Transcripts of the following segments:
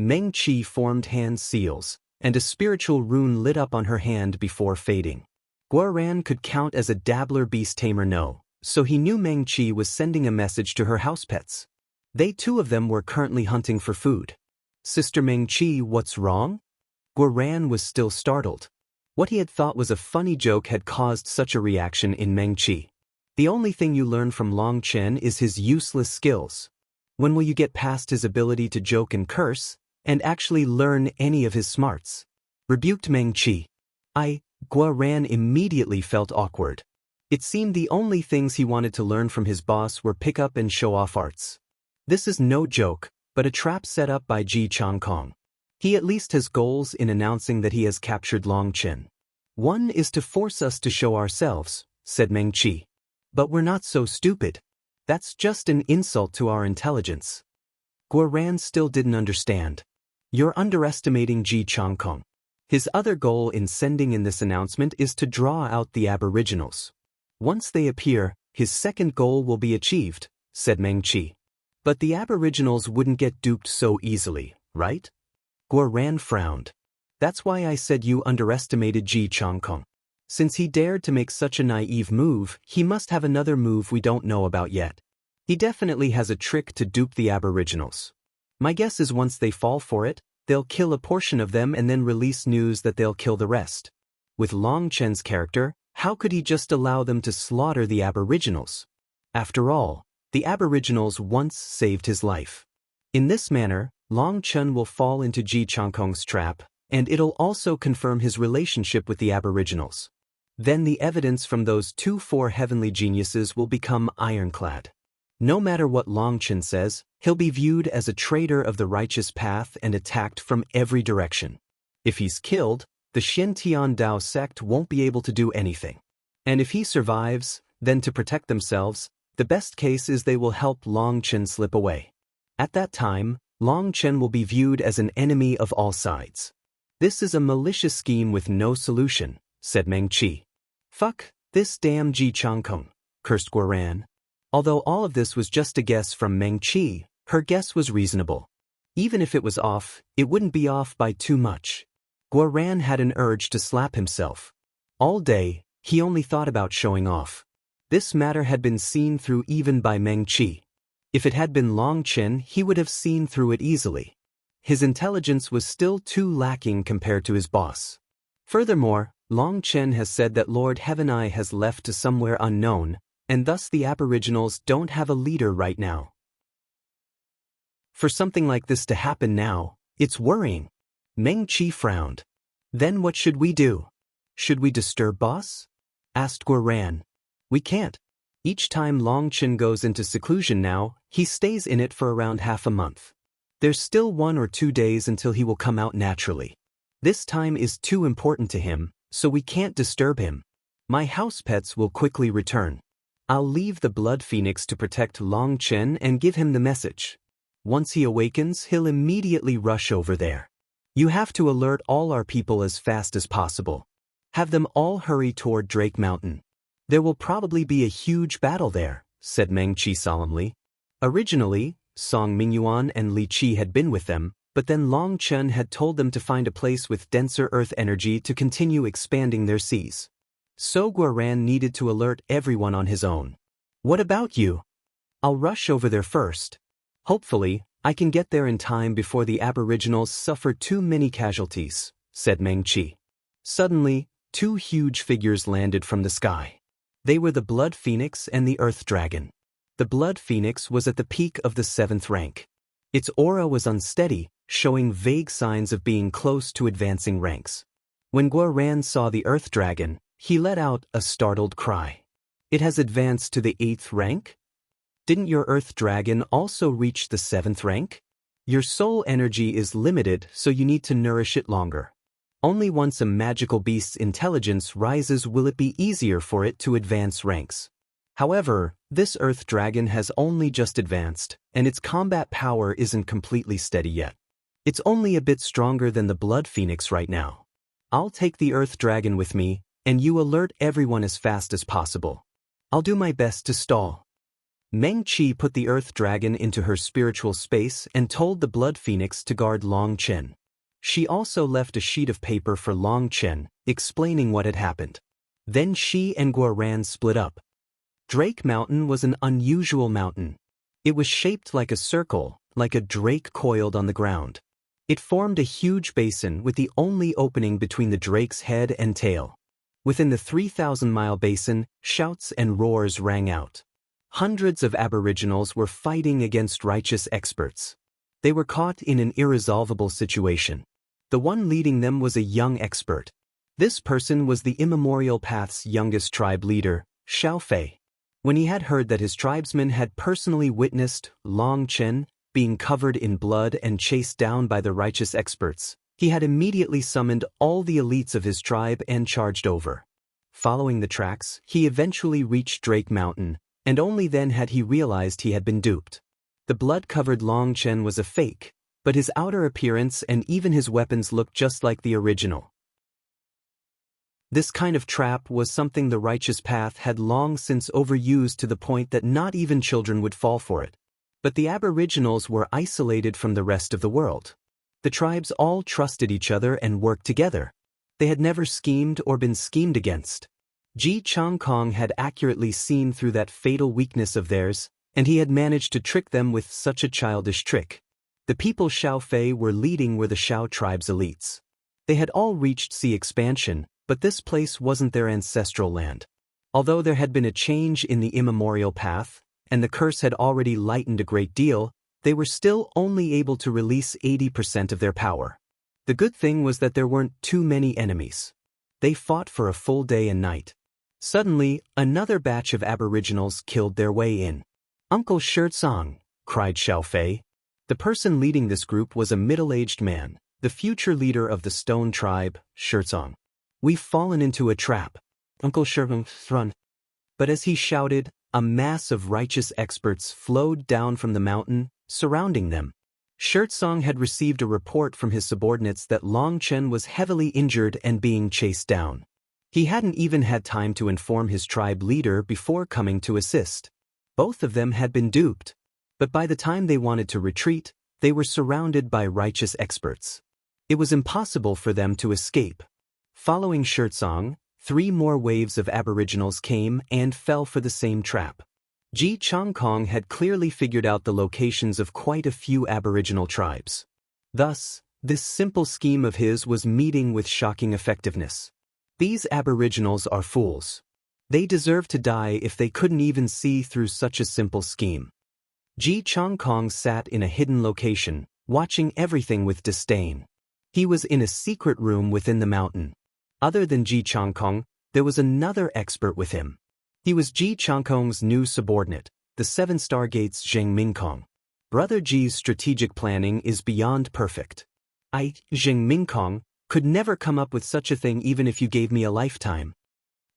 Meng Qi formed hand seals, and a spiritual rune lit up on her hand before fading. Guoran could count as a dabbler beast tamer no, so he knew Meng Qi was sending a message to her house pets. They two of them were currently hunting for food. Sister Meng Qi, what's wrong? Guoran was still startled. What he had thought was a funny joke had caused such a reaction in Meng Qi. The only thing you learn from Long Chen is his useless skills. When will you get past his ability to joke and curse, and actually learn any of his smarts? Rebuked Meng Qi. Guoran immediately felt awkward. It seemed the only things he wanted to learn from his boss were pick up and show off arts. This is no joke, but a trap set up by Ji Changkong. He at least has goals in announcing that he has captured Long Chen. One is to force us to show ourselves, said Meng Qi. But we're not so stupid. That's just an insult to our intelligence. Guoran still didn't understand. You're underestimating Ji Changkong. His other goal in sending in this announcement is to draw out the aboriginals. Once they appear, his second goal will be achieved, said Meng Qi. But the aboriginals wouldn't get duped so easily, right? Guoran frowned. That's why I said you underestimated Ji Changkong. Since he dared to make such a naive move, he must have another move we don't know about yet. He definitely has a trick to dupe the aboriginals. My guess is once they fall for it, they'll kill a portion of them and then release news that they'll kill the rest. With Long Chen's character, how could he just allow them to slaughter the aboriginals? After all, the aboriginals once saved his life. In this manner, Long Chen will fall into Ji Changkong's trap, and it'll also confirm his relationship with the aboriginals. Then the evidence from those 4 heavenly geniuses will become ironclad. No matter what Long Chen says, he'll be viewed as a traitor of the righteous path and attacked from every direction. If he's killed, the Xiantian Dao sect won't be able to do anything. And if he survives, then to protect themselves, the best case is they will help Long Chen slip away. At that time, Long Chen will be viewed as an enemy of all sides. This is a malicious scheme with no solution, said Meng Qi. Fuck this damn Ji Changkong, cursed Guoran. Although all of this was just a guess from Meng Qi, her guess was reasonable. Even if it was off, it wouldn't be off by too much. Guoran had an urge to slap himself. All day, he only thought about showing off. This matter had been seen through even by Meng Qi. If it had been Long Chen, he would have seen through it easily. His intelligence was still too lacking compared to his boss. Furthermore, Long Chen has said that Lord Heaven Eye has left to somewhere unknown, and thus the aboriginals don't have a leader right now. For something like this to happen now, it's worrying. Meng Qi frowned. Then what should we do? Should we disturb boss? Asked Guoran. We can't. Each time Long Chen goes into seclusion now, he stays in it for around half a month. There's still 1 or 2 days until he will come out naturally. This time is too important to him, so we can't disturb him. My house pets will quickly return. I'll leave the Blood Phoenix to protect Long Chen and give him the message. Once he awakens, he'll immediately rush over there. You have to alert all our people as fast as possible. Have them all hurry toward Drake Mountain. There will probably be a huge battle there, said Meng Qi solemnly. Originally, Song Mingyuan and Li Qi had been with them, but then Long Chen had told them to find a place with denser earth energy to continue expanding their seas. So Guoran needed to alert everyone on his own. What about you? I'll rush over there first. Hopefully, I can get there in time before the aboriginals suffer too many casualties, said Meng Qi. Suddenly, 2 huge figures landed from the sky. They were the Blood Phoenix and the Earth Dragon. The Blood Phoenix was at the peak of the 7th rank. Its aura was unsteady, showing vague signs of being close to advancing ranks. When Guoran saw the Earth Dragon, he let out a startled cry. It has advanced to the 8th rank? Didn't your Earth Dragon also reach the 7th rank? Your soul energy is limited, so you need to nourish it longer. Only once a magical beast's intelligence rises will it be easier for it to advance ranks. However, this Earth Dragon has only just advanced, and its combat power isn't completely steady yet. It's only a bit stronger than the Blood Phoenix right now. I'll take the Earth Dragon with me, and you alert everyone as fast as possible. I'll do my best to stall. Meng Qi put the earth dragon into her spiritual space and told the blood phoenix to guard Long Chen. She also left a sheet of paper for Long Chen, explaining what had happened. Then she and Guo Ran split up. Drake Mountain was an unusual mountain. It was shaped like a circle, like a drake coiled on the ground. It formed a huge basin with the only opening between the drake's head and tail. Within the 3,000-mile basin, shouts and roars rang out. Hundreds of aboriginals were fighting against righteous experts. They were caught in an irresolvable situation. The one leading them was a young expert. This person was the Immemorial Path's youngest tribe leader, Xiao Fei. When he had heard that his tribesmen had personally witnessed Long Chen being covered in blood and chased down by the righteous experts, he had immediately summoned all the elites of his tribe and charged over. Following the tracks, he eventually reached Drake Mountain, and only then had he realized he had been duped. The blood-covered Long Chen was a fake, but his outer appearance and even his weapons looked just like the original. This kind of trap was something the righteous path had long since overused to the point that not even children would fall for it. But the aboriginals were isolated from the rest of the world. The tribes all trusted each other and worked together. They had never schemed or been schemed against. Ji Changkong had accurately seen through that fatal weakness of theirs, and he had managed to trick them with such a childish trick. The people Xiao Fei were leading were the Xiao tribe's elites. They had all reached sea expansion, but this place wasn't their ancestral land. Although there had been a change in the immemorial path, and the curse had already lightened a great deal, they were still only able to release 80% of their power. The good thing was that there weren't too many enemies. They fought for a full day and night. Suddenly, another batch of aboriginals killed their way in. "Uncle Shirtsong!" cried Xiao Fei. The person leading this group was a middle-aged man, the future leader of the Stone Tribe, Shirtsong. "We've fallen into a trap. Uncle Shirtsong, run!" But as he shouted, a mass of righteous experts flowed down from the mountain, surrounding them. Shirtsong had received a report from his subordinates that Long Chen was heavily injured and being chased down. He hadn't even had time to inform his tribe leader before coming to assist. Both of them had been duped. But by the time they wanted to retreat, they were surrounded by righteous experts. It was impossible for them to escape. Following Shirtsong, 3 more waves of aboriginals came and fell for the same trap. Ji Changkong had clearly figured out the locations of quite a few aboriginal tribes. Thus, this simple scheme of his was meeting with shocking effectiveness. These aboriginals are fools. They deserve to die if they couldn't even see through such a simple scheme. Ji Changkong sat in a hidden location, watching everything with disdain. He was in a secret room within the mountain. Other than Ji Changkong, there was another expert with him. He was Ji Changkong's new subordinate, the 7-star Gate's Zheng Mingkong. Brother Ji's strategic planning is beyond perfect. I, Zheng Mingkong, could never come up with such a thing even if you gave me a lifetime.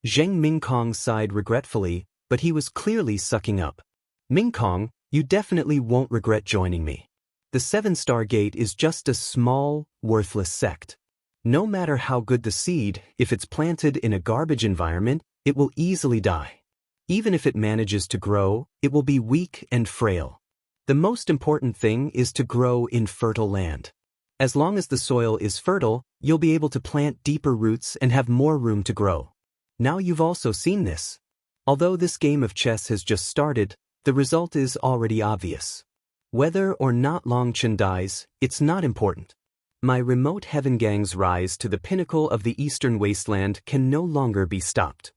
Zheng Mingkong sighed regretfully, but he was clearly sucking up. Mingkong, you definitely won't regret joining me. The 7-star Gate is just a small, worthless sect. No matter how good the seed, if it's planted in a garbage environment, it will easily die. Even if it manages to grow, it will be weak and frail. The most important thing is to grow in fertile land. As long as the soil is fertile, you'll be able to plant deeper roots and have more room to grow. Now you've also seen this. Although this game of chess has just started, the result is already obvious. Whether or not Long Chen dies, it's not important. My remote heaven gang's rise to the pinnacle of the eastern wasteland can no longer be stopped.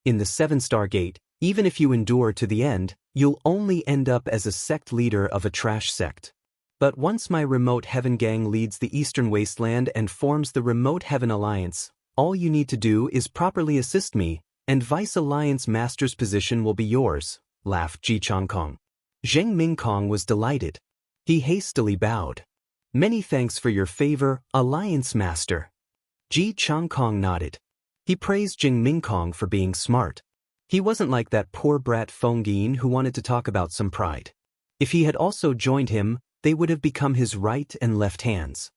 In the 7-star Gate, even if you endure to the end, you'll only end up as a sect leader of a trash sect. But once my remote heaven gang leads the eastern wasteland and forms the Remote Heaven Alliance, all you need to do is properly assist me, and Vice Alliance Master's position will be yours, laughed Ji Changkong. Zheng Mingkong was delighted. He hastily bowed. Many thanks for your favor, Alliance Master. Ji Changkong nodded. He praised Zheng Mingkong for being smart. He wasn't like that poor brat Fongyin who wanted to talk about some pride. If he had also joined him, they would have become his right and left hands.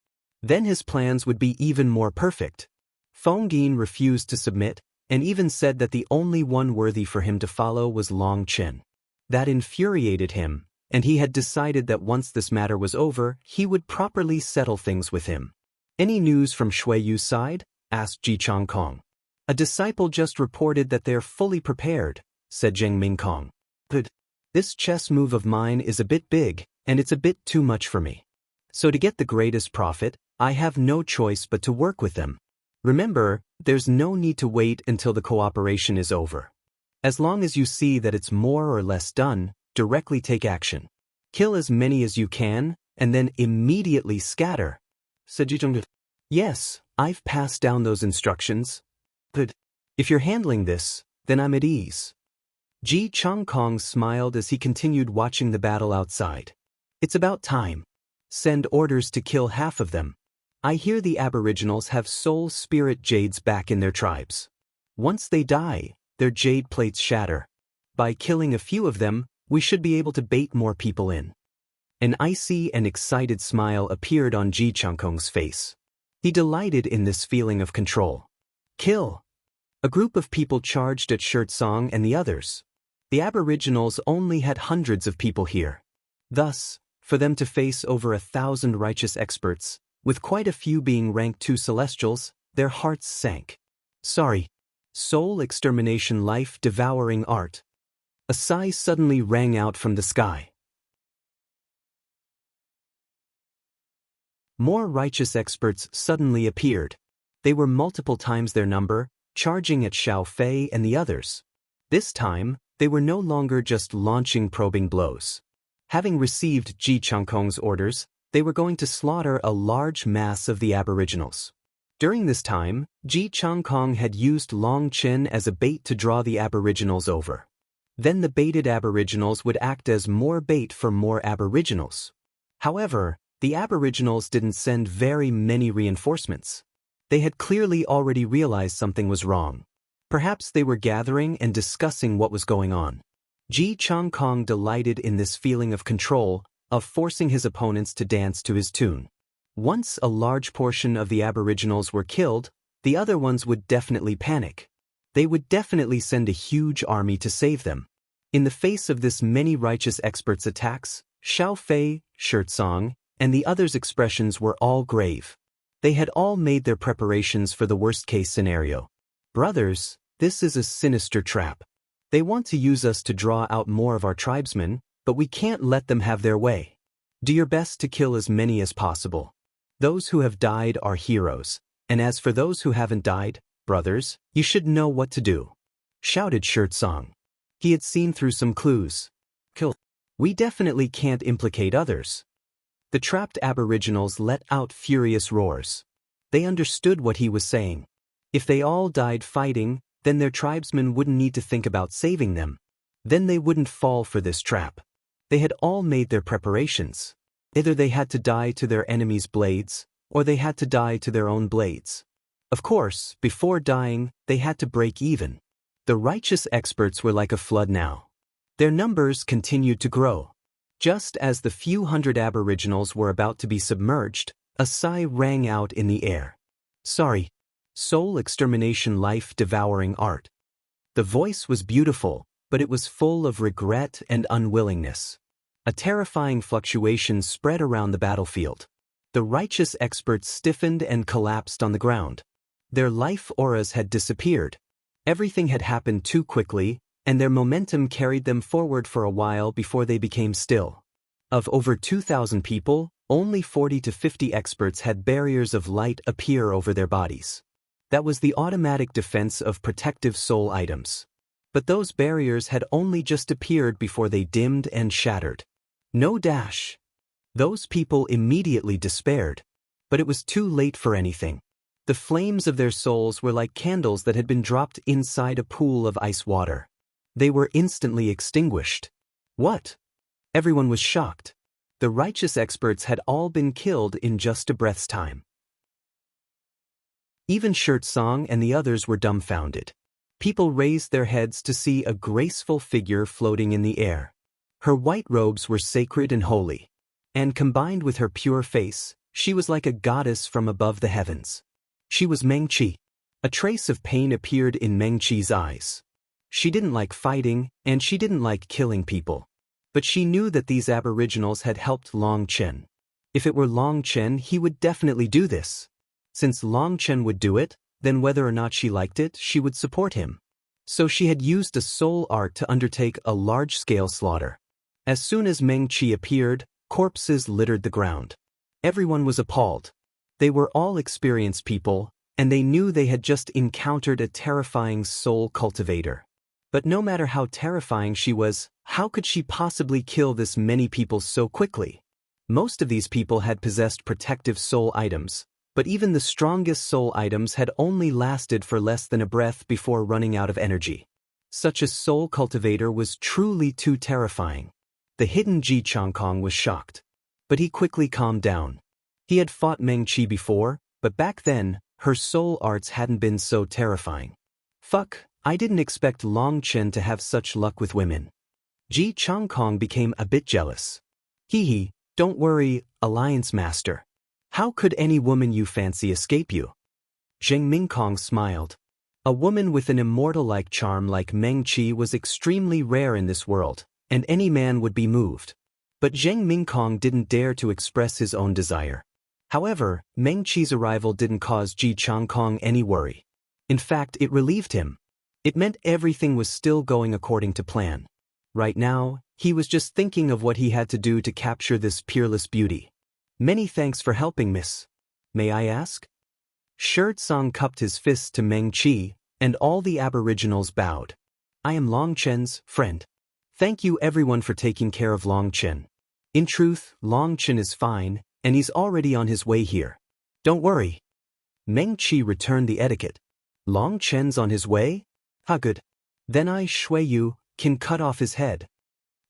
Then his plans would be even more perfect. Fongyin refused to submit, and even said that the only one worthy for him to follow was Long Chen. That infuriated him, and he had decided that once this matter was over, he would properly settle things with him. "Any news from Shui Yu's side?" asked Ji Changkong. "A disciple just reported that they're fully prepared," said Zheng Mingkong. "But this chess move of mine is a bit big, and it's a bit too much for me. So to get the greatest profit, I have no choice but to work with them. Remember, there's no need to wait until the cooperation is over. As long as you see that it's more or less done, directly take action. Kill as many as you can, and then immediately scatter," said Ji Changkong. "Yes, I've passed down those instructions. But if you're handling this, then I'm at ease." Ji Changkong smiled as he continued watching the battle outside. "It's about time. Send orders to kill half of them. I hear the aboriginals have soul spirit jades back in their tribes. Once they die, their jade plates shatter. By killing a few of them, we should be able to bait more people in." An icy and excited smile appeared on Ji Changkong's face. He delighted in this feeling of control. "Kill!" A group of people charged at Shirt Song and the others. The aboriginals only had hundreds of people here. Thus, for them to face over 1,000 righteous experts, with quite a few being ranked 2 celestials, their hearts sank. "Sorry. Soul extermination, life devouring art." A sigh suddenly rang out from the sky. More righteous experts suddenly appeared. They were multiple times their number, charging at Xiao Fei and the others. This time, they were no longer just launching probing blows. Having received Ji Changkong's orders, they were going to slaughter a large mass of the aboriginals. During this time, Ji Changkong had used Long Chen as a bait to draw the aboriginals over. Then the baited aboriginals would act as more bait for more aboriginals. However, the aboriginals didn't send very many reinforcements. They had clearly already realized something was wrong. Perhaps they were gathering and discussing what was going on. Ji Changkong delighted in this feeling of control, of forcing his opponents to dance to his tune. Once a large portion of the aboriginals were killed, the other ones would definitely panic. They would definitely send a huge army to save them. In the face of this many righteous experts' attacks, Xiao Fei, Shirt Song, and the others' expressions were all grave. They had all made their preparations for the worst-case scenario. "Brothers, this is a sinister trap. They want to use us to draw out more of our tribesmen, but we can't let them have their way. Do your best to kill as many as possible. Those who have died are heroes, and as for those who haven't died, brothers, you should know what to do," shouted Shirt Song. He had seen through some clues. "Kill. We definitely can't implicate others." The trapped aboriginals let out furious roars. They understood what he was saying. If they all died fighting, then their tribesmen wouldn't need to think about saving them. Then they wouldn't fall for this trap. They had all made their preparations. Either they had to die to their enemies' blades, or they had to die to their own blades. Of course, before dying, they had to break even. The righteous experts were like a flood now. Their numbers continued to grow. Just as the few hundred aboriginals were about to be submerged, a sigh rang out in the air. "Sorry. Soul extermination, life devouring art." The voice was beautiful, but it was full of regret and unwillingness. A terrifying fluctuation spread around the battlefield. The righteous experts stiffened and collapsed on the ground. Their life auras had disappeared. Everything had happened too quickly, and their momentum carried them forward for a while before they became still. Of over 2,000 people, only 40 to 50 experts had barriers of light appear over their bodies. That was the automatic defense of protective soul items. But those barriers had only just appeared before they dimmed and shattered. No dash. Those people immediately despaired. But it was too late for anything. The flames of their souls were like candles that had been dropped inside a pool of ice water. They were instantly extinguished. What? Everyone was shocked. The righteous experts had all been killed in just a breath's time. Even Shirt Song and the others were dumbfounded. People raised their heads to see a graceful figure floating in the air. Her white robes were sacred and holy. And combined with her pure face, she was like a goddess from above the heavens. She was Meng Qi. A trace of pain appeared in Meng Qi's eyes. She didn't like fighting, and she didn't like killing people. But she knew that these aboriginals had helped Long Chen. If it were Long Chen, he would definitely do this. Since Long Chen would do it, then whether or not she liked it, she would support him. So she had used a soul art to undertake a large-scale slaughter. As soon as Meng Qi appeared, corpses littered the ground. Everyone was appalled. They were all experienced people, and they knew they had just encountered a terrifying soul cultivator. But no matter how terrifying she was, how could she possibly kill this many people so quickly? Most of these people had possessed protective soul items, but even the strongest soul items had only lasted for less than a breath before running out of energy. Such a soul cultivator was truly too terrifying. The hidden Ji Changkong was shocked. But he quickly calmed down. He had fought Meng Qi before, but back then, her soul arts hadn't been so terrifying. Fuck, I didn't expect Long Chen to have such luck with women. Ji Changkong became a bit jealous. Hee, don't worry, Alliance Master. How could any woman you fancy escape you? Zheng Mingkong smiled. A woman with an immortal-like charm like Meng Qi was extremely rare in this world, and any man would be moved. But Zheng Mingkong didn't dare to express his own desire. However, Meng Qi's arrival didn't cause Ji Changkong any worry. In fact, it relieved him. It meant everything was still going according to plan. Right now, he was just thinking of what he had to do to capture this peerless beauty. Many thanks for helping, miss. May I ask? Shirtsong cupped his fists to Meng Qi, and all the aboriginals bowed. I am Long Chen's friend. Thank you everyone for taking care of Long Chen. In truth, Long Chen is fine, and he's already on his way here. Don't worry. Meng Qi returned the etiquette. Long Chen's on his way? Ha, good. Then I, Shui Yu, can cut off his head.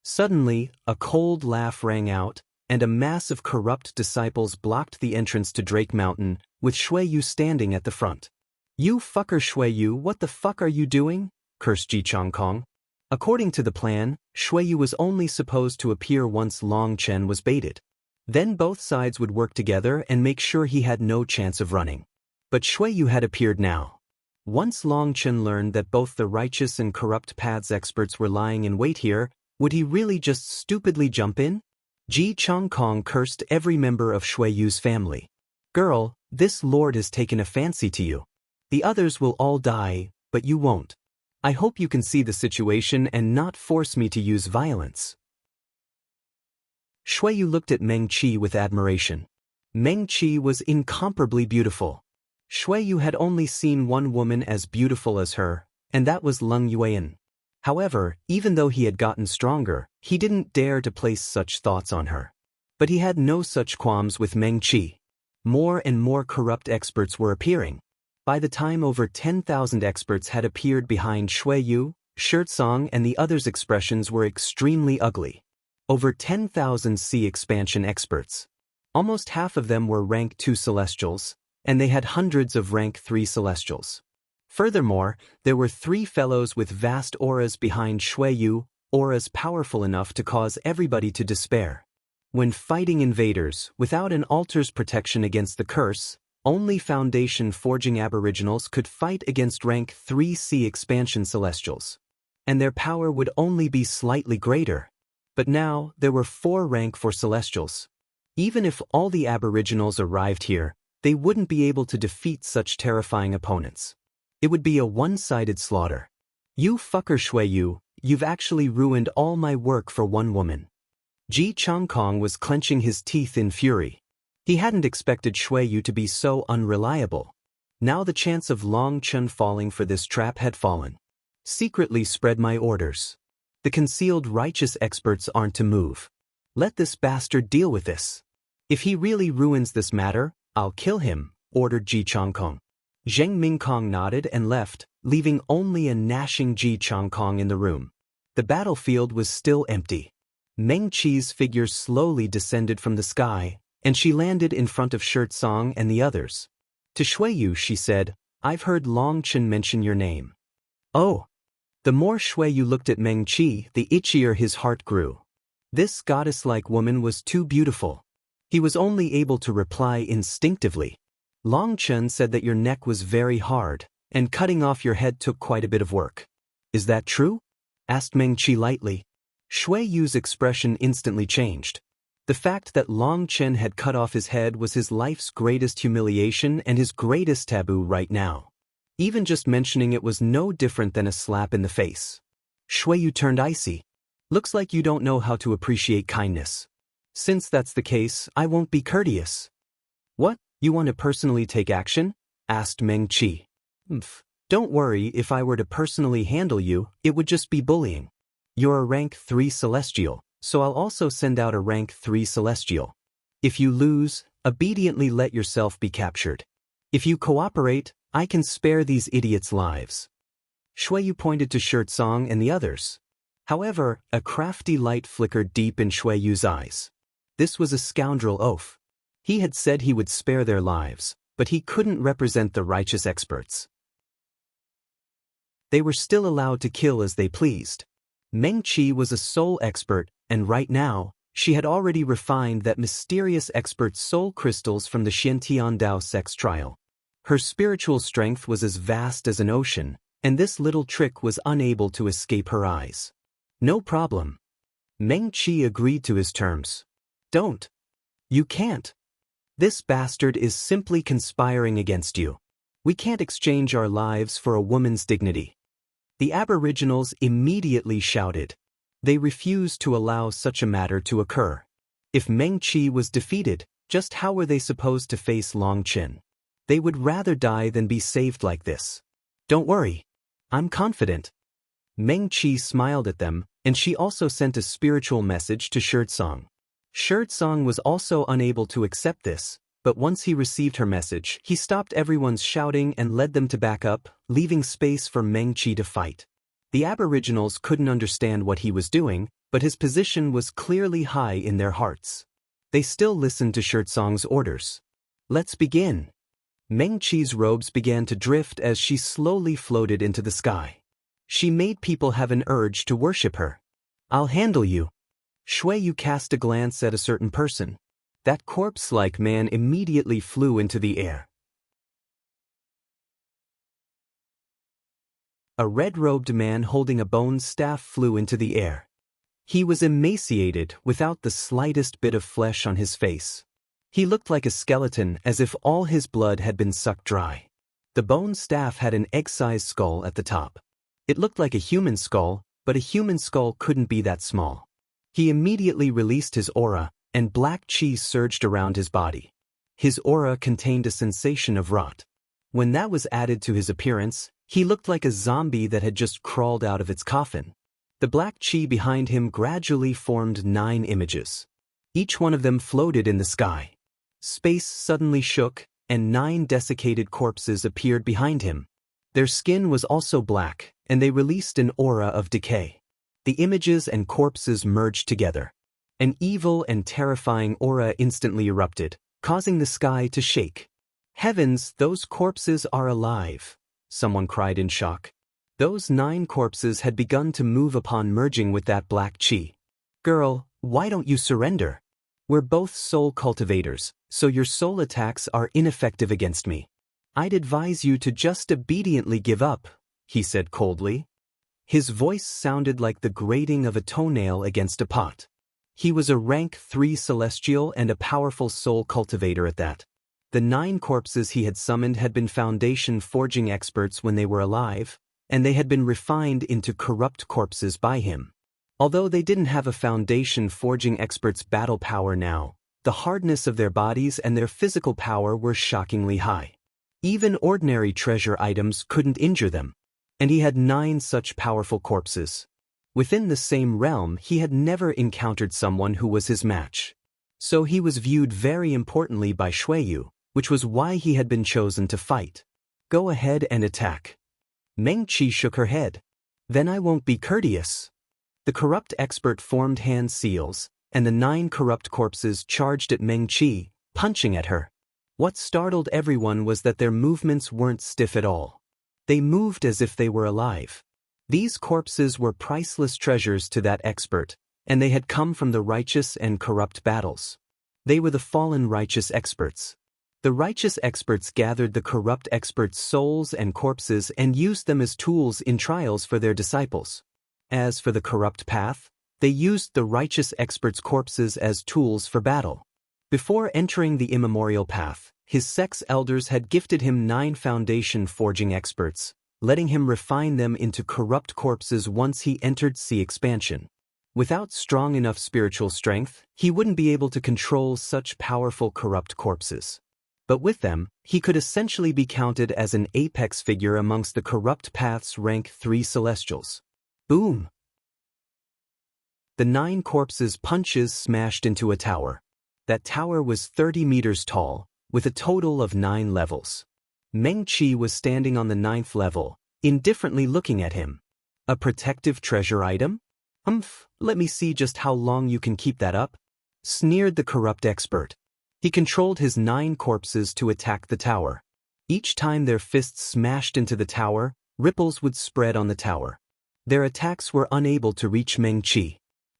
Suddenly, a cold laugh rang out, and a mass of corrupt disciples blocked the entrance to Drake Mountain, with Shui Yu standing at the front. You fucker Shui Yu, what the fuck are you doing? Cursed Ji Changkong. According to the plan, Shui Yu was only supposed to appear once Long Chen was baited. Then both sides would work together and make sure he had no chance of running. But Shui Yu had appeared now. Once Long Chen learned that both the righteous and corrupt paths experts were lying in wait here, would he really just stupidly jump in? Ji Changkong cursed every member of Shui Yu's family. Girl, this lord has taken a fancy to you. The others will all die, but you won't. I hope you can see the situation and not force me to use violence. Shui Yu looked at Meng Qi with admiration. Meng Qi was incomparably beautiful. Shui Yu had only seen one woman as beautiful as her, and that was Leng Yuan. However, even though he had gotten stronger, he didn't dare to place such thoughts on her. But he had no such qualms with Meng Qi. More and more corrupt experts were appearing. By the time over 10,000 experts had appeared behind Shui Yu, Shirtsong and the others' expressions were extremely ugly. Over 10,000 sea expansion experts. Almost half of them were rank 2 celestials, and they had hundreds of rank 3 celestials. Furthermore, there were 3 fellows with vast auras behind Shui Yu, auras powerful enough to cause everybody to despair. When fighting invaders, without an altar's protection against the curse, only Foundation forging aboriginals could fight against rank 3 sea expansion celestials. And their power would only be slightly greater. But now, there were 4 rank 4 celestials. Even if all the aboriginals arrived here, they wouldn't be able to defeat such terrifying opponents. It would be a one-sided slaughter. You fucker Shui Yu, you've actually ruined all my work for one woman. Ji Changkong was clenching his teeth in fury. He hadn't expected Shui Yu to be so unreliable. Now the chance of Long Chen falling for this trap had fallen. Secretly spread my orders. The concealed righteous experts aren't to move. Let this bastard deal with this. If he really ruins this matter, I'll kill him, ordered Ji Changkong. Zheng Mingkong nodded and left, leaving only a gnashing Ji Changkong in the room. The battlefield was still empty. Meng Qi's figure slowly descended from the sky, and she landed in front of Shirtsong and the others. To Shui Yu she said, I've heard Long Chen mention your name. Oh. The more Shui Yu looked at Meng Qi, the itchier his heart grew. This goddess-like woman was too beautiful. He was only able to reply instinctively. Long Chen said that your neck was very hard, and cutting off your head took quite a bit of work. Is that true? Asked Meng Qi lightly. Shui Yu's expression instantly changed. The fact that Long Chen had cut off his head was his life's greatest humiliation and his greatest taboo right now. Even just mentioning it was no different than a slap in the face. Shui Yu turned icy. Looks like you don't know how to appreciate kindness. Since that's the case, I won't be courteous. What, you want to personally take action? Asked Meng Qi. Don't worry, if I were to personally handle you, it would just be bullying. You're a rank 3 celestial, so I'll also send out a rank 3 celestial. If you lose, obediently let yourself be captured. If you cooperate, I can spare these idiots' lives. Shui Yu pointed to Shirt Song and the others. However, a crafty light flickered deep in Shui Yu's eyes. This was a scoundrel oaf. He had said he would spare their lives, but he couldn't represent the righteous experts. They were still allowed to kill as they pleased. Meng Qi was a soul expert, and right now, she had already refined that mysterious expert soul crystals from the Xiantian Dao sex trial. Her spiritual strength was as vast as an ocean, and this little trick was unable to escape her eyes. No problem. Meng Qi agreed to his terms. Don't. You can't. This bastard is simply conspiring against you. We can't exchange our lives for a woman's dignity. The aboriginals immediately shouted. They refused to allow such a matter to occur. If Meng Qi was defeated, just how were they supposed to face Long Chen? They would rather die than be saved like this. Don't worry. I'm confident. Meng Qi smiled at them, and she also sent a spiritual message to Shirt Song. Shirt Song was also unable to accept this, but once he received her message, he stopped everyone's shouting and led them to back up, leaving space for Meng Qi to fight. The aboriginals couldn't understand what he was doing, but his position was clearly high in their hearts. They still listened to Shirt Song's orders. Let's begin. Meng Qi's robes began to drift as she slowly floated into the sky. She made people have an urge to worship her. I'll handle you. Shui Yu cast a glance at a certain person. That corpse-like man immediately flew into the air. A red-robed man holding a bone staff flew into the air. He was emaciated, without the slightest bit of flesh on his face. He looked like a skeleton, as if all his blood had been sucked dry. The bone staff had an egg-sized skull at the top. It looked like a human skull, but a human skull couldn't be that small. He immediately released his aura, and black chi surged around his body. His aura contained a sensation of rot. When that was added to his appearance, he looked like a zombie that had just crawled out of its coffin. The black chi behind him gradually formed 9 images. Each one of them floated in the sky. Space suddenly shook, and 9 desiccated corpses appeared behind him. Their skin was also black, and they released an aura of decay. The images and corpses merged together. An evil and terrifying aura instantly erupted, causing the sky to shake. Heavens, those corpses are alive! Someone cried in shock. Those 9 corpses had begun to move upon merging with that black chi. Girl, why don't you surrender? We're both soul cultivators, so your soul attacks are ineffective against me. I'd advise you to just obediently give up, he said coldly. His voice sounded like the grating of a toenail against a pot. He was a rank 3 celestial and a powerful soul cultivator at that. The 9 corpses he had summoned had been foundation forging experts when they were alive, and they had been refined into corrupt corpses by him. Although they didn't have a foundation forging expert's battle power now, the hardness of their bodies and their physical power were shockingly high. Even ordinary treasure items couldn't injure them. And he had 9 such powerful corpses. Within the same realm, he had never encountered someone who was his match. So he was viewed very importantly by Shui Yu, which was why he had been chosen to fight. Go ahead and attack. Meng Qi shook her head. Then I won't be courteous. The corrupt expert formed hand seals, and the 9 corrupt corpses charged at Meng Qi, punching at her. What startled everyone was that their movements weren't stiff at all. They moved as if they were alive. These corpses were priceless treasures to that expert, and they had come from the righteous and corrupt battles. They were the fallen righteous experts. The righteous experts gathered the corrupt experts' souls and corpses and used them as tools in trials for their disciples. As for the corrupt path, they used the righteous experts' corpses as tools for battle. Before entering the immemorial path, his sex elders had gifted him 9 foundation forging experts, letting him refine them into corrupt corpses once he entered sea expansion. Without strong enough spiritual strength, he wouldn't be able to control such powerful corrupt corpses. But with them, he could essentially be counted as an apex figure amongst the corrupt path's rank 3 celestials. Boom! The 9 corpses' punches smashed into a tower. That tower was 30 meters tall, with a total of 9 levels. Meng Qi was standing on the 9th level, indifferently looking at him. A protective treasure item? Let me see just how long you can keep that up, sneered the corrupt expert. He controlled his 9 corpses to attack the tower. Each time their fists smashed into the tower, ripples would spread on the tower. Their attacks were unable to reach Meng Qi.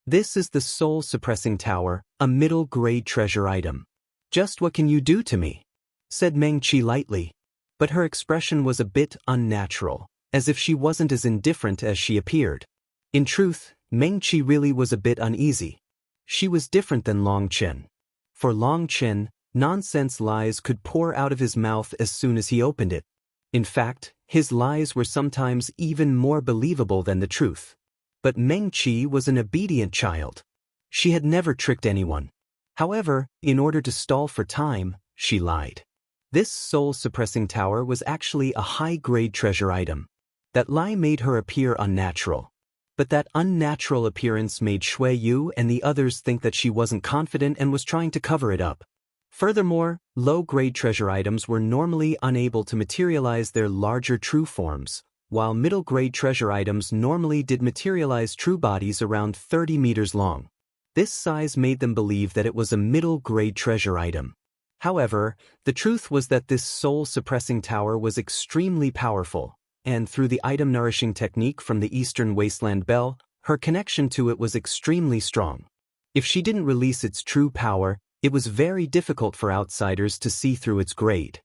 This is the soul-suppressing tower, a middle-grade treasure item. Just what can you do to me? Said Meng Qi lightly. But her expression was a bit unnatural, as if she wasn't as indifferent as she appeared. In truth, Meng Qi really was a bit uneasy. She was different than Long Chen. For Long Chen, nonsense lies could pour out of his mouth as soon as he opened it. In fact, his lies were sometimes even more believable than the truth. But Meng Qi was an obedient child. She had never tricked anyone. However, in order to stall for time, she lied. This soul-suppressing tower was actually a high-grade treasure item. That lie made her appear unnatural. But that unnatural appearance made Shui Yu and the others think that she wasn't confident and was trying to cover it up. Furthermore, low-grade treasure items were normally unable to materialize their larger true forms, while middle-grade treasure items normally did materialize true bodies around 30 meters long. This size made them believe that it was a middle-grade treasure item. However, the truth was that this soul-suppressing tower was extremely powerful, and through the item-nourishing technique from the Eastern Wasteland Bell, her connection to it was extremely strong. If she didn't release its true power, it was very difficult for outsiders to see through its grade.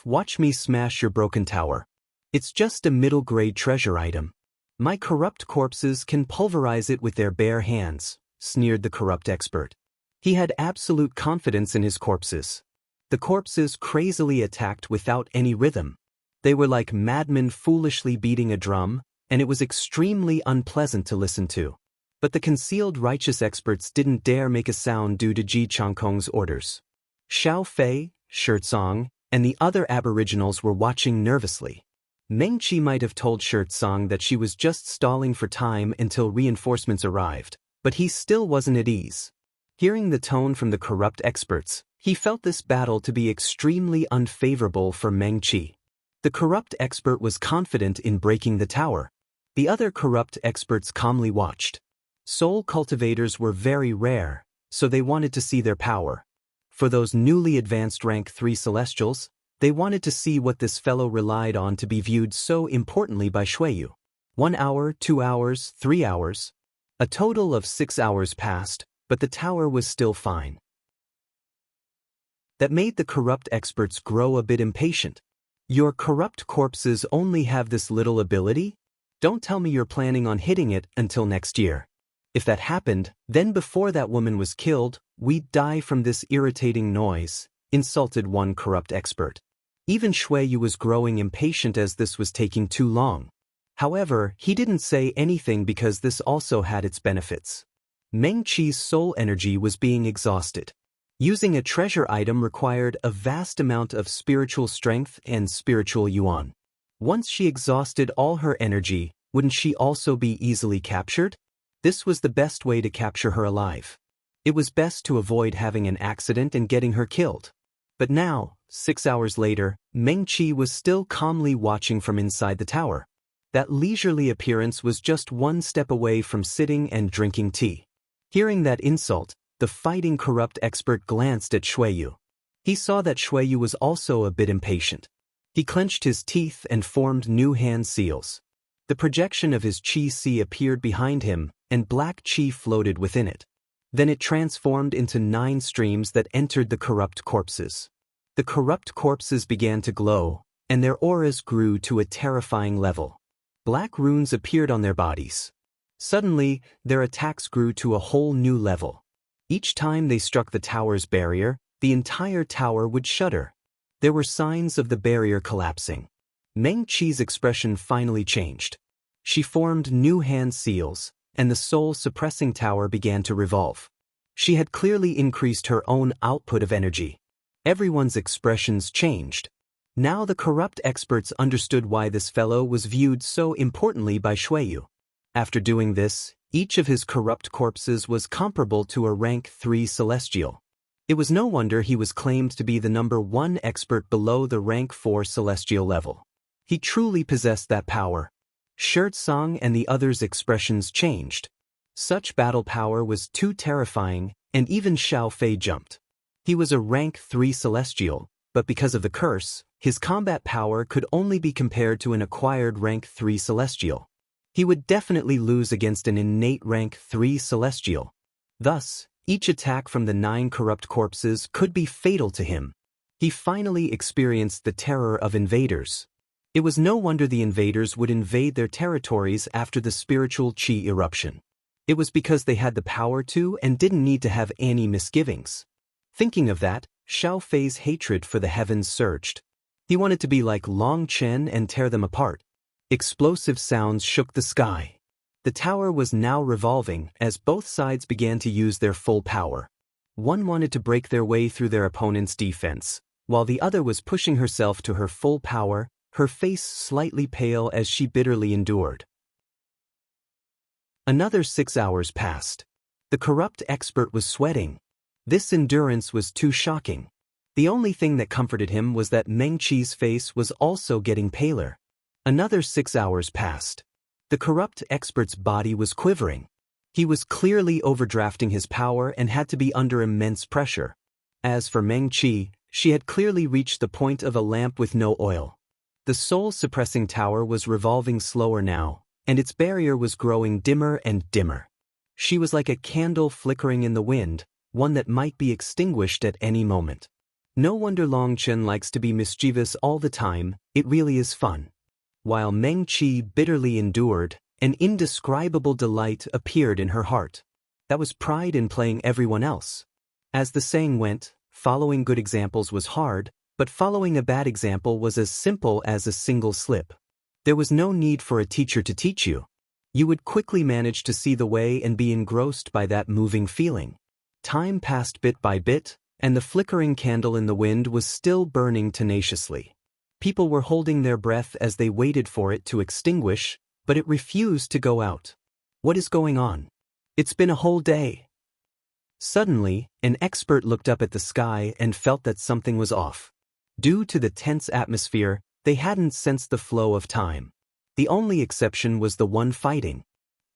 Watch me smash your broken tower. It's just a middle-grade treasure item. My corrupt corpses can pulverize it with their bare hands, sneered the corrupt expert. He had absolute confidence in his corpses. The corpses crazily attacked without any rhythm. They were like madmen foolishly beating a drum, and it was extremely unpleasant to listen to. But the concealed righteous experts didn't dare make a sound due to Ji Changkong's orders. Xiao Fei, Shirtsong, and the other aboriginals were watching nervously. Meng Qi might have told Shirtsong that she was just stalling for time until reinforcements arrived, but he still wasn't at ease. Hearing the tone from the corrupt experts, he felt this battle to be extremely unfavorable for Meng Qi. The corrupt expert was confident in breaking the tower. The other corrupt experts calmly watched. Soul cultivators were very rare, so they wanted to see their power. For those newly advanced rank 3 celestials, they wanted to see what this fellow relied on to be viewed so importantly by Shuiyu. 1 hour, 2 hours, 3 hours. A total of 6 hours passed, but the tower was still fine. That made the corrupt experts grow a bit impatient. Your corrupt corpses only have this little ability? Don't tell me you're planning on hitting it until next year. If that happened, then before that woman was killed, we'd die from this irritating noise, insulted one corrupt expert. Even Shuiyu was growing impatient as this was taking too long. However, he didn't say anything because this also had its benefits. Meng Qi's soul energy was being exhausted. Using a treasure item required a vast amount of spiritual strength and spiritual yuan. Once she exhausted all her energy, wouldn't she also be easily captured? This was the best way to capture her alive. It was best to avoid having an accident and getting her killed. But now, 6 hours later, Meng Qi was still calmly watching from inside the tower. That leisurely appearance was just one step away from sitting and drinking tea. Hearing that insult, the fighting corrupt expert glanced at Shuiyu. He saw that Shuiyu was also a bit impatient. He clenched his teeth and formed new hand seals. The projection of his qi sea appeared behind him, and black qi floated within it. Then it transformed into 9 streams that entered the corrupt corpses. The The corrupt corpses began to glow, and their auras grew to a terrifying level. Black runes appeared on their bodies. Suddenly, their attacks grew to a whole new level. Each time they struck the tower's barrier, the entire tower would shudder. There were signs of the barrier collapsing. Meng Qi's expression finally changed. She formed new hand seals, and the soul-suppressing tower began to revolve. She had clearly increased her own output of energy. Everyone's expressions changed. Now the corrupt experts understood why this fellow was viewed so importantly by Xueyu. After doing this, each of his corrupt corpses was comparable to a rank 3 celestial. It was no wonder he was claimed to be the #1 expert below the rank 4 celestial level. He truly possessed that power. Shirtsong and the others' expressions changed. Such battle power was too terrifying, and even Xiao Fei jumped. He was a rank 3 celestial, but because of the curse, his combat power could only be compared to an acquired rank 3 celestial. He would definitely lose against an innate rank 3 celestial. Thus, each attack from the 9 corrupt corpses could be fatal to him. He finally experienced the terror of invaders. It was no wonder the invaders would invade their territories after the spiritual qi eruption. It was because they had the power to and didn't need to have any misgivings. Thinking of that, Xiao Fei's hatred for the heavens surged. He wanted to be like Long Chen and tear them apart. Explosive sounds shook the sky. The tower was now revolving as both sides began to use their full power. One wanted to break their way through their opponent's defense, while the other was pushing herself to her full power, her face slightly pale as she bitterly endured. Another 6 hours passed. The corrupt expert was sweating. This endurance was too shocking. The only thing that comforted him was that Meng Qi's face was also getting paler. Another 6 hours passed. The corrupt expert's body was quivering. He was clearly overdrafting his power and had to be under immense pressure. As for Meng Qi, she had clearly reached the point of a lamp with no oil. The soul-suppressing tower was revolving slower now, and its barrier was growing dimmer and dimmer. She was like a candle flickering in the wind, one that might be extinguished at any moment. No wonder Long Chen likes to be mischievous all the time, it really is fun. While Meng Qi bitterly endured, an indescribable delight appeared in her heart. That was pride in playing everyone else. As the saying went, following good examples was hard, but following a bad example was as simple as a single slip. There was no need for a teacher to teach you. You would quickly manage to see the way and be engrossed by that moving feeling. Time passed bit by bit, and the flickering candle in the wind was still burning tenaciously. People were holding their breath as they waited for it to extinguish, but it refused to go out. What is going on? It's been a whole day. Suddenly, an expert looked up at the sky and felt that something was off. Due to the tense atmosphere, they hadn't sensed the flow of time. The only exception was the one fighting.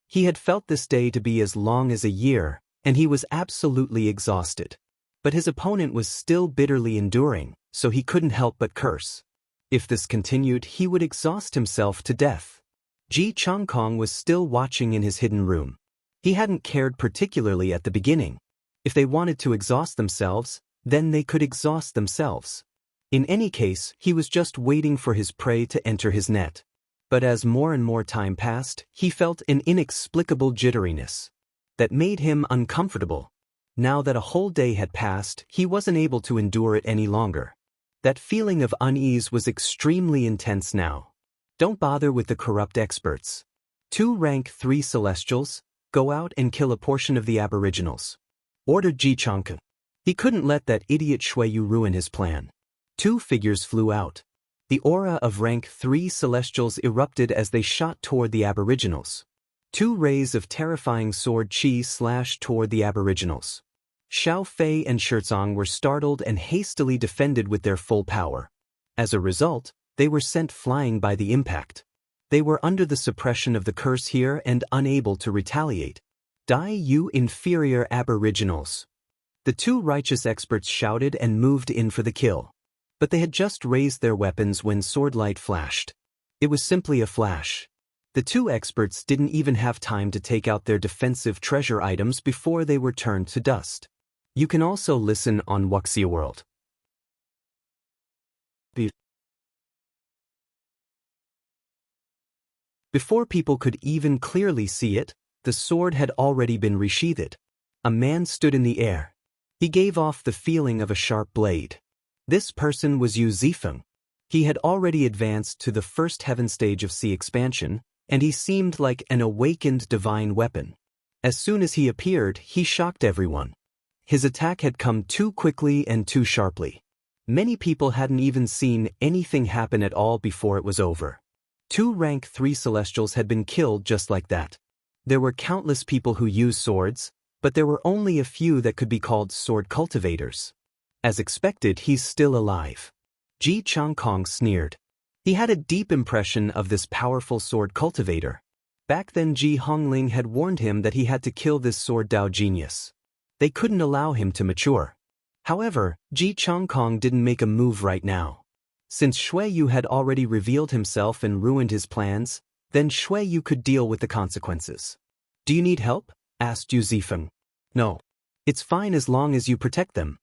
He had felt this day to be as long as a year, and he was absolutely exhausted. But his opponent was still bitterly enduring, so he couldn't help but curse. If this continued, he would exhaust himself to death. Ji Changkong was still watching in his hidden room. He hadn't cared particularly at the beginning. If they wanted to exhaust themselves, then they could exhaust themselves. In any case, he was just waiting for his prey to enter his net. But as more and more time passed, he felt an inexplicable jitteriness that made him uncomfortable. Now that a whole day had passed, he wasn't able to endure it any longer. That feeling of unease was extremely intense now. Don't bother with the corrupt experts. 2 rank 3 celestials, go out and kill a portion of the aboriginals, ordered Ji Changkong. He couldn't let that idiot Xueyu ruin his plan. 2 figures flew out. The aura of rank 3 celestials erupted as they shot toward the aboriginals. 2 rays of terrifying sword chi slashed toward the aboriginals. Xiao Fei and Shirtsong were startled and hastily defended with their full power. As a result, they were sent flying by the impact. They were under the suppression of the curse here and unable to retaliate. Die, you inferior aboriginals! The 2 righteous experts shouted and moved in for the kill. But they had just raised their weapons when swordlight flashed. It was simply a flash. The 2 experts didn't even have time to take out their defensive treasure items before they were turned to dust. You can also listen on Wuxia World. Before people could even clearly see it, the sword had already been resheathed. A man stood in the air. He gave off the feeling of a sharp blade. This person was Yu Zifeng. He had already advanced to the first heaven stage of sea expansion, and he seemed like an awakened divine weapon. As soon as he appeared, he shocked everyone. His attack had come too quickly and too sharply. Many people hadn't even seen anything happen at all before it was over. 2 rank 3 celestials had been killed just like that. There were countless people who used swords, but there were only a few that could be called sword cultivators. As expected, he's still alive. Ji Changkong sneered. He had a deep impression of this powerful sword cultivator. Back then Ji Hongling had warned him that he had to kill this sword Dao genius. They couldn't allow him to mature. However, Ji Changkong didn't make a move right now. Since Shui Yu had already revealed himself and ruined his plans, then Shui Yu could deal with the consequences. Do you need help? Asked Yu Zifeng. No. It's fine as long as you protect them.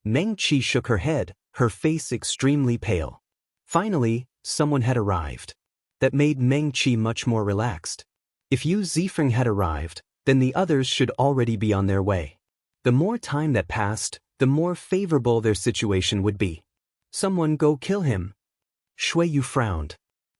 Meng Qi shook her head, her face extremely pale. Finally, someone had arrived. That made Meng Qi much more relaxed. If Yu Zifeng had arrived, then the others should already be on their way. The more time that passed, the more favorable their situation would be. Someone go kill him. Shui Yu frowned.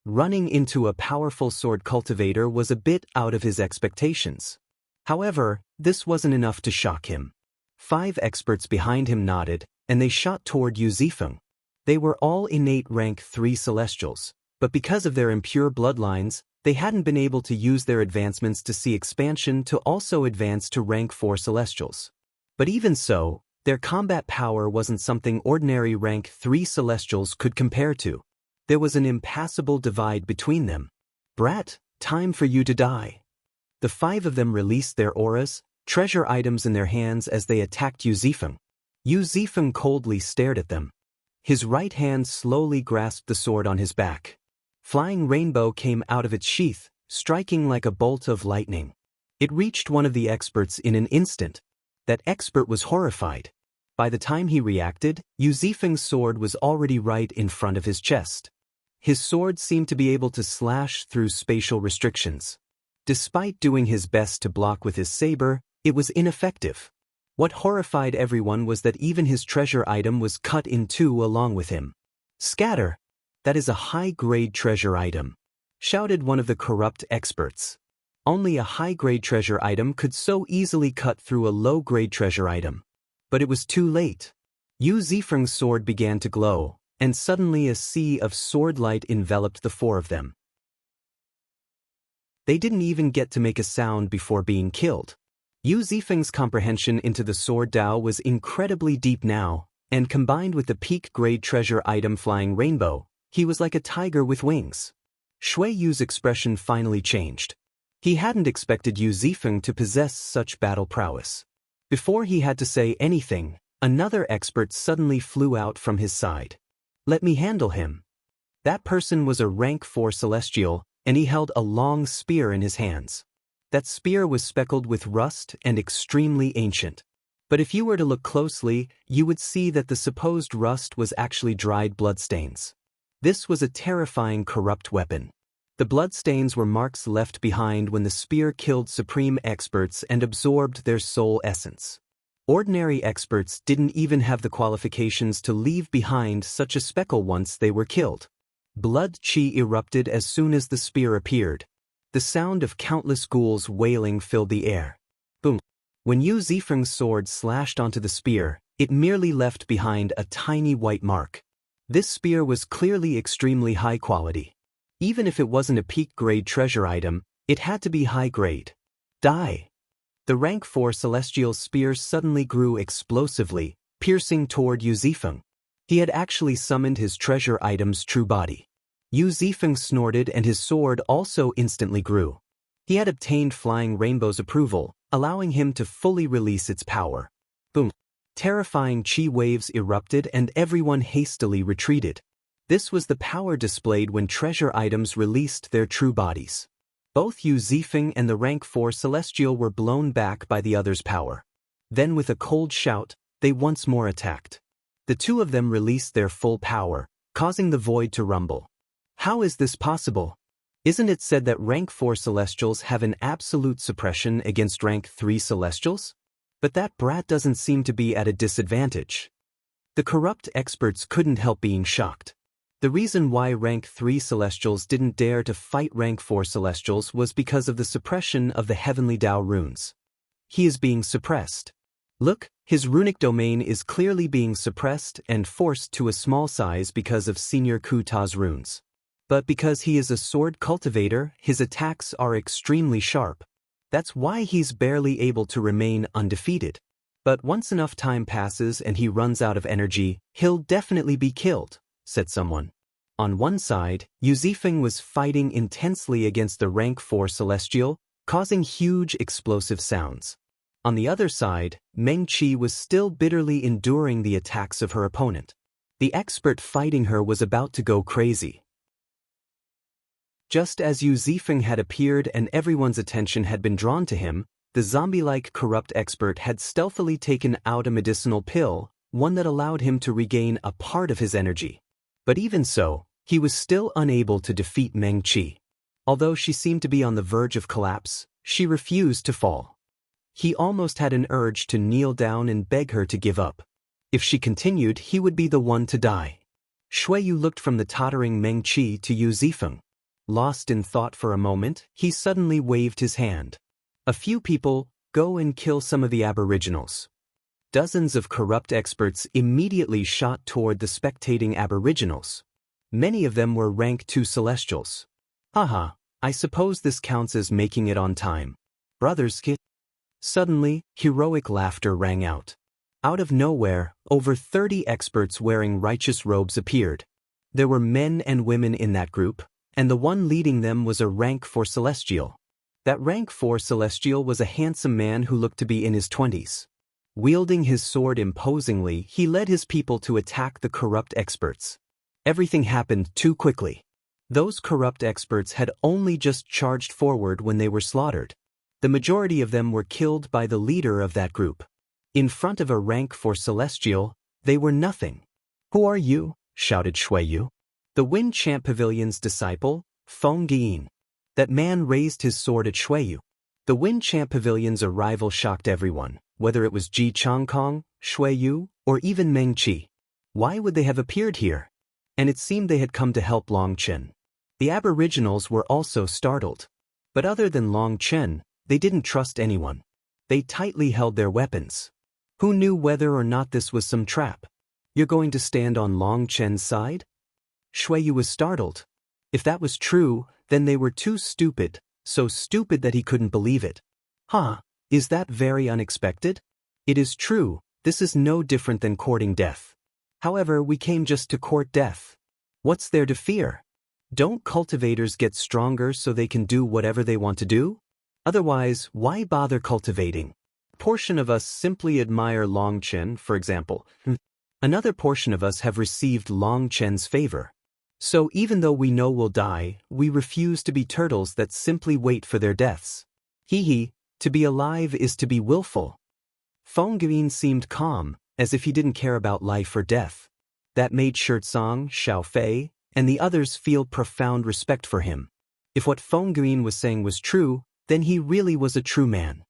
Running into a powerful sword cultivator was a bit out of his expectations. However, this wasn't enough to shock him. 5 experts behind him nodded, and they shot toward Yu Zifeng. They were all innate rank 3 celestials, but because of their impure bloodlines, they hadn't been able to use their advancements to see expansion to also advance to rank 4 celestials. But even so, their combat power wasn't something ordinary rank 3 celestials could compare to. There was an impassable divide between them. Brat, time for you to die. The 5 of them released their auras, treasure items in their hands as they attacked Yu Zifeng. Yu Zifeng coldly stared at them. His right hand slowly grasped the sword on his back. Flying rainbow came out of its sheath, striking like a bolt of lightning. It reached one of the experts in an instant. That expert was horrified. By the time he reacted, Yu Zifeng's sword was already right in front of his chest. His sword seemed to be able to slash through spatial restrictions. Despite doing his best to block with his saber, it was ineffective. What horrified everyone was that even his treasure item was cut in 2 along with him. Scatter! That is a high-grade treasure item, shouted one of the corrupt experts. Only a high-grade treasure item could so easily cut through a low-grade treasure item. But it was too late. Yu Zifeng's sword began to glow, and suddenly a sea of sword light enveloped the 4 of them. They didn't even get to make a sound before being killed. Yu Zifeng's comprehension into the sword Dao was incredibly deep now, and combined with the peak-grade treasure item Flying Rainbow, he was like a tiger with wings. Shui Yu's expression finally changed. He hadn't expected Yu Zifeng to possess such battle prowess. Before he had to say anything, another expert suddenly flew out from his side. Let me handle him. That person was a rank 4 celestial, and he held a long spear in his hands. That spear was speckled with rust and extremely ancient. But if you were to look closely, you would see that the supposed rust was actually dried bloodstains. This was a terrifying corrupt weapon. The bloodstains were marks left behind when the spear killed supreme experts and absorbed their soul essence. Ordinary experts didn't even have the qualifications to leave behind such a speckle once they were killed. Blood chi erupted as soon as the spear appeared. The sound of countless ghouls wailing filled the air. Boom! When Yu Zifeng's sword slashed onto the spear, it merely left behind a tiny white mark. This spear was clearly extremely high quality. Even if it wasn't a peak-grade treasure item, it had to be high-grade. Die! The rank 4 celestial spear suddenly grew explosively, piercing toward Yu Zifeng. He had actually summoned his treasure item's true body. Yu Zifeng snorted and his sword also instantly grew. He had obtained Flying Rainbow's approval, allowing him to fully release its power. Boom! Terrifying chi waves erupted and everyone hastily retreated. This was the power displayed when treasure items released their true bodies. Both Yu Zifeng and the rank 4 celestial were blown back by the other's power. Then with a cold shout, they once more attacked. The 2 of them released their full power, causing the void to rumble. How is this possible? Isn't it said that rank 4 celestials have an absolute suppression against rank 3 celestials? But that brat doesn't seem to be at a disadvantage. The corrupt experts couldn't help being shocked. The reason why rank 3 celestials didn't dare to fight rank 4 celestials was because of the suppression of the heavenly Tao runes. He is being suppressed. Look, his runic domain is clearly being suppressed and forced to a small size because of Senior Ku Ta's runes. But because he is a sword cultivator, his attacks are extremely sharp. That's why he's barely able to remain undefeated. But once enough time passes and he runs out of energy, he'll definitely be killed, said someone. On one side, Yu Zifeng was fighting intensely against the rank 4 celestial, causing huge explosive sounds. On the other side, Meng Qi was still bitterly enduring the attacks of her opponent. The expert fighting her was about to go crazy. Just as Yu Zifeng had appeared and everyone's attention had been drawn to him, the zombie-like corrupt expert had stealthily taken out a medicinal pill, one that allowed him to regain a part of his energy. But even so, he was still unable to defeat Meng Qi. Although she seemed to be on the verge of collapse, she refused to fall. He almost had an urge to kneel down and beg her to give up. If she continued, he would be the one to die. Shui Yu looked from the tottering Meng Qi to Yu Zifeng. Lost in thought for a moment, he suddenly waved his hand. A few people, go and kill some of the aboriginals. Dozens of corrupt experts immediately shot toward the spectating aboriginals. Many of them were rank 2 celestials. Haha, I suppose this counts as making it on time. Brothers kid. Suddenly, heroic laughter rang out. Out of nowhere, over 30 experts wearing righteous robes appeared. There were men and women in that group, and the one leading them was a rank 4 celestial. That rank 4 celestial was a handsome man who looked to be in his 20s. Wielding his sword imposingly, he led his people to attack the corrupt experts. Everything happened too quickly. Those corrupt experts had only just charged forward when they were slaughtered. The majority of them were killed by the leader of that group. In front of a rank 4 celestial, they were nothing. Who are you? Shouted Shui Yu. The Wind Champ Pavilion's disciple, Feng Yin. That man raised his sword at Shui Yu. The Wind Champ Pavilion's arrival shocked everyone, whether it was Ji Changkong, Shui Yu, or even Meng Qi. Why would they have appeared here? And it seemed they had come to help Long Chen. The aboriginals were also startled. But other than Long Chen, they didn't trust anyone. They tightly held their weapons. Who knew whether or not this was some trap? You're going to stand on Long Chen's side? Shui Yu was startled. If that was true, then they were too stupid, so stupid that he couldn't believe it. Huh, is that very unexpected? It is true, this is no different than courting death. However, we came just to court death. What's there to fear? Don't cultivators get stronger so they can do whatever they want to do? Otherwise, why bother cultivating? A portion of us simply admire Long Chen, for example. Another portion of us have received Long Chen's favor. So even though we know we'll die, we refuse to be turtles that simply wait for their deaths. Hee, to be alive is to be willful. Feng Guin seemed calm, as if he didn't care about life or death. That made Shirtsong, Xiao Fei, and the others feel profound respect for him. If what Feng Guin was saying was true, then he really was a true man.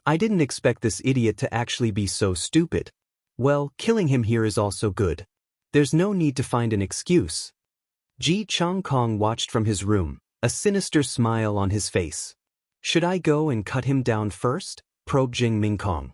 I didn't expect this idiot to actually be so stupid. Well, killing him here is also good. There's no need to find an excuse. Ji Changkong watched from his room, a sinister smile on his face. Should I go and cut him down first? Probed Jing Mingkong.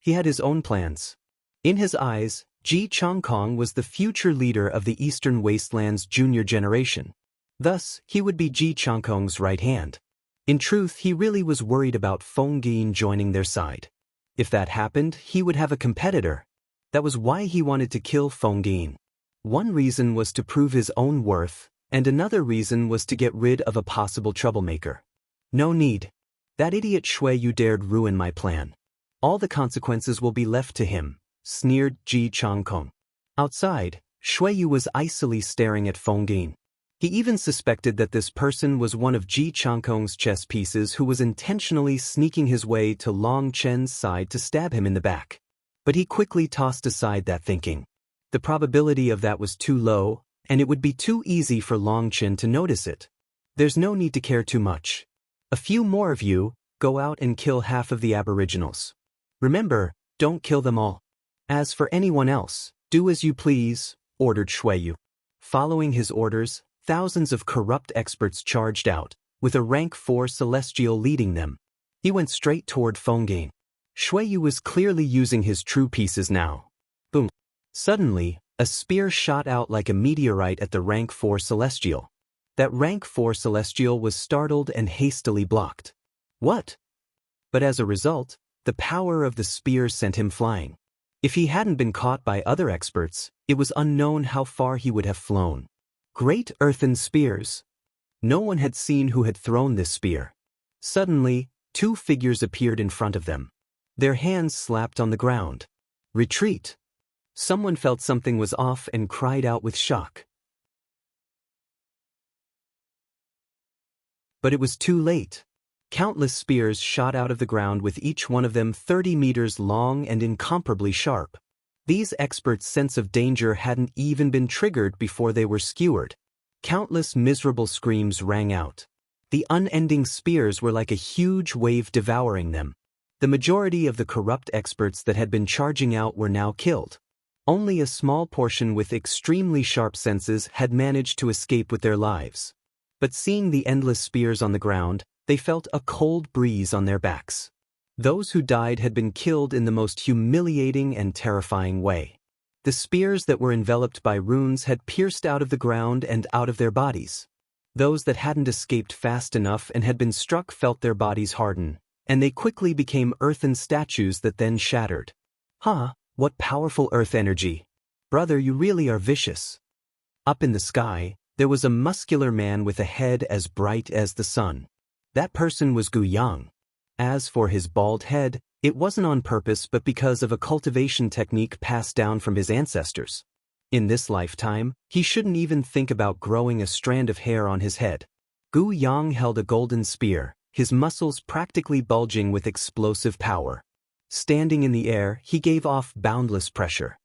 He had his own plans. In his eyes, Ji Changkong was the future leader of the Eastern Wasteland's junior generation. Thus, he would be Ji Changkong's right hand. In truth, he really was worried about Feng Guin joining their side. If that happened, he would have a competitor. That was why he wanted to kill Feng Guin. One reason was to prove his own worth, and another reason was to get rid of a possible troublemaker. No need. That idiot Shui Yu dared ruin my plan. All the consequences will be left to him, sneered Ji Changkong. Outside, Shui Yu was icily staring at Feng Guin. He even suspected that this person was one of Ji Changkong's chess pieces who was intentionally sneaking his way to Long Chen's side to stab him in the back. But he quickly tossed aside that thinking. The probability of that was too low, and it would be too easy for Long Chen to notice it. There's no need to care too much. A few more of you, go out and kill half of the aboriginals. Remember, don't kill them all. As for anyone else, do as you please, ordered Shuiyu. Following his orders, thousands of corrupt experts charged out, with a rank 4 celestial leading them. He went straight toward Fenggain. Shuiyu was clearly using his true pieces now. Boom. Suddenly, a spear shot out like a meteorite at the rank 4 celestial. That rank 4 celestial was startled and hastily blocked. What? But as a result, the power of the spear sent him flying. If he hadn't been caught by other experts, it was unknown how far he would have flown. Great earthen spears. No one had seen who had thrown this spear. Suddenly, two figures appeared in front of them. Their hands slapped on the ground. Retreat. Someone felt something was off and cried out with shock. But it was too late. Countless spears shot out of the ground with each one of them 30 meters long and incomparably sharp. These experts' sense of danger hadn't even been triggered before they were skewered. Countless miserable screams rang out. The unending spears were like a huge wave devouring them. The majority of the corrupt experts that had been charging out were now killed. Only a small portion with extremely sharp senses had managed to escape with their lives. But seeing the endless spears on the ground, they felt a cold breeze on their backs. Those who died had been killed in the most humiliating and terrifying way. The spears that were enveloped by runes had pierced out of the ground and out of their bodies. Those that hadn't escaped fast enough and had been struck felt their bodies harden, and they quickly became earthen statues that then shattered. What powerful earth energy. Brother, you really are vicious. Up in the sky, there was a muscular man with a head as bright as the sun. That person was Gu Yang. As for his bald head, it wasn't on purpose but because of a cultivation technique passed down from his ancestors. In this lifetime, he shouldn't even think about growing a strand of hair on his head. Gu Yang held a golden spear, his muscles practically bulging with explosive power. Standing in the air, he gave off boundless pressure.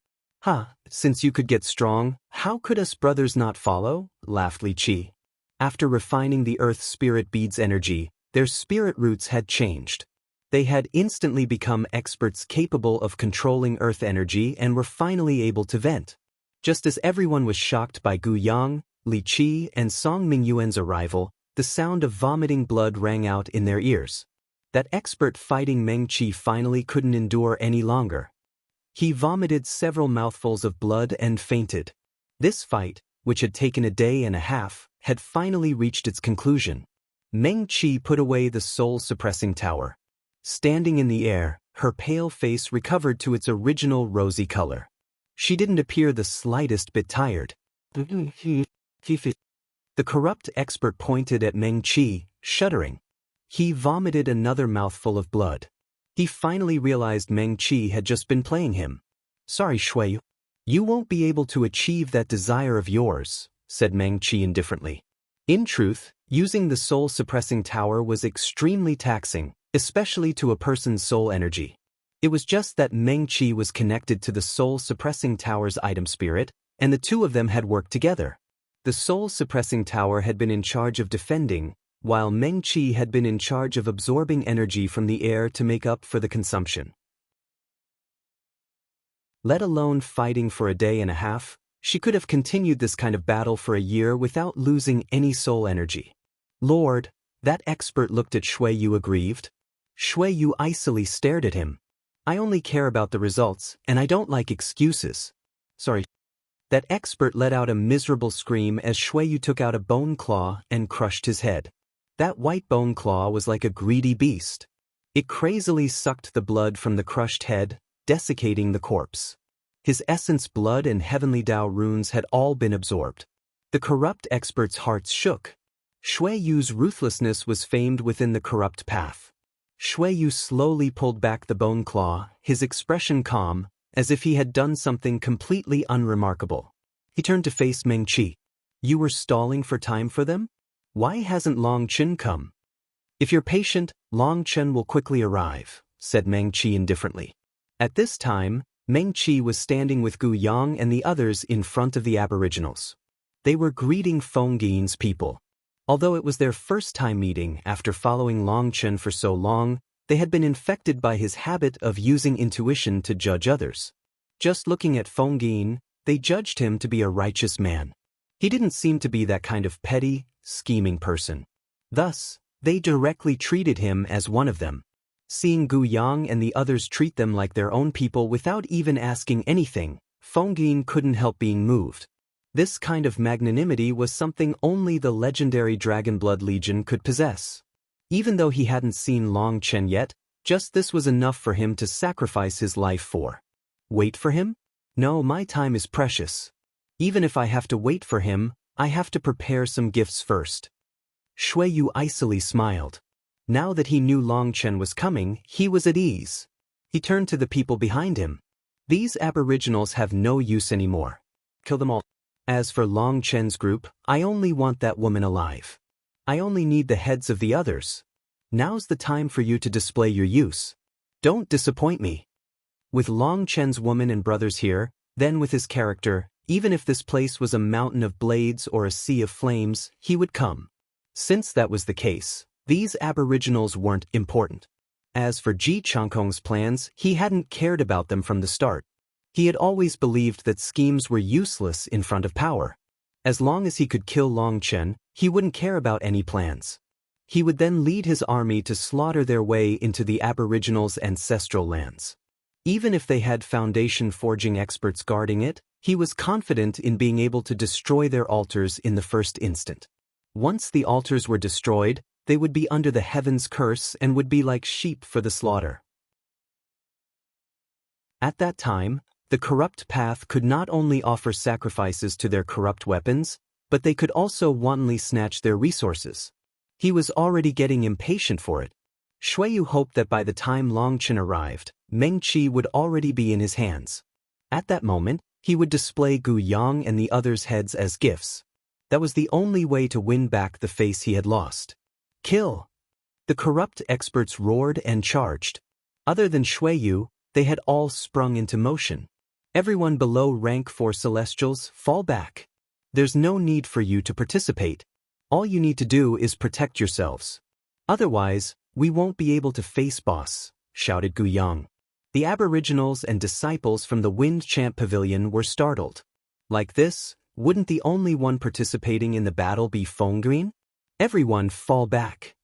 Since you could get strong, how could us brothers not follow? Laughed Li Qi. After refining the earth spirit bead's energy, their spirit roots had changed. They had instantly become experts capable of controlling earth energy and were finally able to vent. Just as everyone was shocked by Gu Yang, Li Qi, and Song Mingyuan's arrival, the sound of vomiting blood rang out in their ears. That expert fighting Meng Qi finally couldn't endure any longer. He vomited several mouthfuls of blood and fainted. This fight, which had taken a day and a half, had finally reached its conclusion. Meng Qi put away the soul-suppressing tower. Standing in the air, her pale face recovered to its original rosy color. She didn't appear the slightest bit tired. The corrupt expert pointed at Meng Qi, shuddering. He vomited another mouthful of blood. He finally realized Meng Qi had just been playing him. Sorry, Shuiyu. You won't be able to achieve that desire of yours, said Meng Qi indifferently. In truth, using the soul-suppressing tower was extremely taxing, especially to a person's soul energy. It was just that Meng Qi was connected to the soul-suppressing tower's item spirit, and the two of them had worked together. The soul-suppressing tower had been in charge of defending, while Meng Qi had been in charge of absorbing energy from the air to make up for the consumption. Let alone fighting for a day and a half, she could have continued this kind of battle for a year without losing any soul energy. Lord, that expert looked at Shuiyu aggrieved. Shuiyu icily stared at him. I only care about the results, and I don't like excuses. Sorry. That expert let out a miserable scream as Shuiyu took out a bone claw and crushed his head. That white bone claw was like a greedy beast. It crazily sucked the blood from the crushed head, desiccating the corpse. His essence, blood, and heavenly Tao runes had all been absorbed. The corrupt expert's hearts shook. Shuiyu's ruthlessness was famed within the corrupt path. Shuiyu slowly pulled back the bone claw, his expression calm, as if he had done something completely unremarkable. He turned to face Meng Qi. You were stalling for time for them? Why hasn't Long Chen come? If you're patient, Long Chen will quickly arrive, said Meng Qi indifferently. At this time, Meng Qi was standing with Gu Yang and the others in front of the aboriginals. They were greeting Fengyi's people. Although it was their first time meeting after following Long Chen for so long, they had been infected by his habit of using intuition to judge others. Just looking at Fengyi, they judged him to be a righteous man. He didn't seem to be that kind of petty, scheming person. Thus, they directly treated him as one of them. Seeing Gu Yang and the others treat them like their own people without even asking anything, Fengyi couldn't help being moved. This kind of magnanimity was something only the legendary Dragonblood Legion could possess. Even though he hadn't seen Long Chen yet, just this was enough for him to sacrifice his life for. Wait for him? No, my time is precious. Even if I have to wait for him, I have to prepare some gifts first. Shuiyu icily smiled. Now that he knew Long Chen was coming, he was at ease. He turned to the people behind him. These aboriginals have no use anymore. Kill them all. As for Long Chen's group, I only want that woman alive. I only need the heads of the others. Now's the time for you to display your use. Don't disappoint me. With Long Chen's woman and brothers here, then with his character, even if this place was a mountain of blades or a sea of flames, he would come. Since that was the case, these aboriginals weren't important. As for Ji Changkong's plans, he hadn't cared about them from the start. He had always believed that schemes were useless in front of power. As long as he could kill Long Chen, he wouldn't care about any plans. He would then lead his army to slaughter their way into the aboriginals' ancestral lands. Even if they had foundation forging experts guarding it, he was confident in being able to destroy their altars in the first instant. Once the altars were destroyed, they would be under the heaven's curse and would be like sheep for the slaughter. At that time, the corrupt path could not only offer sacrifices to their corrupt weapons, but they could also wantonly snatch their resources. He was already getting impatient for it. Shuiyu hoped that by the time Long Chen arrived, Meng Qi would already be in his hands. At that moment, he would display Gu Yang and the others' heads as gifts. That was the only way to win back the face he had lost. Kill! The corrupt experts roared and charged. Other than Shuiyu, they had all sprung into motion. Everyone below rank 4 Celestials, fall back. There's no need for you to participate. All you need to do is protect yourselves. Otherwise, we won't be able to face boss, shouted Gu Yang. The aboriginals and disciples from the Wind Champ Pavilion were startled. Like this, wouldn't the only one participating in the battle be Fengyi? Everyone fall back.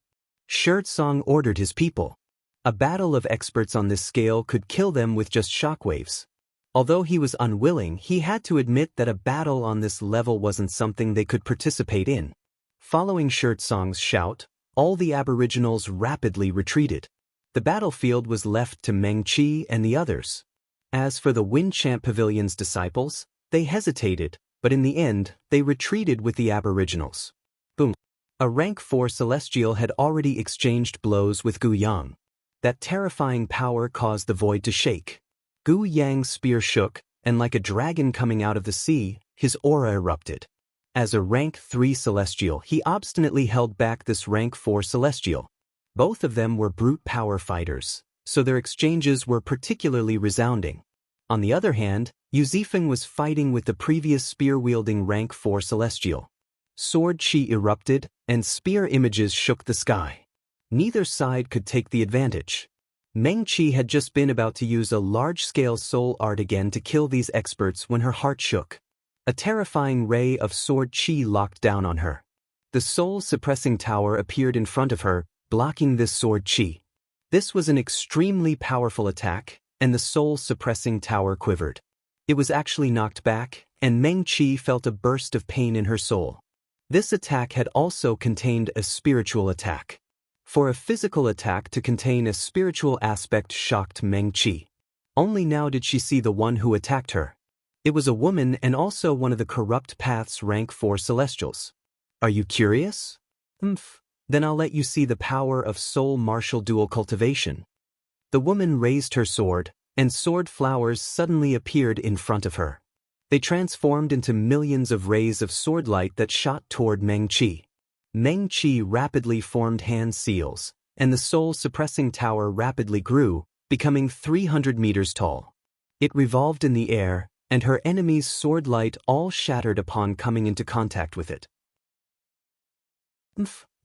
Song ordered his people. A battle of experts on this scale could kill them with just shockwaves. Although he was unwilling, he had to admit that a battle on this level wasn't something they could participate in. Following Song's shout, all the aboriginals rapidly retreated. The battlefield was left to Meng Qi and the others. As for the Wind Champ Pavilion's disciples, they hesitated, but in the end, they retreated with the aboriginals. Boom. A rank 4 Celestial had already exchanged blows with Gu Yang. That terrifying power caused the void to shake. Gu Yang's spear shook, and like a dragon coming out of the sea, his aura erupted. As a rank 3 Celestial, he obstinately held back this rank 4 Celestial. Both of them were brute power fighters, so their exchanges were particularly resounding. On the other hand, Yuzifeng was fighting with the previous spear-wielding rank 4 Celestial. Sword chi erupted, and spear images shook the sky. Neither side could take the advantage. Meng Qi had just been about to use a large-scale soul art again to kill these experts when her heart shook. A terrifying ray of sword chi locked down on her. The soul-suppressing tower appeared in front of her, blocking this sword chi. This was an extremely powerful attack, and the soul-suppressing tower quivered. It was actually knocked back, and Meng Qi felt a burst of pain in her soul. This attack had also contained a spiritual attack. For a physical attack to contain a spiritual aspect shocked Meng Qi. Only now did she see the one who attacked her. It was a woman and also one of the corrupt path's rank 4 Celestials. Are you curious? Then I'll let you see the power of soul martial dual cultivation. The woman raised her sword, and sword flowers suddenly appeared in front of her. They transformed into millions of rays of sword light that shot toward Meng Qi. Meng Qi rapidly formed hand seals, and the soul-suppressing tower rapidly grew, becoming 300 meters tall. It revolved in the air, and her enemy's sword light all shattered upon coming into contact with it.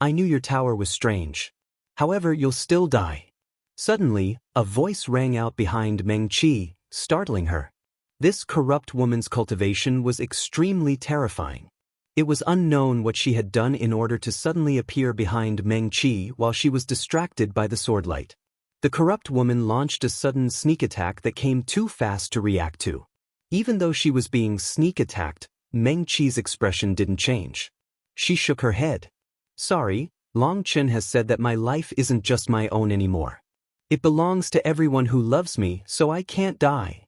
I knew your tower was strange. However, you'll still die. Suddenly, a voice rang out behind Meng Qi, startling her. This corrupt woman's cultivation was extremely terrifying. It was unknown what she had done in order to suddenly appear behind Meng Qi while she was distracted by the sword light. The corrupt woman launched a sudden sneak attack that came too fast to react to. Even though she was being sneak attacked, Meng Qi's expression didn't change. She shook her head. Sorry, Long Chen has said that my life isn't just my own anymore. It belongs to everyone who loves me, so I can't die.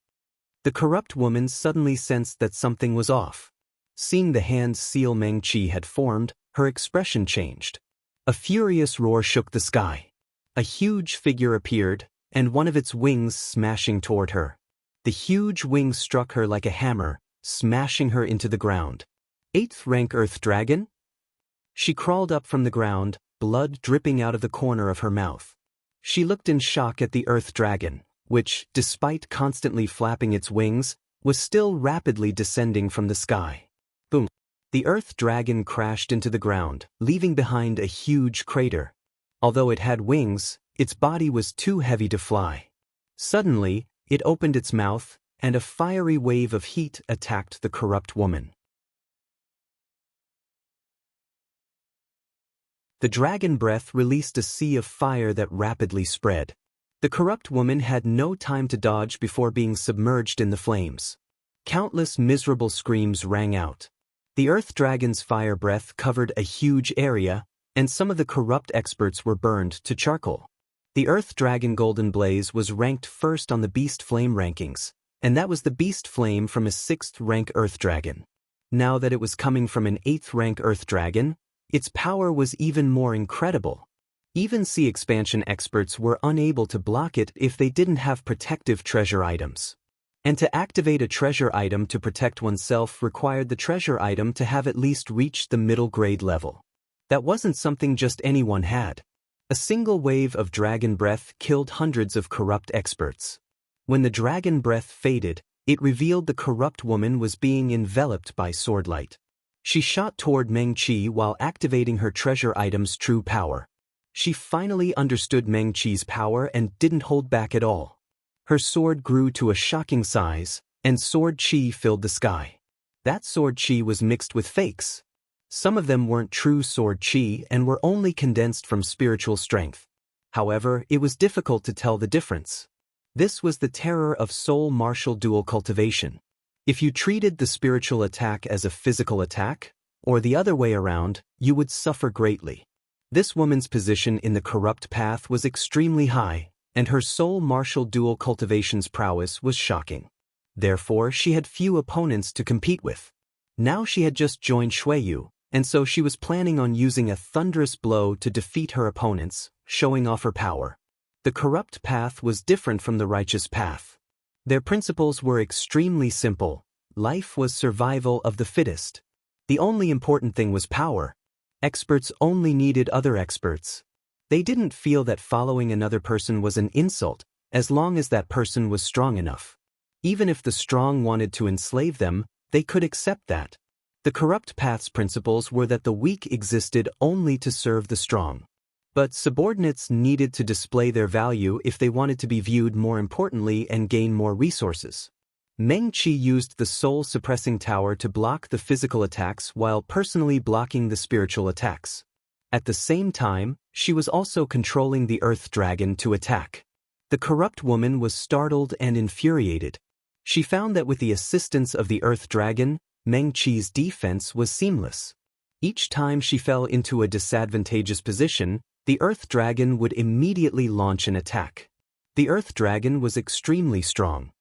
The corrupt woman suddenly sensed that something was off. Seeing the hand seal Meng Qi had formed, her expression changed. A furious roar shook the sky. A huge figure appeared, and one of its wings smashing toward her. The huge wings struck her like a hammer, smashing her into the ground. 8th rank Earth Dragon? She crawled up from the ground, blood dripping out of the corner of her mouth. She looked in shock at the Earth Dragon, which, despite constantly flapping its wings, was still rapidly descending from the sky. Boom! The Earth Dragon crashed into the ground, leaving behind a huge crater. Although it had wings, its body was too heavy to fly. Suddenly, it opened its mouth, and a fiery wave of heat attacked the corrupt woman. The dragon breath released a sea of fire that rapidly spread. The corrupt woman had no time to dodge before being submerged in the flames. Countless miserable screams rang out. The Earth Dragon's fire breath covered a huge area, and some of the corrupt experts were burned to charcoal. The Earth Dragon Golden Blaze was ranked first on the Beast Flame rankings, and that was the Beast Flame from a 6th rank Earth Dragon. Now that it was coming from an 8th rank Earth Dragon, its power was even more incredible. Even Sea Expansion experts were unable to block it if they didn't have protective treasure items. And to activate a treasure item to protect oneself required the treasure item to have at least reached the middle grade level. That wasn't something just anyone had. A single wave of dragon breath killed hundreds of corrupt experts. When the dragon breath faded, it revealed the corrupt woman was being enveloped by swordlight. She shot toward Meng Qi while activating her treasure item's true power. She finally understood Meng Qi's power and didn't hold back at all. Her sword grew to a shocking size, and sword chi filled the sky. That sword chi was mixed with fakes. Some of them weren't true sword chi and were only condensed from spiritual strength. However, it was difficult to tell the difference. This was the terror of soul martial dual cultivation. If you treated the spiritual attack as a physical attack, or the other way around, you would suffer greatly. This woman's position in the corrupt path was extremely high, and her soul martial dual cultivation's prowess was shocking. Therefore, she had few opponents to compete with. Now she had just joined Xueyu, and so she was planning on using a thunderous blow to defeat her opponents, showing off her power. The corrupt path was different from the righteous path. Their principles were extremely simple. Life was survival of the fittest. The only important thing was power. Experts only needed other experts. They didn't feel that following another person was an insult, as long as that person was strong enough. Even if the strong wanted to enslave them, they could accept that. The corrupt path's principles were that the weak existed only to serve the strong. But subordinates needed to display their value if they wanted to be viewed more importantly and gain more resources. Meng Qi used the soul-suppressing tower to block the physical attacks while personally blocking the spiritual attacks. At the same time, she was also controlling the Earth Dragon to attack. The corrupt woman was startled and infuriated. She found that with the assistance of the Earth Dragon, Meng Qi's defense was seamless. Each time she fell into a disadvantageous position, the Earth Dragon would immediately launch an attack. The Earth Dragon was extremely strong.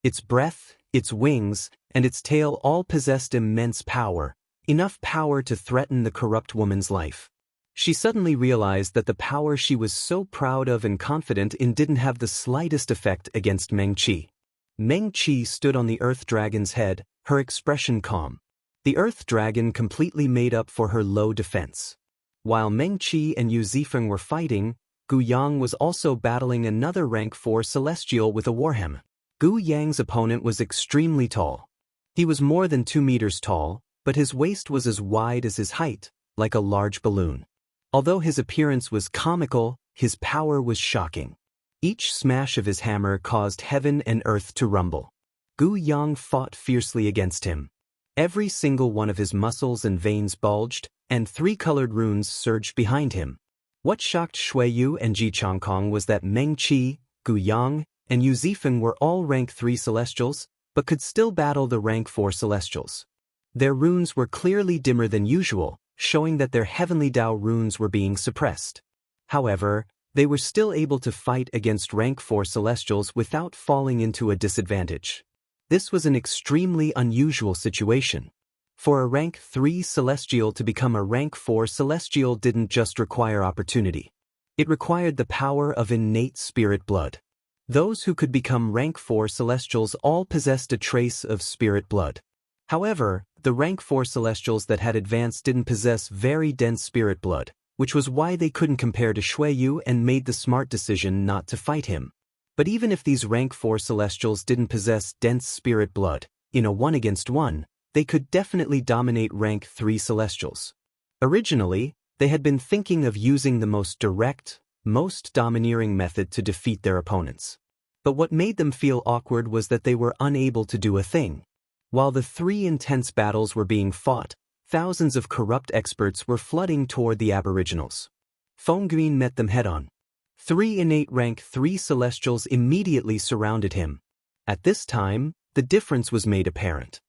Its breath, its wings, and its tail all possessed immense power, enough power to threaten the corrupt woman's life. She suddenly realized that the power she was so proud of and confident in didn't have the slightest effect against Meng Qi. Meng Qi stood on the Earth Dragon's head, her expression calm. The Earth Dragon completely made up for her low defense. While Meng Qi and Yu Zifeng were fighting, Gu Yang was also battling another rank 4 celestial with a warhammer. Gu Yang's opponent was extremely tall. He was more than 2 meters tall, but his waist was as wide as his height, like a large balloon. Although his appearance was comical, his power was shocking. Each smash of his hammer caused heaven and earth to rumble. Gu Yang fought fiercely against him. Every single one of his muscles and veins bulged, and 3 colored runes surged behind him. What shocked Shui Yu and Ji Changkong was that Meng Qi, Gu Yang, and Yu Zifeng were all rank 3 celestials, but could still battle the rank 4 celestials. Their runes were clearly dimmer than usual, showing that their heavenly Dao runes were being suppressed. However, they were still able to fight against rank 4 celestials without falling into a disadvantage. This was an extremely unusual situation. For a rank 3 celestial to become a rank 4 celestial didn't just require opportunity. It required the power of innate spirit blood. Those who could become rank 4 celestials all possessed a trace of spirit blood. However, the rank 4 celestials that had advanced didn't possess very dense spirit blood, which was why they couldn't compare to Shui Yu and made the smart decision not to fight him. But even if these rank 4 celestials didn't possess dense spirit blood, in a 1-against-1, they could definitely dominate rank 3 celestials. Originally, they had been thinking of using the most direct, most domineering method to defeat their opponents. But what made them feel awkward was that they were unable to do a thing. While the 3 intense battles were being fought, thousands of corrupt experts were flooding toward the aboriginals. Fongguin met them head-on. 3 innate rank 3 celestials immediately surrounded him. At this time, the difference was made apparent.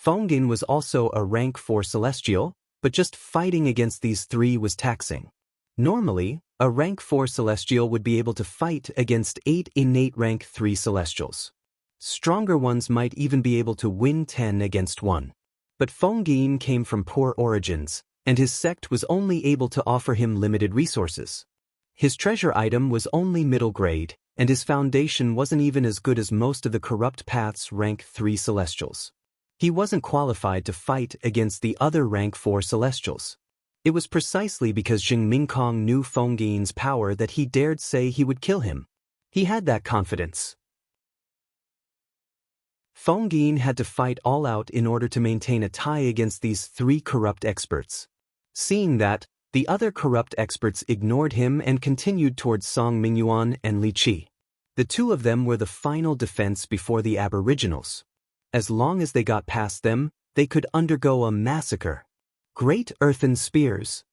Fongguin was also a rank 4 celestial, but just fighting against these 3 was taxing. Normally, a rank 4 celestial would be able to fight against 8 innate rank 3 celestials. Stronger ones might even be able to win 10 against 1. But Fongguin came from poor origins, and his sect was only able to offer him limited resources. His treasure item was only middle grade, and his foundation wasn't even as good as most of the corrupt path's rank 3 celestials. He wasn't qualified to fight against the other rank 4 celestials. It was precisely because Jing Mingkong knew Fongguin's power that he dared say he would kill him. He had that confidence. Fongguin had to fight all out in order to maintain a tie against these 3 corrupt experts. Seeing that, the other corrupt experts ignored him and continued towards Song Mingyuan and Li Qi. The 2 of them were the final defense before the aboriginals. As long as they got past them, they could undergo a massacre. Great earthen spears.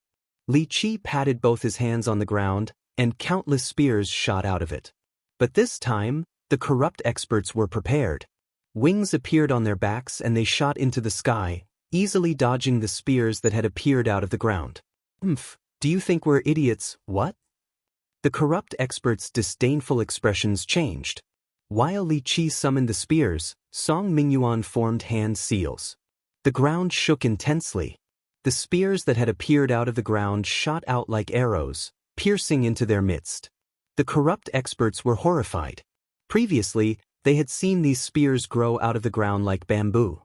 Li Qi patted both his hands on the ground, and countless spears shot out of it. But this time, the corrupt experts were prepared. Wings appeared on their backs and they shot into the sky, easily dodging the spears that had appeared out of the ground. Do you think we're idiots, what? The corrupt experts' disdainful expressions changed. While Li Qi summoned the spears, Song Mingyuan formed hand seals. The ground shook intensely. The spears that had appeared out of the ground shot out like arrows, piercing into their midst. The corrupt experts were horrified. Previously, they had seen these spears grow out of the ground like bamboo.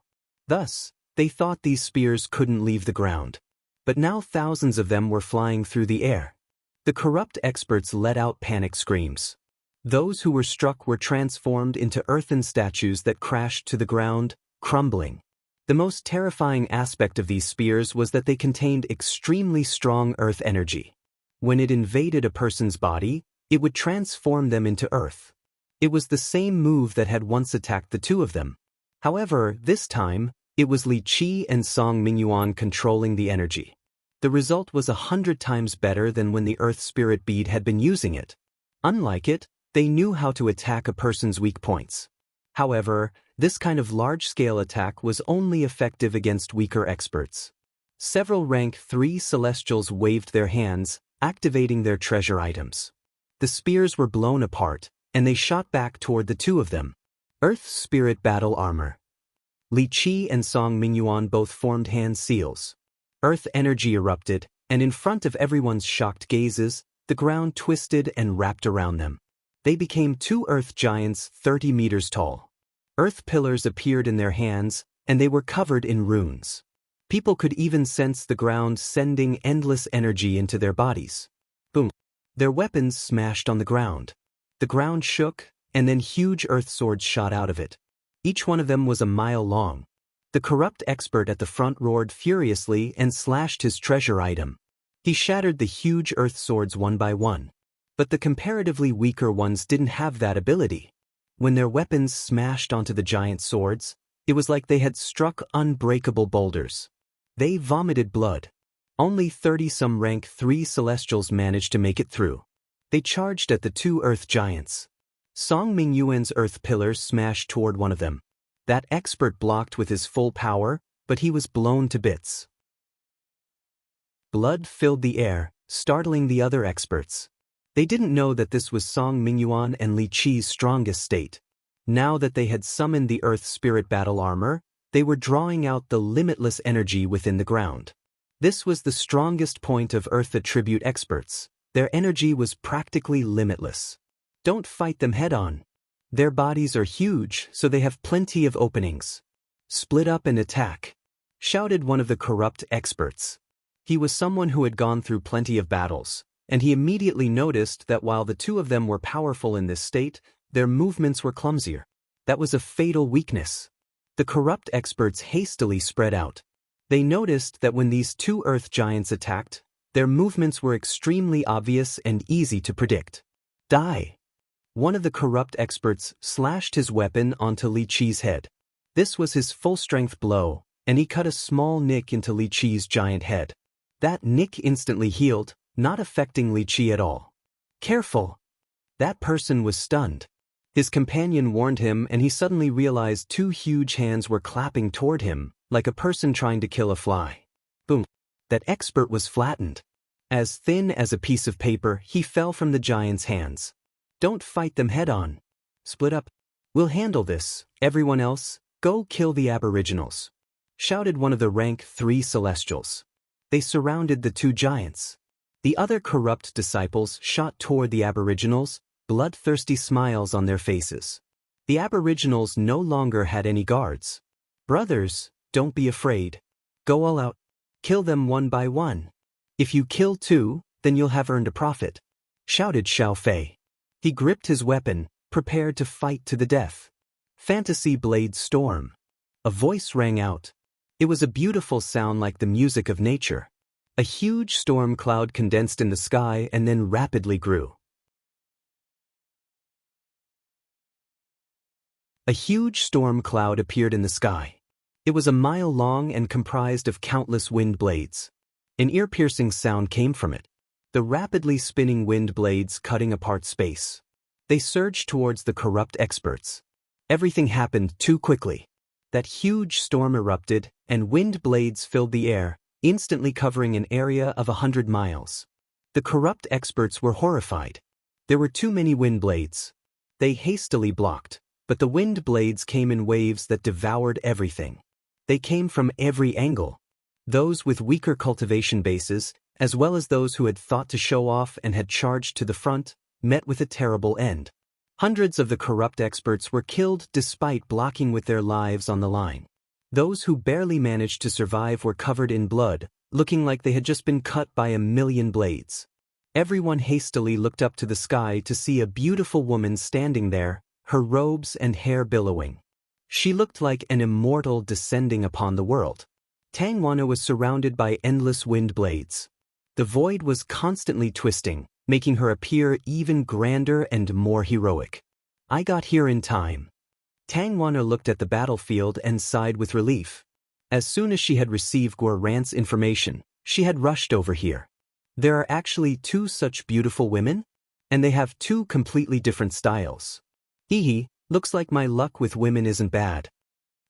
Thus, they thought these spears couldn't leave the ground. But now thousands of them were flying through the air. The corrupt experts let out panic screams. Those who were struck were transformed into earthen statues that crashed to the ground, crumbling. The most terrifying aspect of these spears was that they contained extremely strong earth energy. When it invaded a person's body, it would transform them into earth. It was the same move that had once attacked the 2 of them. However, this time, it was Li Qi and Song Mingyuan controlling the energy. The result was 100 times better than when the Earth Spirit Bead had been using it. Unlike it, they knew how to attack a person's weak points. However, this kind of large-scale attack was only effective against weaker experts. Several rank 3 celestials waved their hands, activating their treasure items. The spears were blown apart, and they shot back toward the 2 of them. Earth Spirit Battle Armor. Li Qi and Song Mingyuan both formed hand seals. Earth energy erupted, and in front of everyone's shocked gazes, the ground twisted and wrapped around them. They became 2 earth giants 30 meters tall. Earth pillars appeared in their hands, and they were covered in runes. People could even sense the ground sending endless energy into their bodies. Boom. Their weapons smashed on the ground. The ground shook, and then huge earth swords shot out of it. Each one of them was a mile long. The corrupt expert at the front roared furiously and slashed his treasure item. He shattered the huge earth swords one by one. But the comparatively weaker ones didn't have that ability. When their weapons smashed onto the giant swords, it was like they had struck unbreakable boulders. They vomited blood. Only 30-some rank 3 celestials managed to make it through. They charged at the 2 earth giants. Song Mingyuan's earth pillars smashed toward one of them. That expert blocked with his full power, but he was blown to bits. Blood filled the air, startling the other experts. They didn't know that this was Song Mingyuan and Li Qi's strongest state. Now that they had summoned the Earth Spirit battle armor, they were drawing out the limitless energy within the ground. This was the strongest point of Earth attribute experts. Their energy was practically limitless. Don't fight them head-on. Their bodies are huge, so they have plenty of openings. Split up and attack, shouted one of the corrupt experts. He was someone who had gone through plenty of battles, and he immediately noticed that while the 2 of them were powerful in this state, their movements were clumsier. That was a fatal weakness. The corrupt experts hastily spread out. They noticed that when these 2 earth giants attacked, their movements were extremely obvious and easy to predict. Die! One of the corrupt experts slashed his weapon onto Li Qi's head. This was his full-strength blow, and he cut a small nick into Li Qi's giant head. That nick instantly healed, not affecting Li Qi at all. Careful! That person was stunned. His companion warned him, and he suddenly realized 2 huge hands were clapping toward him, like a person trying to kill a fly. Boom! That expert was flattened. As thin as a piece of paper, he fell from the giant's hands. Don't fight them head-on. Split up. We'll handle this. Everyone else, go kill the aboriginals, shouted one of the rank 3 celestials. They surrounded the 2 giants. The other corrupt disciples shot toward the aboriginals, bloodthirsty smiles on their faces. The aboriginals no longer had any guards. Brothers, don't be afraid. Go all out. Kill them one by one. If you kill 2, then you'll have earned a profit, shouted Xiao Fei. He gripped his weapon, prepared to fight to the death. Fantasy Blade Storm. A voice rang out. It was a beautiful sound like the music of nature. A huge storm cloud condensed in the sky and then rapidly grew. A huge storm cloud appeared in the sky. It was a mile long and comprised of countless wind blades. An ear-piercing sound came from it. The rapidly spinning wind blades cutting apart space. They surged towards the corrupt experts. Everything happened too quickly. That huge storm erupted, and wind blades filled the air, instantly covering an area of 100 miles. The corrupt experts were horrified. There were too many wind blades. They hastily blocked, but the wind blades came in waves that devoured everything. They came from every angle. Those with weaker cultivation bases, as well as those who had thought to show off and had charged to the front, met with a terrible end. Hundreds of the corrupt experts were killed despite blocking with their lives on the line. Those who barely managed to survive were covered in blood, looking like they had just been cut by 1,000,000 blades. Everyone hastily looked up to the sky to see a beautiful woman standing there, her robes and hair billowing. She looked like an immortal descending upon the world. Tang Wana was surrounded by endless wind blades. The void was constantly twisting, making her appear even grander and more heroic. I got here in time. Tang Wana looked at the battlefield and sighed with relief. As soon as she had received Guo Ran's information, she had rushed over here. There are actually 2 such beautiful women? And they have 2 completely different styles. Hee, looks like my luck with women isn't bad.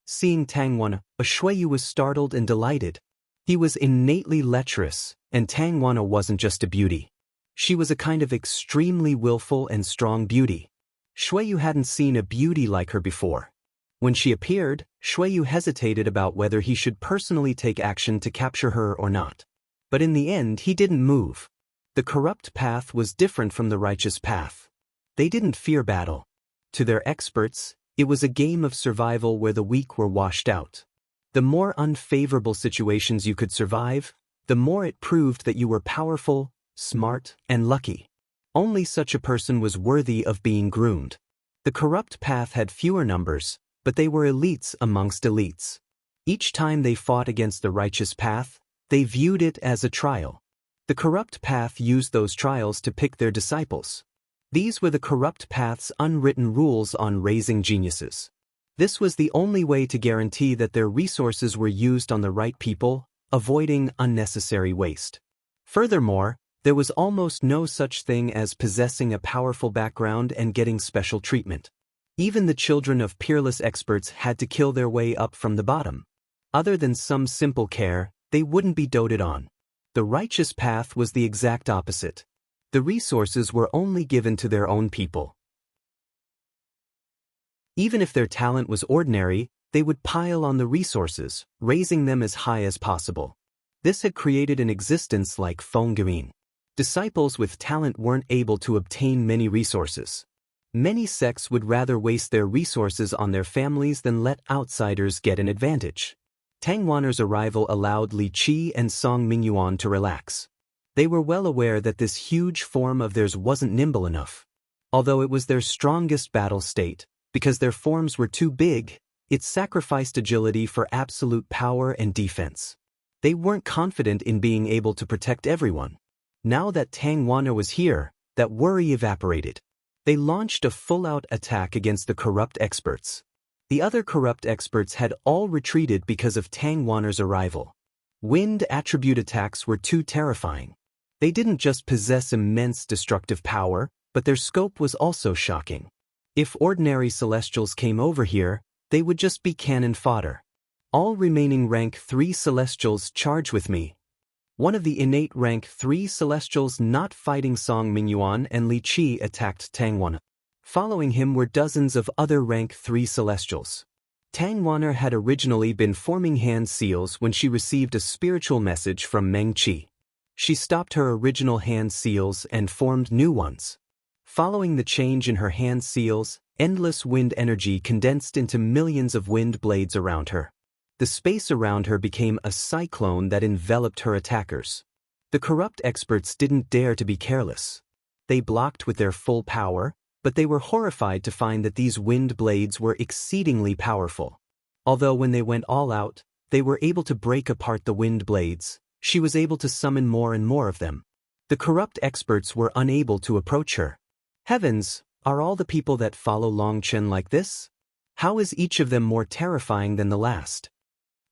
Seeing Tang Wana, Shuiyu was startled and delighted. He was innately lecherous, and Tang Wana wasn't just a beauty. She was a kind of extremely willful and strong beauty. Shuiyu hadn't seen a beauty like her before. When she appeared, Shuiyu hesitated about whether he should personally take action to capture her or not. But in the end, he didn't move. The corrupt path was different from the righteous path. They didn't fear battle. To their experts, it was a game of survival where the weak were washed out. The more unfavorable situations you could survive, the more it proved that you were powerful, smart, and lucky. Only such a person was worthy of being groomed. The corrupt path had fewer numbers, but they were elites amongst elites. Each time they fought against the righteous path, they viewed it as a trial. The corrupt path used those trials to pick their disciples. These were the corrupt path's unwritten rules on raising geniuses. This was the only way to guarantee that their resources were used on the right people, avoiding unnecessary waste. Furthermore, there was almost no such thing as possessing a powerful background and getting special treatment. Even the children of peerless experts had to kill their way up from the bottom. Other than some simple care, they wouldn't be doted on. The righteous path was the exact opposite. The resources were only given to their own people. Even if their talent was ordinary, they would pile on the resources, raising them as high as possible. This had created an existence like Fonggain. Disciples with talent weren't able to obtain many resources. Many sects would rather waste their resources on their families than let outsiders get an advantage. Tang Wanner's arrival allowed Li Qi and Song Mingyuan to relax. They were well aware that this huge form of theirs wasn't nimble enough. Although it was their strongest battle state, because their forms were too big, it sacrificed agility for absolute power and defense. They weren't confident in being able to protect everyone. Now that Tang Wanner was here, that worry evaporated. They launched a full-out attack against the corrupt experts. The other corrupt experts had all retreated because of Tang Wanner's arrival. Wind attribute attacks were too terrifying. They didn't just possess immense destructive power, but their scope was also shocking. If ordinary celestials came over here, they would just be cannon fodder. All remaining rank 3 celestials charge with me. One of the innate rank 3 celestials not fighting Song Mingyuan and Li Qi attacked Tang Wanner. Following him were dozens of other rank 3 celestials. Tang Wanner had originally been forming hand seals when she received a spiritual message from Meng Qi. She stopped her original hand seals and formed new ones. Following the change in her hand seals, endless wind energy condensed into millions of wind blades around her. The space around her became a cyclone that enveloped her attackers. The corrupt experts didn't dare to be careless. They blocked with their full power, but they were horrified to find that these wind blades were exceedingly powerful. Although when they went all out, they were able to break apart the wind blades, she was able to summon more and more of them. The corrupt experts were unable to approach her. Heavens, are all the people that follow Longchen like this? How is each of them more terrifying than the last?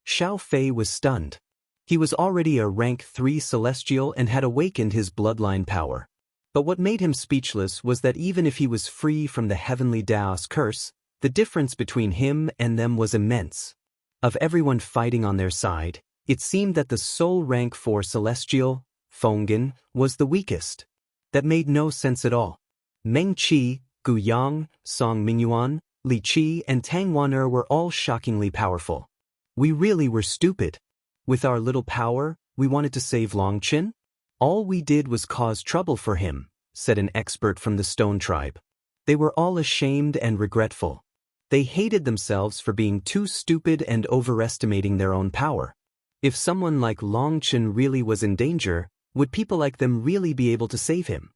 Xiao Fei was stunned. He was already a rank 3 celestial and had awakened his bloodline power. But what made him speechless was that even if he was free from the heavenly Daos curse, the difference between him and them was immense. Of everyone fighting on their side, it seemed that the sole rank 4 celestial, Fonggain, was the weakest. That made no sense at all. Meng Qi, Gu Yang, Song Mingyuan, Li Qi and Tang Wanner were all shockingly powerful. We really were stupid. With our little power, we wanted to save Longchen? All we did was cause trouble for him, said an expert from the Stone Tribe. They were all ashamed and regretful. They hated themselves for being too stupid and overestimating their own power. If someone like Longchen really was in danger, would people like them really be able to save him?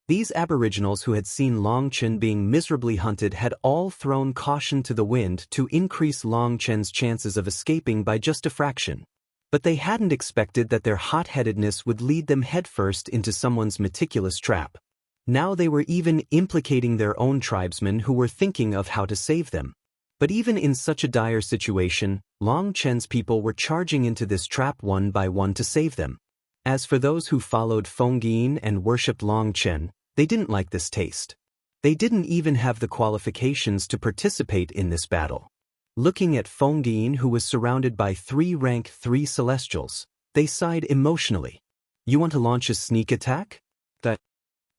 These aboriginals who had seen Longchen being miserably hunted had all thrown caution to the wind to increase Longchen's chances of escaping by just a fraction. But they hadn't expected that their hot-headedness would lead them headfirst into someone's meticulous trap. Now they were even implicating their own tribesmen who were thinking of how to save them. But even in such a dire situation, Longchen's people were charging into this trap one by one to save them. As for those who followed Fonggain and worshipped Longchen, they didn't like this taste. They didn't even have the qualifications to participate in this battle. Looking at Fonggain, who was surrounded by 3 rank 3 celestials, they sighed emotionally. You want to launch a sneak attack? That.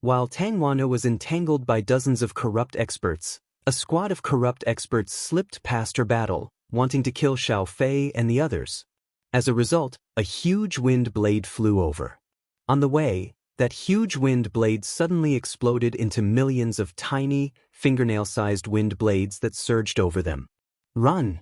While Tang Wanner was entangled by dozens of corrupt experts, a squad of corrupt experts slipped past her battle, wanting to kill Xiao Fei and the others. As a result, a huge wind blade flew over. On the way, that huge wind blade suddenly exploded into millions of tiny, fingernail-sized wind blades that surged over them. Run!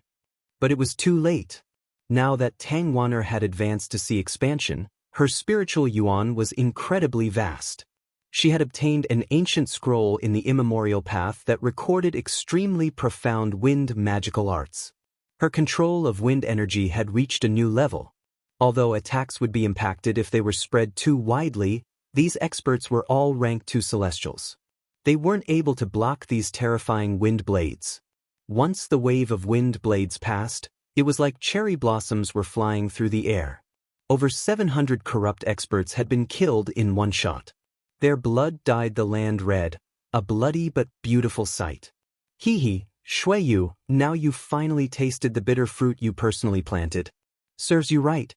But it was too late. Now that Tang Wanner had advanced to see expansion, Her spiritual yuan was incredibly vast. She had obtained an ancient scroll in the immemorial path that recorded extremely profound wind magical arts. Her control of wind energy had reached a new level. Although attacks would be impacted if they were spread too widely, these experts were all rank 2 celestials. They weren't able to block these terrifying wind blades. Once the wave of wind blades passed, it was like cherry blossoms were flying through the air. Over 700 corrupt experts had been killed in one shot. Their blood dyed the land red, a bloody but beautiful sight. Hee, Shui Yu, now you've finally tasted the bitter fruit you personally planted. Serves you right.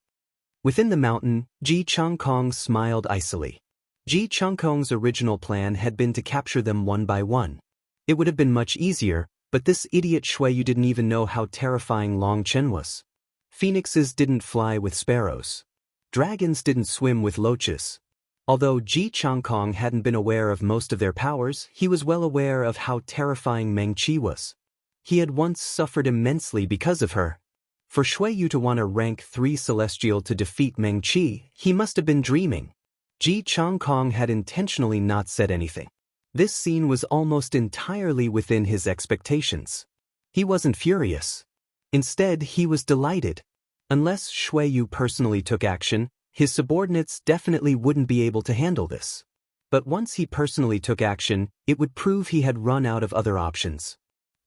Within the mountain, Ji Changkong smiled icily. Ji Changkong's original plan had been to capture them one by one. It would have been much easier, but this idiot Shui Yu didn't even know how terrifying Long Chen was. Phoenixes didn't fly with sparrows. Dragons didn't swim with loaches. Although Ji Changkong hadn't been aware of most of their powers, he was well aware of how terrifying Meng Qi was. He had once suffered immensely because of her. For Shui Yu to want a rank 3 celestial to defeat Meng Qi, he must have been dreaming. Ji Changkong had intentionally not said anything. This scene was almost entirely within his expectations. He wasn't furious. Instead, he was delighted. Unless Shui Yu personally took action, his subordinates definitely wouldn't be able to handle this. But once he personally took action, it would prove he had run out of other options.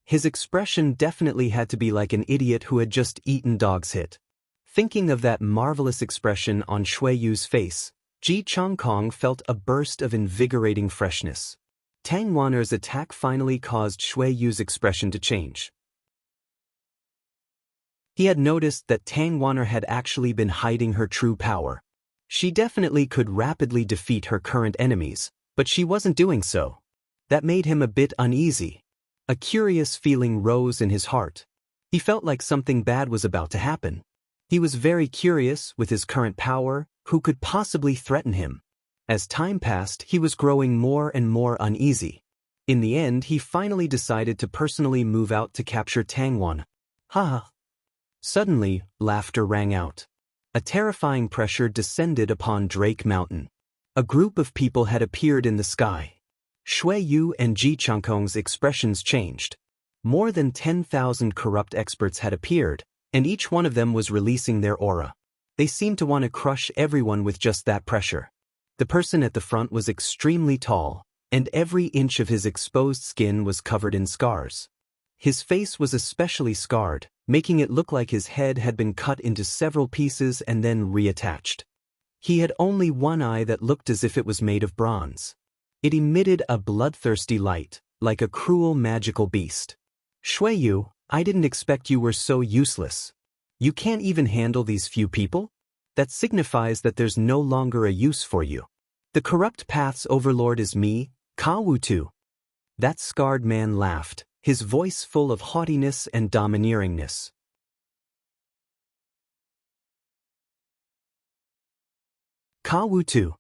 His expression definitely had to be like an idiot who had just eaten dog's hit. Thinking of that marvelous expression on Shui Yu's face, Ji Changkong felt a burst of invigorating freshness. Tang Wanner's attack finally caused Shui Yu's expression to change. He had noticed that Tang Wanner had actually been hiding her true power. She definitely could rapidly defeat her current enemies, but she wasn't doing so. That made him a bit uneasy. A curious feeling rose in his heart. He felt like something bad was about to happen. He was very curious, with his current power, who could possibly threaten him. As time passed, he was growing more and more uneasy. In the end, he finally decided to personally move out to capture Tang Wanner. Ha! Suddenly, laughter rang out. A terrifying pressure descended upon Drake Mountain. A group of people had appeared in the sky. Shui Yu and Ji Changkong's expressions changed. More than 10,000 corrupt experts had appeared, and each one of them was releasing their aura. They seemed to want to crush everyone with just that pressure. The person at the front was extremely tall, and every inch of his exposed skin was covered in scars. His face was especially scarred, making it look like his head had been cut into several pieces and then reattached. He had only one eye that looked as if it was made of bronze. It emitted a bloodthirsty light, like a cruel magical beast. Shui Yu, I didn't expect you were so useless. You can't even handle these few people? That signifies that there's no longer a use for you. The corrupt path's overlord is me, Ka Wutu. That scarred man laughed, his voice full of haughtiness and domineeringness. Ka Wutu.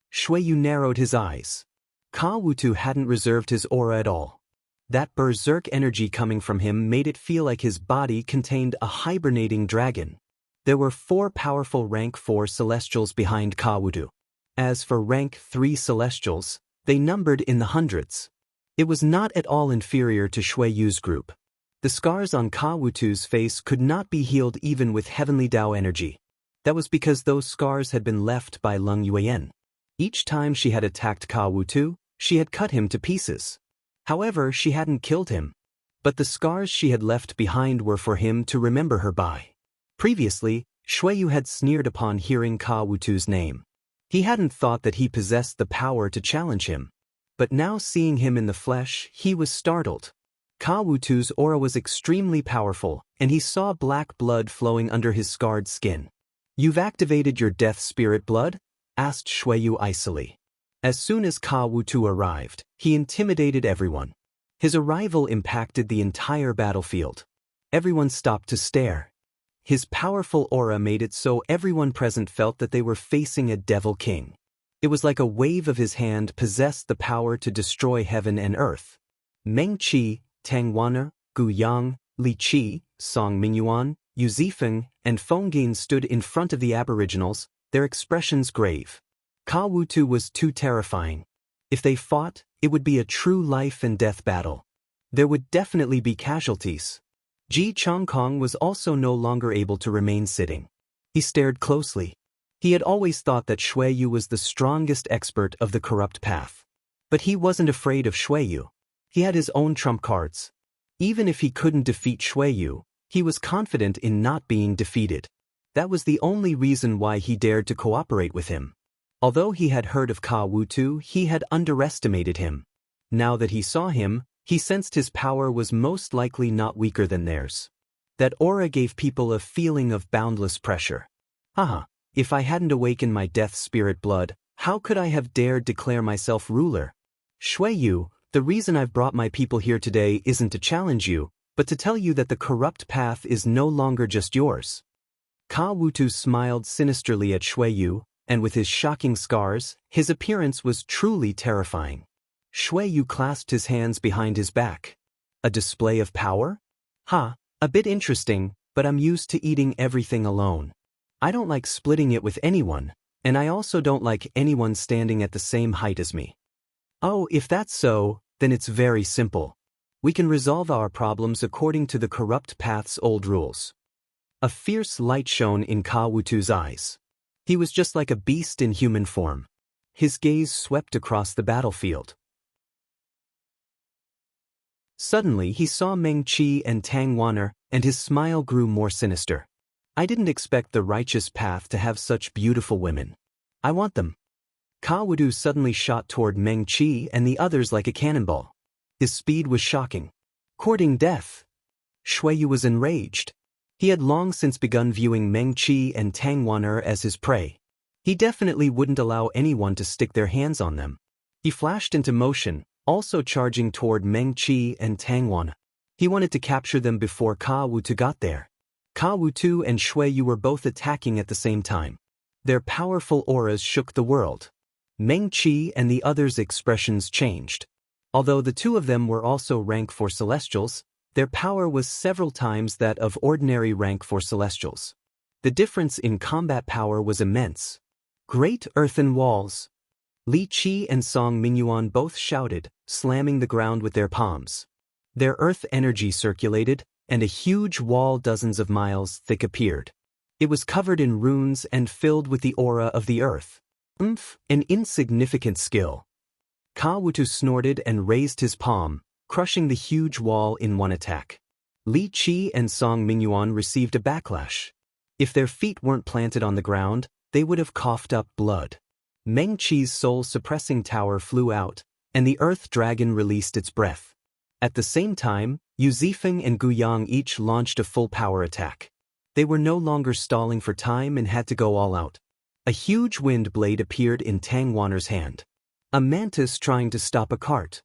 Shui Yu narrowed his eyes. Ka Wutu hadn't reserved his aura at all. That berserk energy coming from him made it feel like his body contained a hibernating dragon. There were 4 powerful rank 4 celestials behind Ka Wutu. As for rank 3 celestials, they numbered in the hundreds. It was not at all inferior to Shui Yu's group. The scars on Ka Wutu's face could not be healed even with heavenly Dao energy. That was because those scars had been left by Leng Yuan. Each time she had attacked Ka Wutu, she had cut him to pieces. However, she hadn't killed him. But the scars she had left behind were for him to remember her by. Previously, Shui Yu had sneered upon hearing Ka Wutu's name. He hadn't thought that he possessed the power to challenge him. But now seeing him in the flesh, he was startled. Ka Wutu's aura was extremely powerful, and he saw black blood flowing under his scarred skin. You've activated your death spirit blood? Asked Shui Yu icily. As soon as Ka Wutu arrived, he intimidated everyone. His arrival impacted the entire battlefield. Everyone stopped to stare. His powerful aura made it so everyone present felt that they were facing a devil king. It was like a wave of his hand possessed the power to destroy heaven and earth. Meng Qi, Tang Wanner, Gu Yang, Li Qi, Song Mingyuan, Yu Zifeng, and Feng Yin stood in front of the aboriginals, their expressions grave. Kawutu was too terrifying. If they fought, it would be a true life and death battle. There would definitely be casualties. Ji Chongkong was also no longer able to remain sitting. He stared closely. He had always thought that Xueyu was the strongest expert of the corrupt path. But he wasn't afraid of Xueyu. He had his own trump cards. Even if he couldn't defeat Xueyu, he was confident in not being defeated. That was the only reason why he dared to cooperate with him. Although he had heard of Kawutu, he had underestimated him. Now that he saw him, he sensed his power was most likely not weaker than theirs. That aura gave people a feeling of boundless pressure. Haha, if I hadn't awakened my death spirit blood, how could I have dared declare myself ruler? Xueyu, the reason I've brought my people here today isn't to challenge you, but to tell you that the corrupt path is no longer just yours. Kawutu smiled sinisterly at Xueyu, and with his shocking scars, his appearance was truly terrifying. Xueyu clasped his hands behind his back. A display of power? A bit interesting, but I'm used to eating everything alone. I don't like splitting it with anyone, and I also don't like anyone standing at the same height as me. Oh, if that's so, then it's very simple. We can resolve our problems according to the corrupt path's old rules. A fierce light shone in Kawutu's eyes. He was just like a beast in human form. His gaze swept across the battlefield. Suddenly he saw Meng Qi and Tang Wan'er, and his smile grew more sinister. I didn't expect the righteous path to have such beautiful women. I want them. Kawutu suddenly shot toward Meng Qi and the others like a cannonball. His speed was shocking. Courting death. Xueyu was enraged. He had long since begun viewing Meng Qi and Tang Wan'er as his prey. He definitely wouldn't allow anyone to stick their hands on them. He flashed into motion, also charging toward Meng Qi and Tang Wan'er. He wanted to capture them before Kawutu got there. Kawutu and Xueyu were both attacking at the same time. Their powerful auras shook the world. Meng Qi and the others' expressions changed. Although the two of them were also rank 4 celestials, their power was several times that of ordinary rank 4 celestials. The difference in combat power was immense. Great earthen walls. Li Qi and Song Mingyuan both shouted, slamming the ground with their palms. Their earth energy circulated, and a huge wall dozens of miles thick appeared. It was covered in runes and filled with the aura of the earth. An insignificant skill. Kawutu snorted and raised his palm, crushing the huge wall in one attack. Li Qi and Song Mingyuan received a backlash. If their feet weren't planted on the ground, they would have coughed up blood. Meng Qi's soul-suppressing tower flew out, and the earth dragon released its breath. At the same time, Yu Zifeng and Gu Yang each launched a full-power attack. They were no longer stalling for time and had to go all out. A huge wind blade appeared in Tang Wan'er's hand. A mantis trying to stop a cart.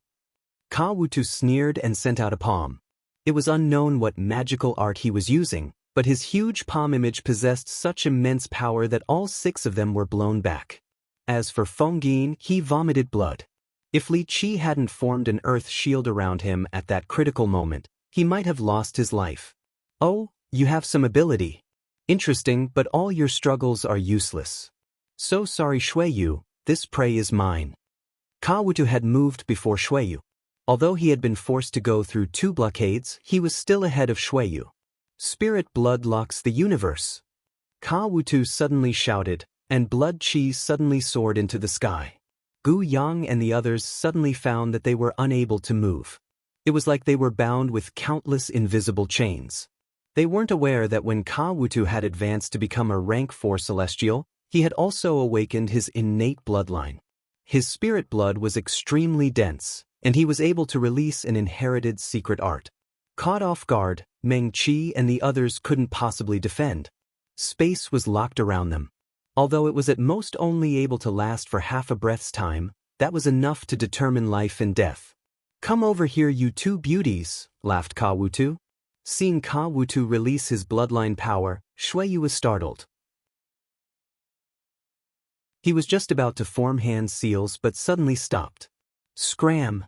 Kawutu sneered and sent out a palm. It was unknown what magical art he was using, but his huge palm image possessed such immense power that all 6 of them were blown back. As for Fengyin, he vomited blood. If Li Qi hadn't formed an earth shield around him at that critical moment, he might have lost his life. Oh, you have some ability. Interesting, but all your struggles are useless. So sorry Xueyu, this prey is mine. Kawutu had moved before Xueyu. Although he had been forced to go through 2 blockades, he was still ahead of Xueyu. Spirit blood locks the universe. Kawutu suddenly shouted, and blood chi suddenly soared into the sky. Gu Yang and the others suddenly found that they were unable to move. It was like they were bound with countless invisible chains. They weren't aware that when Kawutu had advanced to become a rank 4 celestial, he had also awakened his innate bloodline. His spirit blood was extremely dense, and he was able to release an inherited secret art. Caught off guard, Meng Qi and the others couldn't possibly defend. Space was locked around them. Although it was at most only able to last for half a breath's time, that was enough to determine life and death. Come over here you 2 beauties, laughed Kawutu. Seeing Kawutu release his bloodline power, Xueyu was startled. He was just about to form hand seals but suddenly stopped. Scram!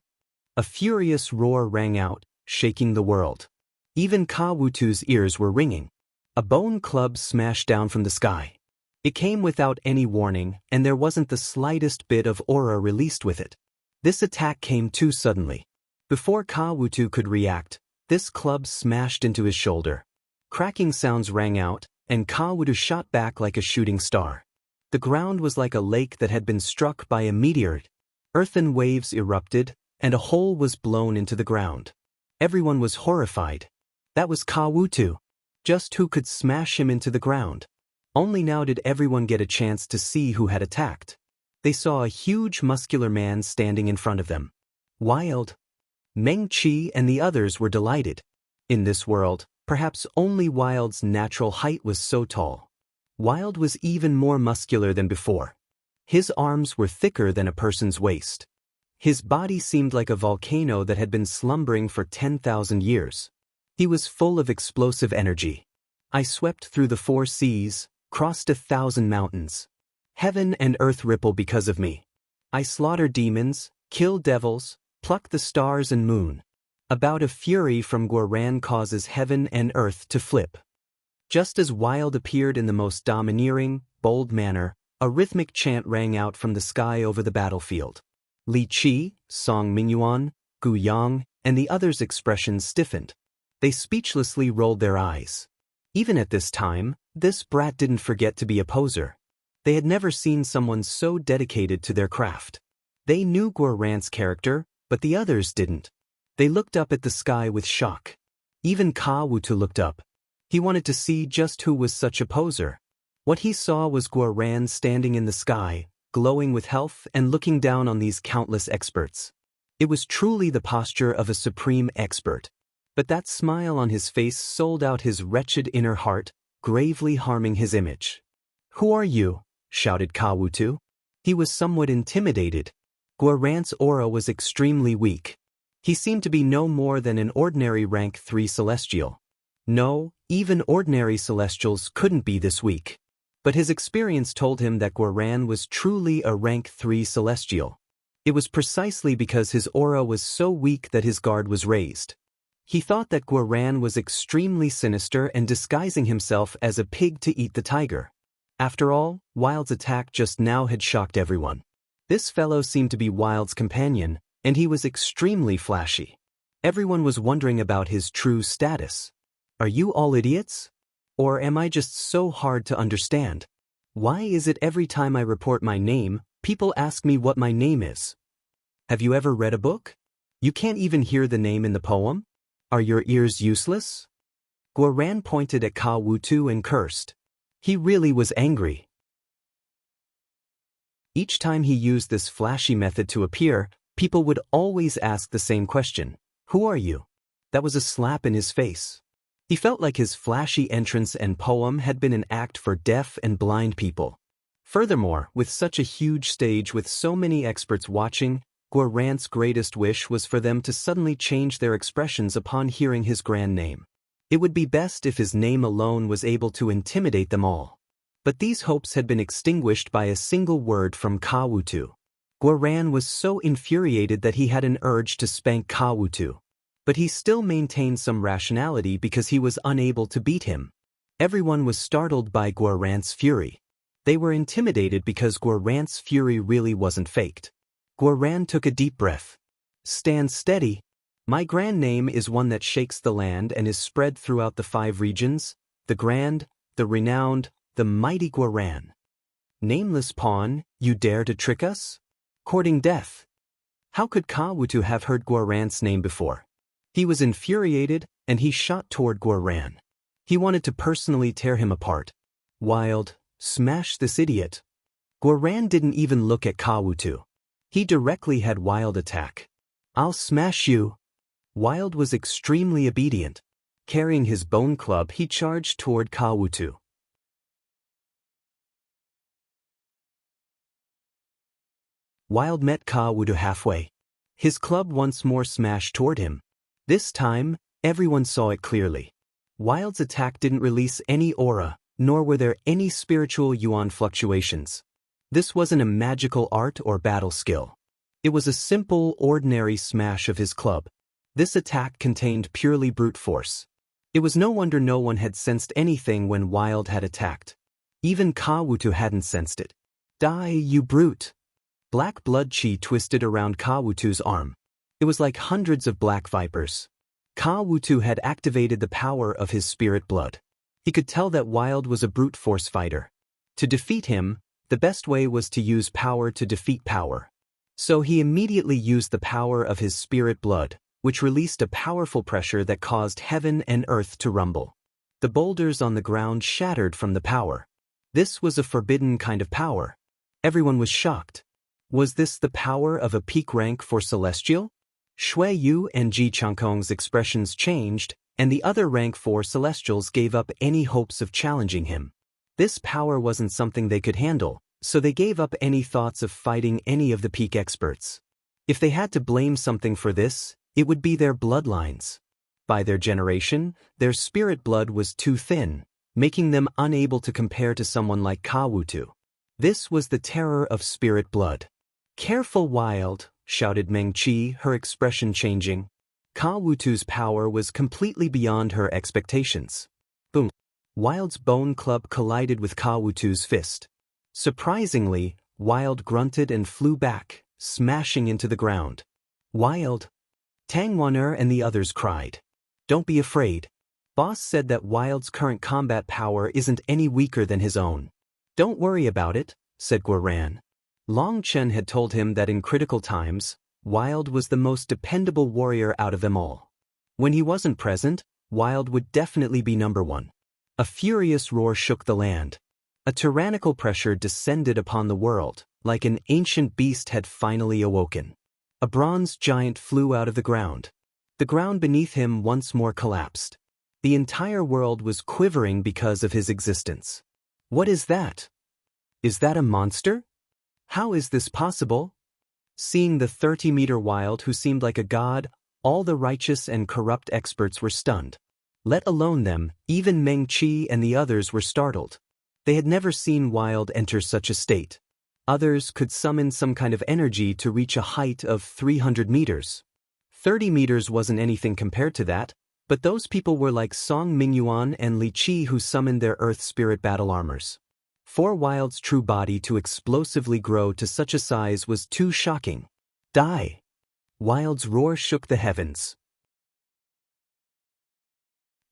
A furious roar rang out, shaking the world. Even Kawutu's ears were ringing. A bone club smashed down from the sky. It came without any warning, and there wasn't the slightest bit of aura released with it. This attack came too suddenly. Before Kawutu could react, this club smashed into his shoulder. Cracking sounds rang out, and Kawutu shot back like a shooting star. The ground was like a lake that had been struck by a meteor. Earthen waves erupted, and a hole was blown into the ground. Everyone was horrified. That was Kawutu. Just who could smash him into the ground? Only now did everyone get a chance to see who had attacked. They saw a huge muscular man standing in front of them. Wild. Meng-Chi and the others were delighted. In this world, perhaps only Wild's natural height was so tall. Wild was even more muscular than before. His arms were thicker than a person's waist. His body seemed like a volcano that had been slumbering for 10,000 years. He was full of explosive energy. I swept through the 4 seas, crossed 1,000 mountains. Heaven and earth ripple because of me. I slaughter demons, kill devils, pluck the stars and moon. A bout of fury from Guoran causes heaven and earth to flip. Just as Wild appeared in the most domineering, bold manner, a rhythmic chant rang out from the sky over the battlefield. Li Qi, Song Mingyuan, Gu Yang, and the others' expressions stiffened. They speechlessly rolled their eyes. Even at this time, this brat didn't forget to be a poser. They had never seen someone so dedicated to their craft. They knew Guoran's character, but the others didn't. They looked up at the sky with shock. Even Kawutu looked up. He wanted to see just who was such a poser. What he saw was Guoran standing in the sky, glowing with health and looking down on these countless experts. It was truly the posture of a supreme expert. But that smile on his face sold out his wretched inner heart, gravely harming his image. "Who are you?" shouted Kawutu. He was somewhat intimidated. Guoran's aura was extremely weak. He seemed to be no more than an ordinary rank 3 celestial. No, even ordinary celestials couldn't be this weak. But his experience told him that Guoran was truly a rank 3 celestial. It was precisely because his aura was so weak that his guard was raised. He thought that Guoran was extremely sinister and disguising himself as a pig to eat the tiger. After all, Wild's attack just now had shocked everyone. This fellow seemed to be Wild's companion, and he was extremely flashy. Everyone was wondering about his true status. Are you all idiots? Or am I just so hard to understand? Why is it every time I report my name, people ask me what my name is? Have you ever read a book? You can't even hear the name in the poem? Are your ears useless? Guoran pointed at Kawutu and cursed. He really was angry. Each time he used this flashy method to appear, people would always ask the same question. Who are you? That was a slap in his face. He felt like his flashy entrance and poem had been an act for deaf and blind people. Furthermore, with such a huge stage with so many experts watching, Guoran's greatest wish was for them to suddenly change their expressions upon hearing his grand name. It would be best if his name alone was able to intimidate them all. But these hopes had been extinguished by a single word from Kawutu. Guoran was so infuriated that he had an urge to spank Kawutu. But he still maintained some rationality because he was unable to beat him. Everyone was startled by Guoran's fury. They were intimidated because Guoran's fury really wasn't faked. Guoran took a deep breath. Stand steady. My grand name is one that shakes the land and is spread throughout the 5 regions, the grand, the renowned, the mighty Guoran. Nameless pawn, you dare to trick us? Courting death. How could Kawutu have heard Guoran's name before? He was infuriated, and he shot toward Guoran. He wanted to personally tear him apart. Wild, smash this idiot. Guoran didn't even look at Kawutu. He directly had Wild attack. I'll smash you. Wild was extremely obedient. Carrying his bone club, he charged toward Kawutu. Wild met Kawutu halfway. His club once more smashed toward him. This time, everyone saw it clearly. Wild's attack didn't release any aura, nor were there any spiritual yuan fluctuations. This wasn't a magical art or battle skill. It was a simple, ordinary smash of his club. This attack contained purely brute force. It was no wonder no one had sensed anything when Wild had attacked. Even Kawutu hadn't sensed it. Die, you brute! Black blood chi twisted around Kawutu's arm. It was like hundreds of black vipers. Kawutu had activated the power of his spirit blood. He could tell that Wild was a brute force fighter. To defeat him, the best way was to use power to defeat power. So he immediately used the power of his spirit blood, which released a powerful pressure that caused heaven and earth to rumble. The boulders on the ground shattered from the power. This was a forbidden kind of power. Everyone was shocked. Was this the power of a peak rank for Celestial? Shui Yu and Ji Changkong's expressions changed, and the other rank 4 Celestials gave up any hopes of challenging him. This power wasn't something they could handle, so they gave up any thoughts of fighting any of the peak experts. If they had to blame something for this, it would be their bloodlines. By their generation, their spirit blood was too thin, making them unable to compare to someone like Kawutu. This was the terror of spirit blood. "Careful, Wild," shouted Meng Qi, her expression changing. Kawutu's power was completely beyond her expectations. Boom! Wild's bone club collided with Kawutu's fist. Surprisingly, Wild grunted and flew back, smashing into the ground. "Wild!" Tang Waner and the others cried. "Don't be afraid. Boss said that Wild's current combat power isn't any weaker than his own." "Don't worry about it," said Guoran. Long Chen had told him that in critical times, Wild was the most dependable warrior out of them all. When he wasn't present, Wild would definitely be number one. A furious roar shook the land. A tyrannical pressure descended upon the world, like an ancient beast had finally awoken. A bronze giant flew out of the ground. The ground beneath him once more collapsed. The entire world was quivering because of his existence. What is that? Is that a monster? How is this possible? Seeing the 30-meter Wild who seemed like a god, all the righteous and corrupt experts were stunned. Let alone them, even Meng Qi and the others were startled. They had never seen Wild enter such a state. Others could summon some kind of energy to reach a height of 300 meters. 30 meters wasn't anything compared to that, but those people were like Song Mingyuan and Li Qi who summoned their Earth Spirit battle armors. For Wild's true body to explosively grow to such a size was too shocking. Die! Wild's roar shook the heavens.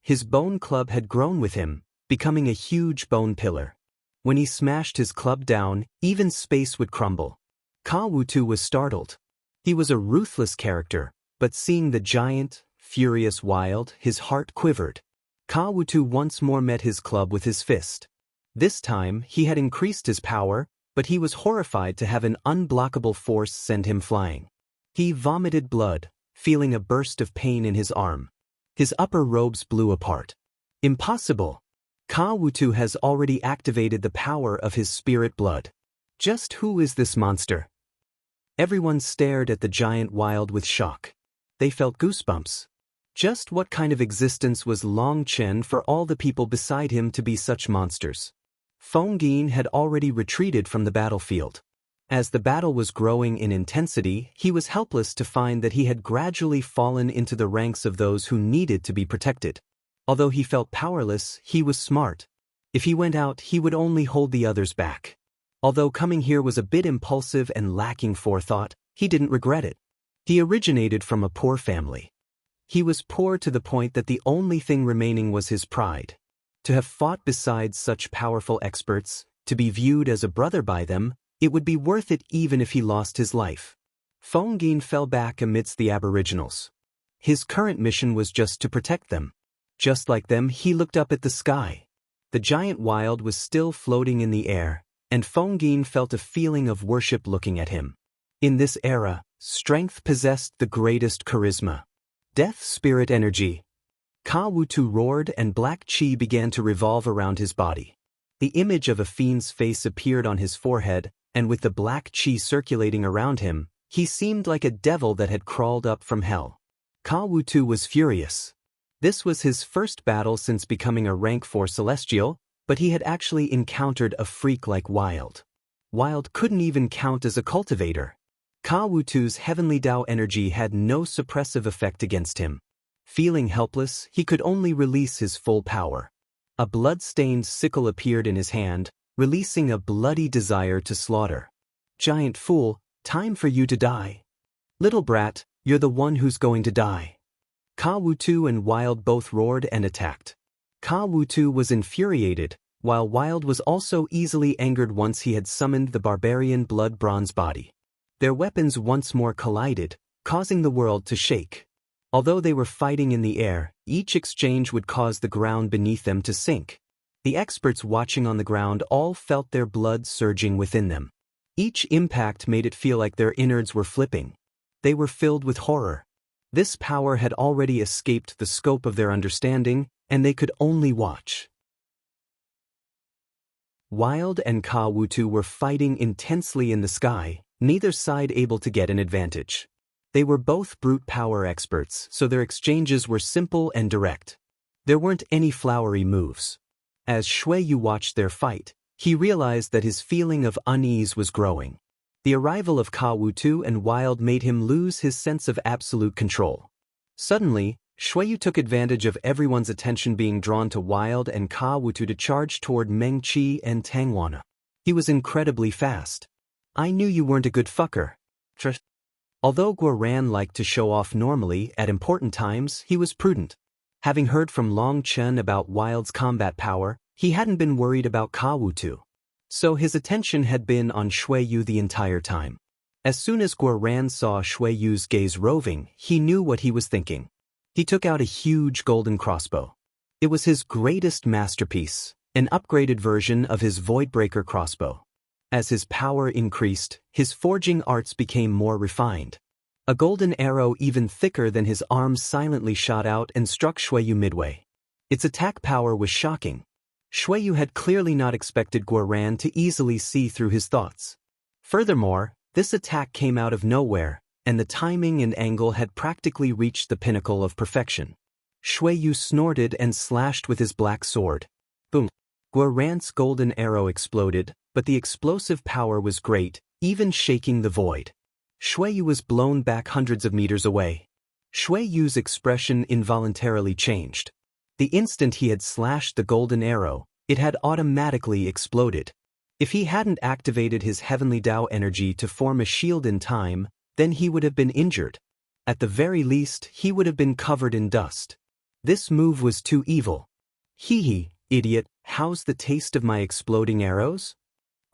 His bone club had grown with him, becoming a huge bone pillar. When he smashed his club down, even space would crumble. Kawutu was startled. He was a ruthless character, but seeing the giant, furious Wild, his heart quivered. Kawutu once more met his club with his fist. This time, he had increased his power, but he was horrified to have an unblockable force send him flying. He vomited blood, feeling a burst of pain in his arm. His upper robes blew apart. Impossible! Kawutu has already activated the power of his spirit blood. Just who is this monster? Everyone stared at the giant Wild with shock. They felt goosebumps. Just what kind of existence was Long Chen for all the people beside him to be such monsters? Fengyin had already retreated from the battlefield. As the battle was growing in intensity, he was helpless to find that he had gradually fallen into the ranks of those who needed to be protected. Although he felt powerless, he was smart. If he went out, he would only hold the others back. Although coming here was a bit impulsive and lacking forethought, he didn't regret it. He originated from a poor family. He was poor to the point that the only thing remaining was his pride. To have fought beside such powerful experts, to be viewed as a brother by them, it would be worth it even if he lost his life. Fengyin fell back amidst the aboriginals. His current mission was just to protect them. Just like them, he looked up at the sky. The giant Wild was still floating in the air, and Fengyin felt a feeling of worship looking at him. In this era, strength possessed the greatest charisma. Death spirit energy. Kawutu roared and black chi began to revolve around his body. The image of a fiend's face appeared on his forehead, and with the black chi circulating around him, he seemed like a devil that had crawled up from hell. Kawutu was furious. This was his first battle since becoming a rank 4 Celestial, but he had actually encountered a freak like Wild. Wild couldn't even count as a cultivator. Kawutu's heavenly Tao energy had no suppressive effect against him. Feeling helpless, he could only release his full power. A blood-stained sickle appeared in his hand, releasing a bloody desire to slaughter. Giant fool, time for you to die. Little brat, you're the one who's going to die. Kawutu and Wild both roared and attacked. Kawutu was infuriated, while Wild was also easily angered once he had summoned the barbarian blood bronze body. Their weapons once more collided, causing the world to shake. Although they were fighting in the air, each exchange would cause the ground beneath them to sink. The experts watching on the ground all felt their blood surging within them. Each impact made it feel like their innards were flipping. They were filled with horror. This power had already escaped the scope of their understanding, and they could only watch. Wild and Kawutu were fighting intensely in the sky, neither side able to get an advantage. They were both brute power experts, so their exchanges were simple and direct. There weren't any flowery moves. As Shuiyu watched their fight, he realized that his feeling of unease was growing. The arrival of Kawutu and Wild made him lose his sense of absolute control. Suddenly, Shuiyu took advantage of everyone's attention being drawn to Wild and Kawutu to charge toward Mengqi and Tangwana. He was incredibly fast. I knew you weren't a good fucker. Although Guoran liked to show off normally at important times, he was prudent. Having heard from Long Chen about Wild's combat power, he hadn't been worried about Kawutu. So his attention had been on Shuiyu the entire time. As soon as Guoran saw Shuiyu's gaze roving, he knew what he was thinking. He took out a huge golden crossbow. It was his greatest masterpiece, an upgraded version of his Voidbreaker crossbow. As his power increased, his forging arts became more refined. A golden arrow even thicker than his arms silently shot out and struck Shuiyu midway. Its attack power was shocking. Shuiyu had clearly not expected Guoran to easily see through his thoughts. Furthermore, this attack came out of nowhere, and the timing and angle had practically reached the pinnacle of perfection. Shuiyu snorted and slashed with his black sword. Boom! Guoran's golden arrow exploded, but the explosive power was great, even shaking the void. Shuiyu was blown back hundreds of meters away. Shuiyu's expression involuntarily changed. The instant he had slashed the golden arrow, it had automatically exploded. If he hadn't activated his heavenly Tao energy to form a shield in time, then he would have been injured. At the very least, he would have been covered in dust. This move was too evil. Hee, idiot, how's the taste of my exploding arrows?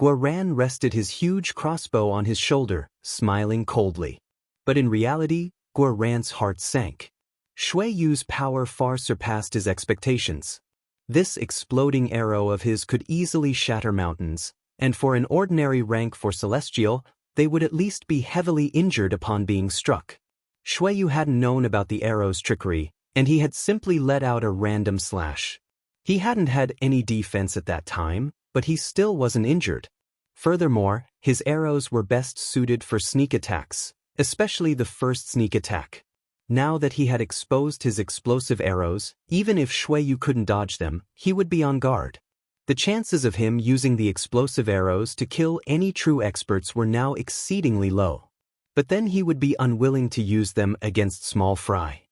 Guoran rested his huge crossbow on his shoulder, smiling coldly. But in reality, Guoran's heart sank. Shuiyu's power far surpassed his expectations. This exploding arrow of his could easily shatter mountains, and for an ordinary rank for Celestial, they would at least be heavily injured upon being struck. Shuiyu hadn't known about the arrow's trickery, and he had simply let out a random slash. He hadn't had any defense at that time, but he still wasn't injured. Furthermore, his arrows were best suited for sneak attacks, especially the first sneak attack. Now that he had exposed his explosive arrows, even if Shuiyu couldn't dodge them, he would be on guard. The chances of him using the explosive arrows to kill any true experts were now exceedingly low. But then he would be unwilling to use them against small fry.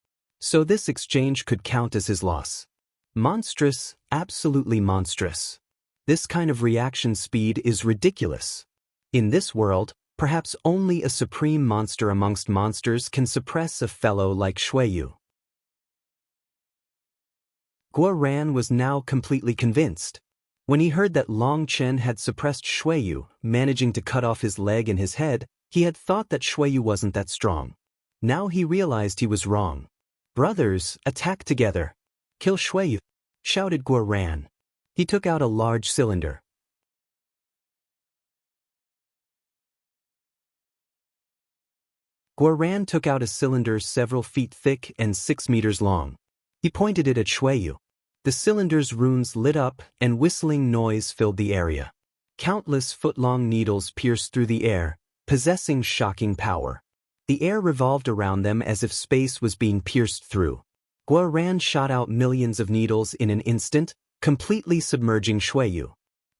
So this exchange could count as his loss. Monstrous, absolutely monstrous. This kind of reaction speed is ridiculous. In this world, perhaps only a supreme monster amongst monsters can suppress a fellow like Shuiyu. Guoran was now completely convinced. When he heard that Long Chen had suppressed Shuiyu, managing to cut off his leg and his head, he had thought that Shuiyu wasn't that strong. Now he realized he was wrong. Brothers, attack together. Kill Shuiyu, shouted Guoran. He took out a large cylinder. Guoran took out a cylinder several feet thick and 6 meters long. He pointed it at Shuiyu. The cylinder's runes lit up, and whistling noise filled the area. Countless foot-long needles pierced through the air, possessing shocking power. The air revolved around them as if space was being pierced through. Guoran shot out millions of needles in an instant, completely submerging Shuiyu.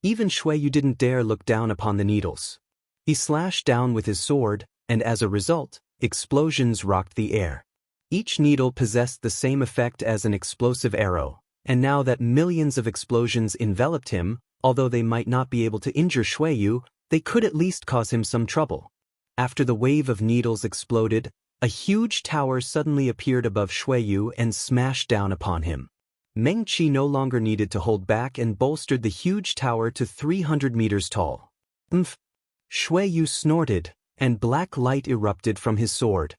Even Shuiyu didn't dare look down upon the needles. He slashed down with his sword, and as a result, explosions rocked the air. Each needle possessed the same effect as an explosive arrow, and now that millions of explosions enveloped him, Although they might not be able to injure Shuiyu, they could at least cause him some trouble. After the wave of needles exploded, a huge tower suddenly appeared above Shuiyu and smashed down upon him. Meng Qi no longer needed to hold back and bolstered the huge tower to 300 meters tall. Shuiyu snorted, and black light erupted from his sword.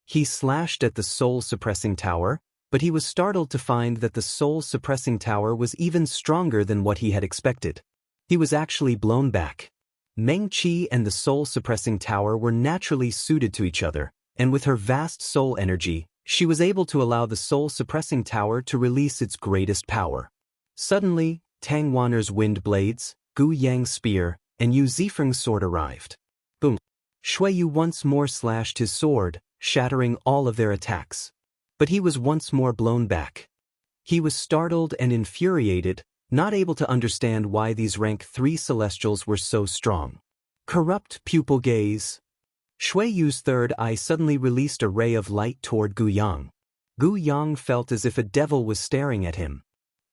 He slashed at the soul-suppressing tower, but he was startled to find that the soul-suppressing tower was even stronger than what he had expected. He was actually blown back. Meng Qi and the soul-suppressing tower were naturally suited to each other, and with her vast soul energy, she was able to allow the soul-suppressing tower to release its greatest power. Suddenly, Tang Wanner's wind blades, Gu Yang's spear, and Yu Zifeng's sword arrived. Boom! Shuiyu once more slashed his sword, shattering all of their attacks. But he was once more blown back. He was startled and infuriated, not able to understand why these rank 3 celestials were so strong. Corrupt pupil gaze. Shuiyu's third eye suddenly released a ray of light toward Gu Yang. Gu Yang felt as if a devil was staring at him.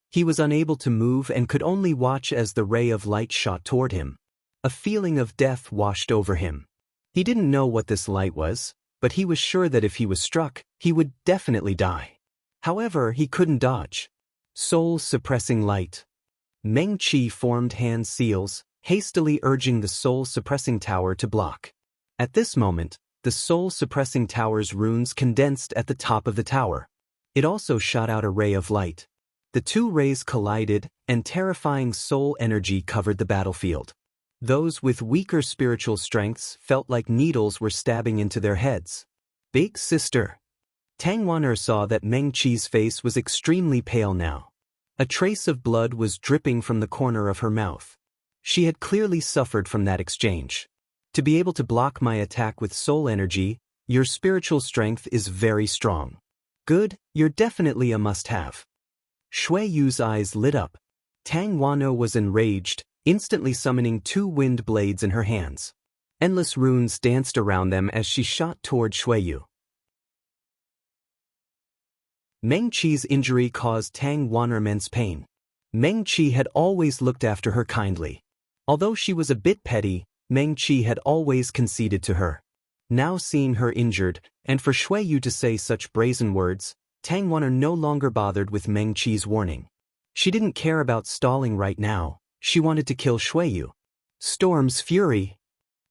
He was unable to move and could only watch as the ray of light shot toward him. A feeling of death washed over him. He didn't know what this light was, but he was sure that if he was struck, he would definitely die. However, he couldn't dodge. Soul-suppressing light. Meng Qi formed hand seals, hastily urging the soul-suppressing tower to block. At this moment, the soul-suppressing tower's runes condensed at the top of the tower. It also shot out a ray of light. The two rays collided, and terrifying soul energy covered the battlefield. Those with weaker spiritual strengths felt like needles were stabbing into their heads. Big sister. Tang Wanner saw that Meng Qi's face was extremely pale now. A trace of blood was dripping from the corner of her mouth. She had clearly suffered from that exchange. To be able to block my attack with soul energy, your spiritual strength is very strong. Good, you're definitely a must-have. Shuiyu's eyes lit up. Tang Wanner was enraged, instantly summoning 2 wind blades in her hands. Endless runes danced around them as she shot toward Shuiyu. Meng Qi's injury caused Tang Wanner immense pain. Meng Qi had always looked after her kindly. Although she was a bit petty, Meng Qi had always conceded to her. Now seeing her injured, and for Shuiyu to say such brazen words, Tang Wanner no longer bothered with Meng Qi's warning. She didn't care about stalling right now, she wanted to kill Shuiyu. Storm's fury.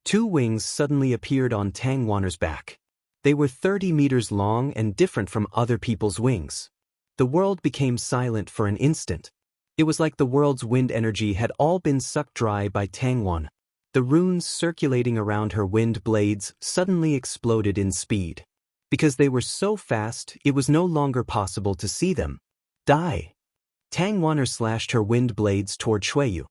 2 wings suddenly appeared on Tang Wanner's back. They were 30 meters long and different from other people's wings. The world became silent for an instant. It was like the world's wind energy had all been sucked dry by Tang Wanner. The runes circulating around her wind blades suddenly exploded in speed. Because they were so fast, it was no longer possible to see them. Die! Tang Wanner slashed her wind blades toward Shuiyu.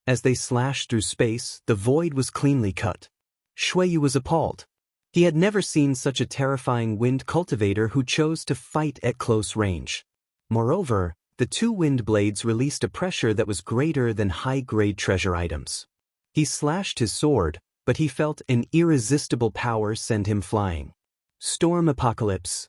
As they slashed through space, the void was cleanly cut. Shuiyu was appalled. He had never seen such a terrifying wind cultivator who chose to fight at close range. Moreover, the 2 wind blades released a pressure that was greater than high-grade treasure items. He slashed his sword, but he felt an irresistible power send him flying. Storm apocalypse.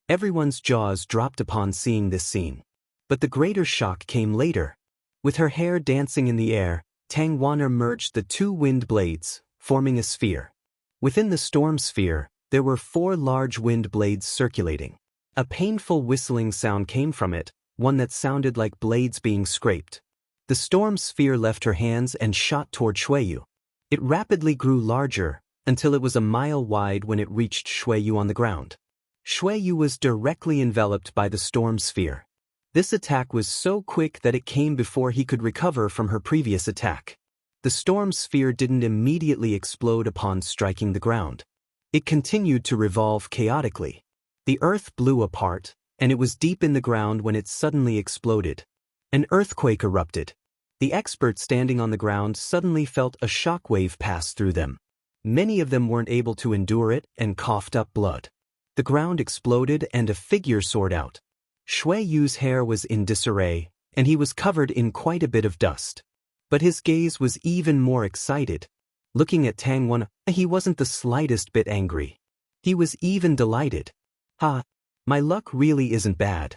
Everyone's jaws dropped upon seeing this scene. But the greater shock came later. With her hair dancing in the air, Tang Wanner merged the 2 wind blades, forming a sphere. Within the storm sphere, there were 4 large wind blades circulating. A painful whistling sound came from it, one that sounded like blades being scraped. The storm sphere left her hands and shot toward Shuiyu. It rapidly grew larger, until it was a mile wide when it reached Shuiyu on the ground. Shuiyu was directly enveloped by the storm sphere. This attack was so quick that it came before he could recover from her previous attack. The storm sphere didn't immediately explode upon striking the ground. It continued to revolve chaotically. The earth blew apart, and it was deep in the ground when it suddenly exploded. An earthquake erupted. The experts standing on the ground suddenly felt a shockwave pass through them. Many of them weren't able to endure it and coughed up blood. The ground exploded and a figure soared out. Shuiyu's hair was in disarray, and he was covered in quite a bit of dust. But his gaze was even more excited. Looking at Tang Wanner, he wasn't the slightest bit angry. He was even delighted. Ha! My luck really isn't bad.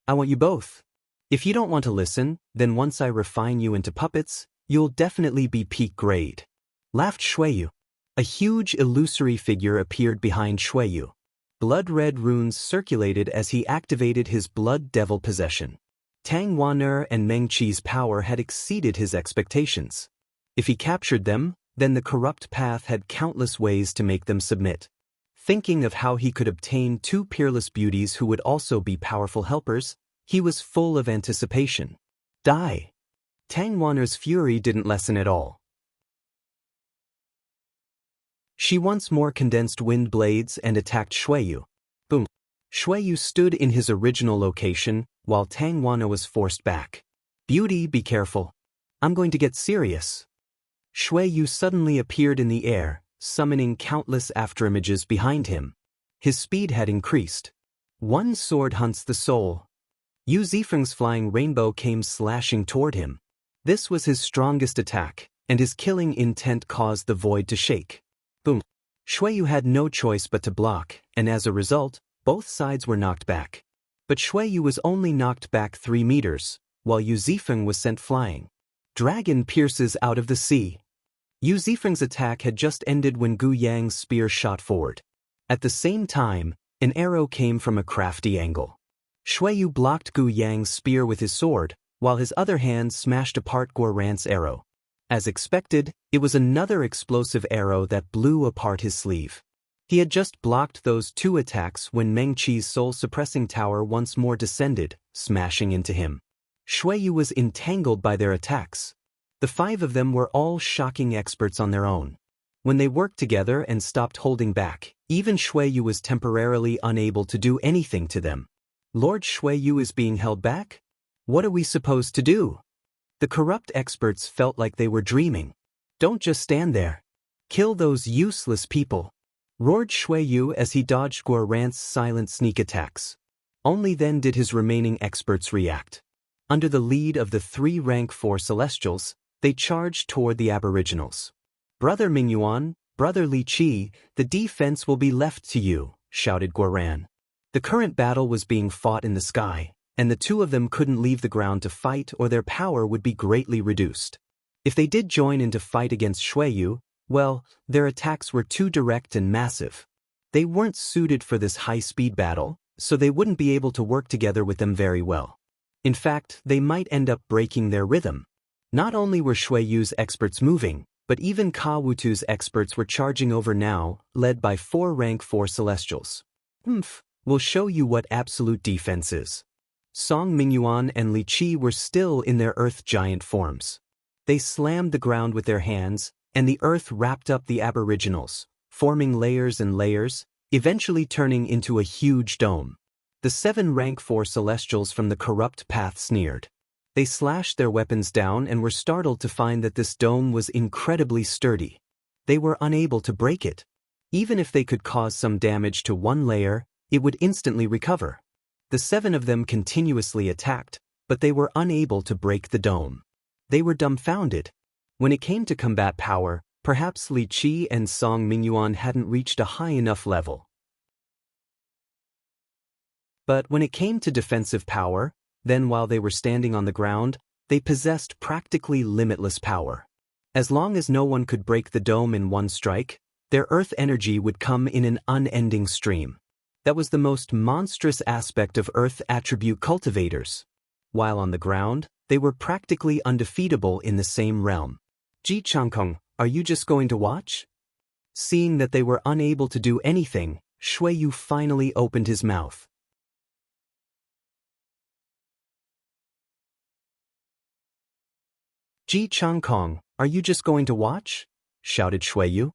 I want you both. If you don't want to listen, then once I refine you into puppets, you'll definitely be peak grade. Laughed Shuiyu. A huge illusory figure appeared behind Shuiyu. Blood-red runes circulated as he activated his blood devil possession. Tang Wan'er and Meng Qi's power had exceeded his expectations. If he captured them, then the corrupt path had countless ways to make them submit. Thinking of how he could obtain two peerless beauties who would also be powerful helpers, he was full of anticipation. Die! Tang Wan'er's fury didn't lessen at all. She once more condensed wind blades and attacked Shuiyu. Boom! Shuiyu stood in his original location, while Tang Wan'er was forced back. Beauty, be careful. I'm going to get serious. Shuiyu suddenly appeared in the air, summoning countless afterimages behind him. His speed had increased. One sword hunts the soul. Yu Zifeng's flying rainbow came slashing toward him. This was his strongest attack, and his killing intent caused the void to shake. Boom! Shuiyu had no choice but to block, and as a result, both sides were knocked back. But Shuiyu was only knocked back 3 meters, while Yu Zifeng was sent flying. Dragon pierces out of the sea. Yu Zifeng's attack had just ended when Gu Yang's spear shot forward. At the same time, an arrow came from a crafty angle. Shuiyu blocked Gu Yang's spear with his sword, while his other hand smashed apart Guoran's arrow. As expected, it was another explosive arrow that blew apart his sleeve. He had just blocked those 2 attacks when Meng Qi's soul-suppressing tower once more descended, smashing into him. Shuiyu was entangled by their attacks. The 5 of them were all shocking experts on their own. When they worked together and stopped holding back, even Shuiyu was temporarily unable to do anything to them. Lord Shuiyu is being held back? What are we supposed to do? The corrupt experts felt like they were dreaming. Don't just stand there. Kill those useless people, roared Shuiyu as he dodged Guoran's silent sneak attacks. Only then did his remaining experts react. Under the lead of the 3 rank 4 celestials, they charged toward the aboriginals. Brother Mingyuan, Brother Li Qi, the defense will be left to you, shouted Guoran. The current battle was being fought in the sky, and the 2 of them couldn't leave the ground to fight or their power would be greatly reduced. If they did join in to fight against Shuiyu, well, their attacks were too direct and massive. They weren't suited for this high-speed battle, so they wouldn't be able to work together with them very well. In fact, they might end up breaking their rhythm. Not only were Shuiyu's experts moving, but even Kawutu's experts were charging over now, led by 4 rank 4 celestials. We'll show you what absolute defense is. Song Mingyuan and Li Qi were still in their earth giant forms. They slammed the ground with their hands, and the earth wrapped up the aboriginals, forming layers and layers, eventually turning into a huge dome. The 7 rank 4 celestials from the corrupt path sneered. They slashed their weapons down and were startled to find that this dome was incredibly sturdy. They were unable to break it. Even if they could cause some damage to one layer, it would instantly recover. The 7 of them continuously attacked, but they were unable to break the dome. They were dumbfounded. When it came to combat power, perhaps Li Qi and Song Mingyuan hadn't reached a high enough level. But when it came to defensive power, then while they were standing on the ground, they possessed practically limitless power. As long as no one could break the dome in one strike, their earth energy would come in an unending stream. That was the most monstrous aspect of earth attribute cultivators. While on the ground, they were practically undefeatable in the same realm. Ji Changkong, are you just going to watch? Seeing that they were unable to do anything, Shuiyu finally opened his mouth. Ji Changkong, are you just going to watch? Shouted Shuiyu.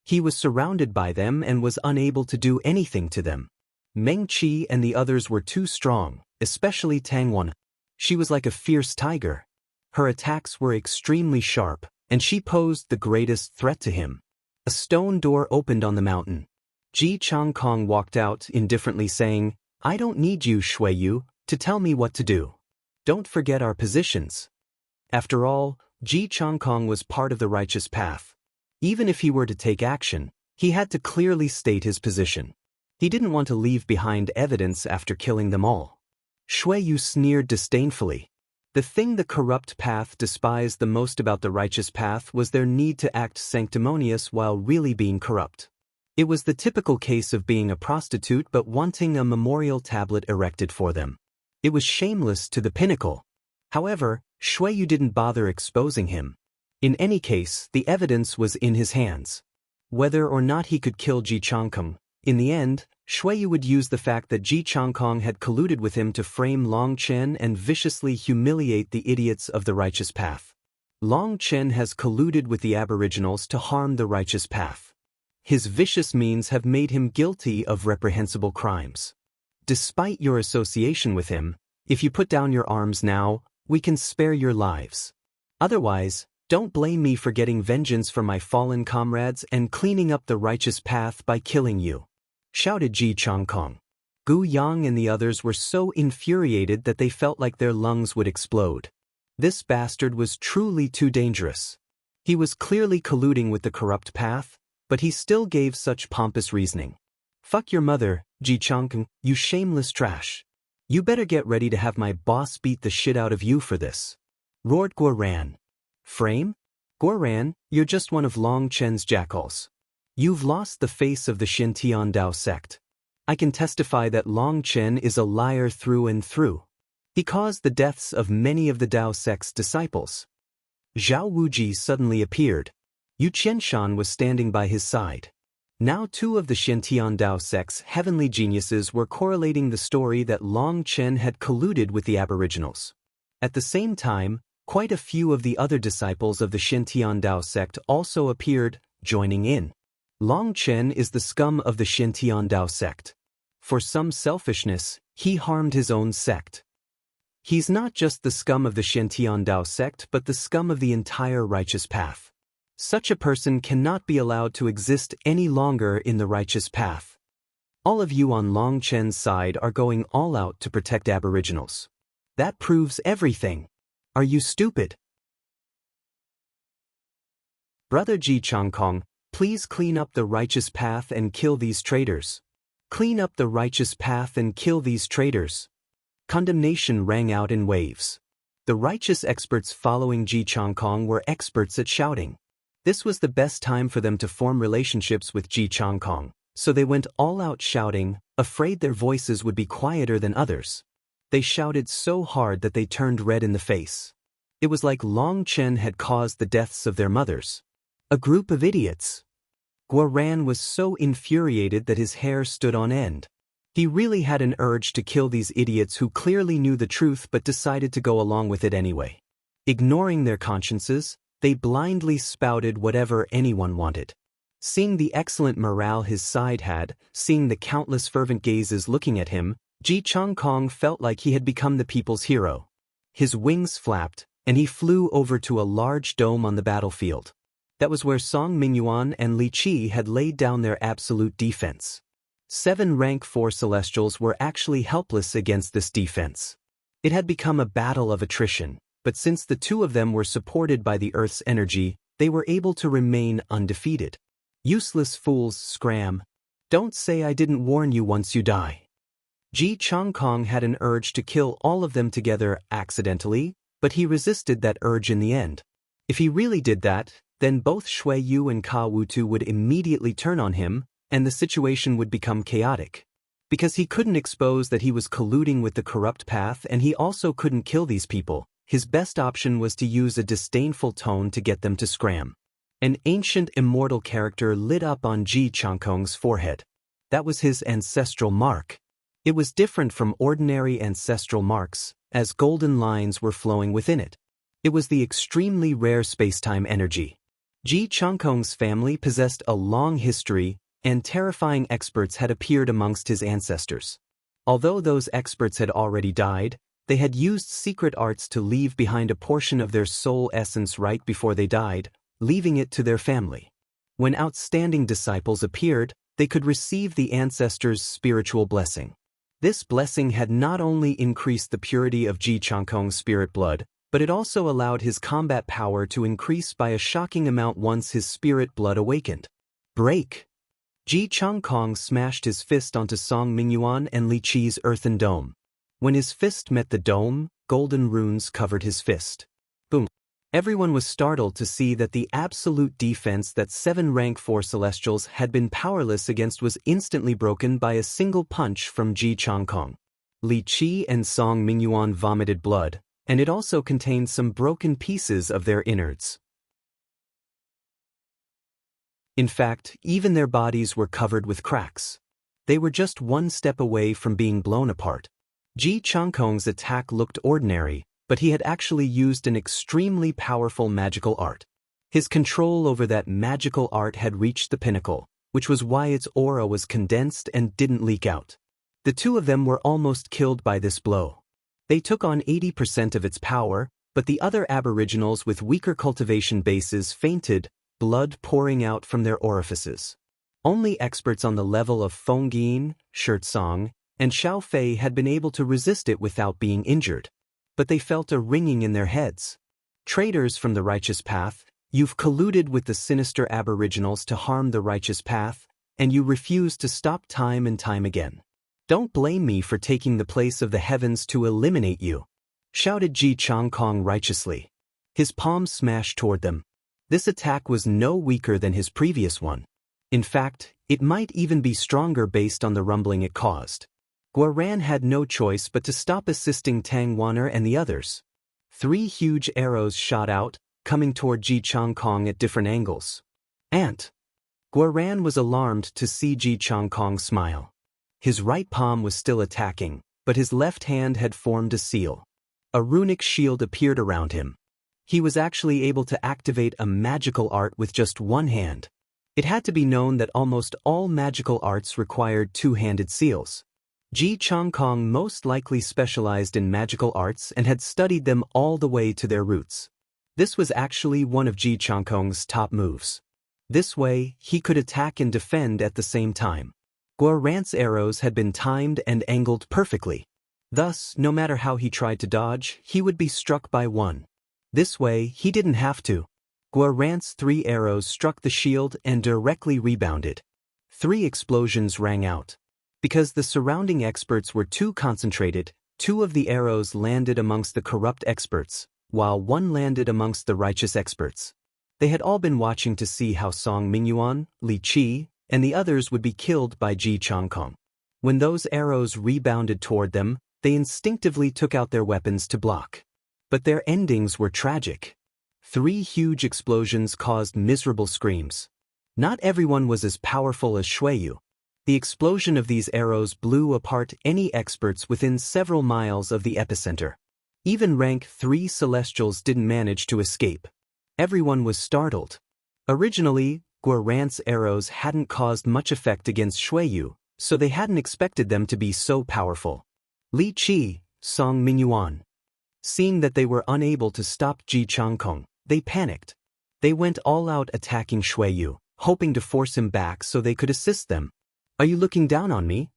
He was surrounded by them and was unable to do anything to them. Meng Qi and the others were too strong, especially Tang Wan. She was like a fierce tiger. Her attacks were extremely sharp, and she posed the greatest threat to him. A stone door opened on the mountain. Ji Changkong walked out indifferently saying, I don't need you, Shuiyu, to tell me what to do. Don't forget our positions. After all, Ji Changkong was part of the righteous path. Even if he were to take action, he had to clearly state his position. He didn't want to leave behind evidence after killing them all. Shui Yu sneered disdainfully. The thing the corrupt path despised the most about the righteous path was their need to act sanctimonious while really being corrupt. It was the typical case of being a prostitute but wanting a memorial tablet erected for them. It was shameless to the pinnacle. However, Shui Yu didn't bother exposing him. In any case, the evidence was in his hands. Whether or not he could kill Ji Changkong, in the end, Shui Yu would use the fact that Ji Changkong had colluded with him to frame Long Chen and viciously humiliate the idiots of the righteous path. Long Chen has colluded with the aboriginals to harm the righteous path. His vicious means have made him guilty of reprehensible crimes. Despite your association with him, if you put down your arms now, we can spare your lives. Otherwise, don't blame me for getting vengeance for my fallen comrades and cleaning up the righteous path by killing you," shouted Ji Changkong. Gu Yang and the others were so infuriated that they felt like their lungs would explode. This bastard was truly too dangerous. He was clearly colluding with the corrupt path, but he still gave such pompous reasoning. "Fuck your mother, Ji Changkong, you shameless trash. You better get ready to have my boss beat the shit out of you for this," roared Guoran. "Frame? Guoran, you're just one of Long Chen's jackals. You've lost the face of the Xintian Dao sect. I can testify that Long Chen is a liar through and through. He caused the deaths of many of the Dao sect's disciples." Zhao Wuji suddenly appeared. Yu Qianshan was standing by his side. Now two of the Xintian Dao sect's heavenly geniuses were correlating the story that Long Chen had colluded with the aboriginals. At the same time, quite a few of the other disciples of the Xintian Dao sect also appeared, joining in. Long Chen is the scum of the Xintian Dao sect. For some selfishness, he harmed his own sect. He's not just the scum of the Xintian Dao sect but the scum of the entire righteous path. Such a person cannot be allowed to exist any longer in the righteous path. All of you on Long Chen's side are going all out to protect aboriginals. That proves everything. Are you stupid? Brother Ji Changkong, please clean up the righteous path and kill these traitors. Clean up the righteous path and kill these traitors. Condemnation rang out in waves. The righteous experts following Ji Changkong were experts at shouting. This was the best time for them to form relationships with Ji Changkong, so they went all out shouting, afraid their voices would be quieter than others. They shouted so hard that they turned red in the face. It was like Long Chen had caused the deaths of their mothers. A group of idiots. Guoran was so infuriated that his hair stood on end. He really had an urge to kill these idiots who clearly knew the truth but decided to go along with it anyway. Ignoring their consciences, they blindly spouted whatever anyone wanted. Seeing the excellent morale his side had, seeing the countless fervent gazes looking at him, Ji Changkong felt like he had become the people's hero. His wings flapped, and he flew over to a large dome on the battlefield. That was where Song Mingyuan and Li Qi had laid down their absolute defense. 7 rank 4 celestials were actually helpless against this defense. It had become a battle of attrition, but since the two of them were supported by the Earth's energy, they were able to remain undefeated. Useless fools, scram. Don't say I didn't warn you once you die. Ji Changkong had an urge to kill all of them together accidentally, but he resisted that urge in the end. If he really did that, then both Shui Yu and Ka Wutu would immediately turn on him, and the situation would become chaotic. Because he couldn't expose that he was colluding with the corrupt path and he also couldn't kill these people, his best option was to use a disdainful tone to get them to scram. An ancient immortal character lit up on Ji Changkong's forehead. That was his ancestral mark. It was different from ordinary ancestral marks, as golden lines were flowing within it. It was the extremely rare spacetime energy. Ji Changkong's family possessed a long history, and terrifying experts had appeared amongst his ancestors. Although those experts had already died, they had used secret arts to leave behind a portion of their soul essence right before they died, leaving it to their family. When outstanding disciples appeared, they could receive the ancestors' spiritual blessing. This blessing had not only increased the purity of Ji Changkong's spirit blood, but it also allowed his combat power to increase by a shocking amount once his spirit blood awakened. Break! Ji Changkong smashed his fist onto Song Mingyuan and Li Qi's earthen dome. When his fist met the dome, golden runes covered his fist. Boom. Everyone was startled to see that the absolute defense that 7 rank 4 Celestials had been powerless against was instantly broken by a single punch from Ji Changkong. Li Qi and Song Mingyuan vomited blood, and it also contained some broken pieces of their innards. In fact, even their bodies were covered with cracks. They were just one step away from being blown apart. Ji Changkong's attack looked ordinary, but he had actually used an extremely powerful magical art. His control over that magical art had reached the pinnacle, which was why its aura was condensed and didn't leak out. The two of them were almost killed by this blow. They took on 80% of its power, but the other aboriginals with weaker cultivation bases fainted, blood pouring out from their orifices. Only experts on the level of Feng Yin, Shirtsong, and Xiao Fei had been able to resist it without being injured. But they felt a ringing in their heads. Traitors from the righteous path, you've colluded with the sinister aboriginals to harm the righteous path, and you refuse to stop time and time again. Don't blame me for taking the place of the heavens to eliminate you, shouted Ji Changkong righteously. His palms smashed toward them. This attack was no weaker than his previous one. In fact, it might even be stronger based on the rumbling it caused. Guoran had no choice but to stop assisting Tang Wan'er and the others. 3 huge arrows shot out, coming toward Ji Changkong at different angles. Ant! Guoran was alarmed to see Ji Changkong smile. His right palm was still attacking, but his left hand had formed a seal. A runic shield appeared around him. He was actually able to activate a magical art with just one hand. It had to be known that almost all magical arts required 2-handed seals. Ji Changkong most likely specialized in magical arts and had studied them all the way to their roots. This was actually one of Ji Changkong's top moves. This way, he could attack and defend at the same time. Guoran's arrows had been timed and angled perfectly. Thus, no matter how he tried to dodge, he would be struck by one. This way, he didn't have to. Guoran's 3 arrows struck the shield and directly rebounded. 3 explosions rang out. Because the surrounding experts were too concentrated, 2 of the arrows landed amongst the corrupt experts, while 1 landed amongst the righteous experts. They had all been watching to see how Song Mingyuan, Li Qi, and the others would be killed by Ji Changkong. When those arrows rebounded toward them, they instinctively took out their weapons to block. But their endings were tragic. 3 huge explosions caused miserable screams. Not everyone was as powerful as Shuiyu. The explosion of these arrows blew apart any experts within several miles of the epicenter. Even rank 3 Celestials didn't manage to escape. Everyone was startled. Originally, Guoran's arrows hadn't caused much effect against Shuiyu, so they hadn't expected them to be so powerful. Li Qi, Song Mingyuan. Seeing that they were unable to stop Ji Changkong, they panicked. They went all out attacking Shuiyu, hoping to force him back so they could assist them. Are you looking down on me?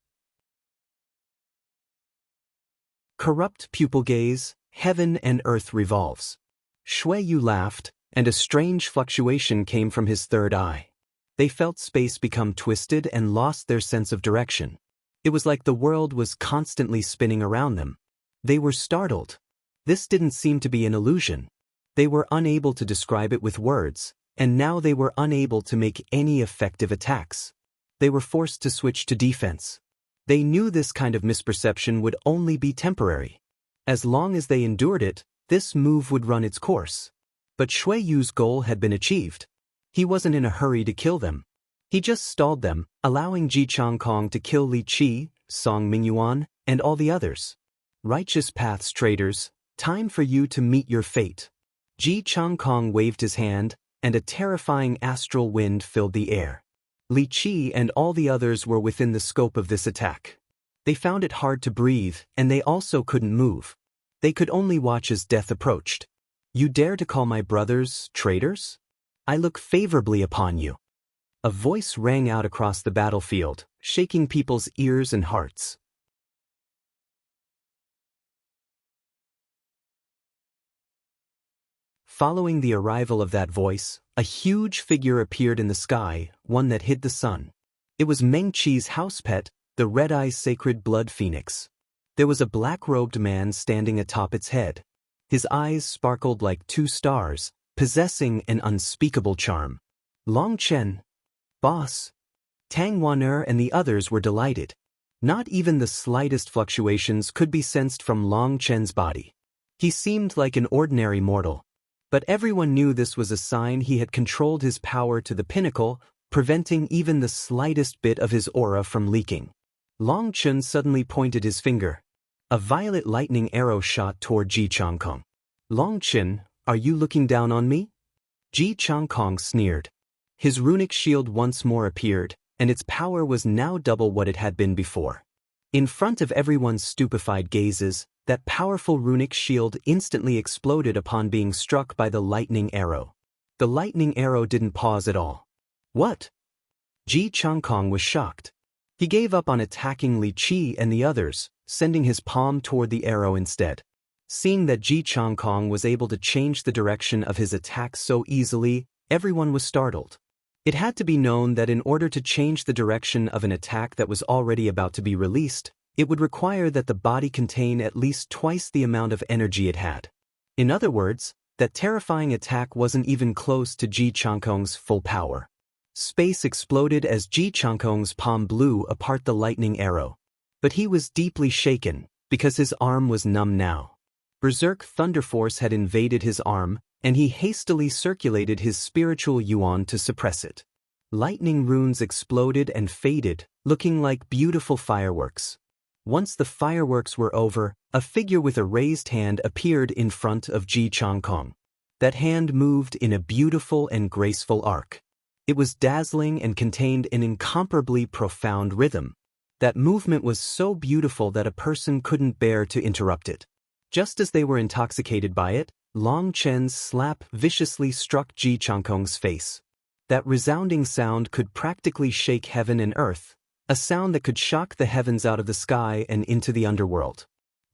Corrupt pupil gaze, heaven and earth revolves. Shuiyu laughed, and a strange fluctuation came from his third eye. They felt space become twisted and lost their sense of direction. It was like the world was constantly spinning around them. They were startled. This didn't seem to be an illusion. They were unable to describe it with words, and now they were unable to make any effective attacks. They were forced to switch to defense. They knew this kind of misperception would only be temporary. As long as they endured it, this move would run its course. But Shuiyu's goal had been achieved. He wasn't in a hurry to kill them. He just stalled them, allowing Ji Changkong to kill Li Qi, Song Mingyuan, and all the others. Righteous paths traitors, time for you to meet your fate. Ji Changkong waved his hand, and a terrifying astral wind filled the air. Li Qi and all the others were within the scope of this attack. They found it hard to breathe, and they also couldn't move. They could only watch as death approached. You dare to call my brothers traitors? I look favorably upon you. A voice rang out across the battlefield, shaking people's ears and hearts. Following the arrival of that voice, a huge figure appeared in the sky, one that hid the sun. It was Meng Qi's house pet, the red-eyed sacred blood phoenix. There was a black-robed man standing atop its head. His eyes sparkled like two stars, possessing an unspeakable charm. Long Chen, boss. Tang Waner and the others were delighted. Not even the slightest fluctuations could be sensed from Long Chen's body. He seemed like an ordinary mortal. But everyone knew this was a sign he had controlled his power to the pinnacle, preventing even the slightest bit of his aura from leaking. Long Chen suddenly pointed his finger. A violet lightning arrow shot toward Ji Changkong. Long Chen, are you looking down on me? Ji Changkong sneered. His runic shield once more appeared, and its power was now double what it had been before. In front of everyone's stupefied gazes, that powerful runic shield instantly exploded upon being struck by the lightning arrow. The lightning arrow didn't pause at all. What? Ji Changkong was shocked. He gave up on attacking Li Qi and the others, sending his palm toward the arrow instead. Seeing that Ji Changkong was able to change the direction of his attack so easily, everyone was startled. It had to be known that in order to change the direction of an attack that was already about to be released, it would require that the body contain at least twice the amount of energy it had. In other words, that terrifying attack wasn't even close to Ji Changkong's full power. Space exploded as Ji Changkong's palm blew apart the lightning arrow. But he was deeply shaken, because his arm was numb now. Berserk Thunder Force had invaded his arm, and he hastily circulated his spiritual yuan to suppress it. Lightning runes exploded and faded, looking like beautiful fireworks. Once the fireworks were over, a figure with a raised hand appeared in front of Ji Changkong. That hand moved in a beautiful and graceful arc. It was dazzling and contained an incomparably profound rhythm. That movement was so beautiful that a person couldn't bear to interrupt it. Just as they were intoxicated by it, Long Chen's slap viciously struck Ji Changkong's face. That resounding sound could practically shake heaven and earth, a sound that could shock the heavens out of the sky and into the underworld.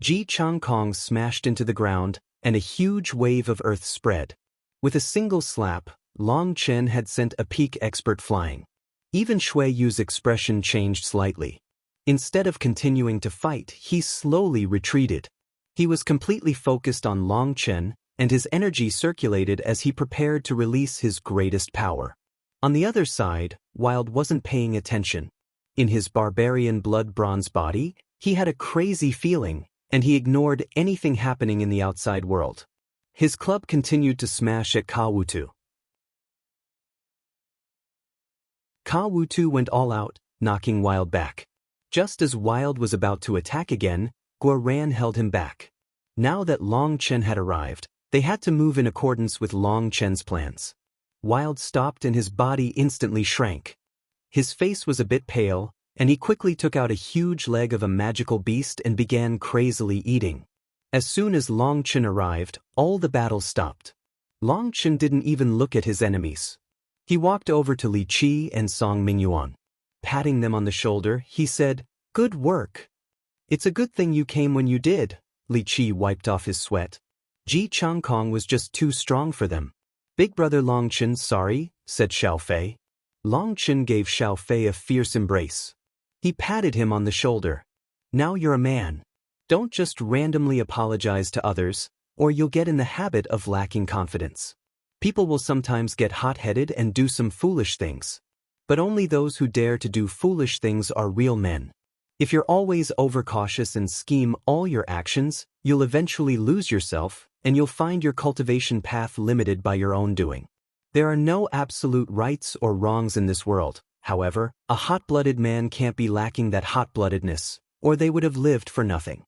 Ji Changkong smashed into the ground, and a huge wave of earth spread. With a single slap, Long Chen had sent a peak expert flying. Even Shui Yu's expression changed slightly. Instead of continuing to fight, he slowly retreated. He was completely focused on Long Chen, and his energy circulated as he prepared to release his greatest power. On the other side, Wild wasn't paying attention. In his barbarian blood-bronze body, he had a crazy feeling, and he ignored anything happening in the outside world. His club continued to smash at Kawutu. Kawutu went all out, knocking Wild back. Just as Wild was about to attack again, Guoran held him back. Now that Long Chen had arrived, they had to move in accordance with Long Chen's plans. Wild stopped and his body instantly shrank. His face was a bit pale, and he quickly took out a huge leg of a magical beast and began crazily eating. As soon as Long Chen arrived, all the battle stopped. Long Chen didn't even look at his enemies. He walked over to Li Qi and Song Mingyuan. Patting them on the shoulder, he said, "Good work. It's a good thing you came when you did." Li Qi wiped off his sweat. Ji Changkong was just too strong for them. "Big brother Long Chen, sorry," said Xiao Fei. Long Chen gave Xiao Fei a fierce embrace. He patted him on the shoulder. "Now you're a man. Don't just randomly apologize to others, or you'll get in the habit of lacking confidence. People will sometimes get hot-headed and do some foolish things. But only those who dare to do foolish things are real men. If you're always overcautious and scheme all your actions, you'll eventually lose yourself, and you'll find your cultivation path limited by your own doing. There are no absolute rights or wrongs in this world. However, a hot-blooded man can't be lacking that hot-bloodedness, or they would have lived for nothing."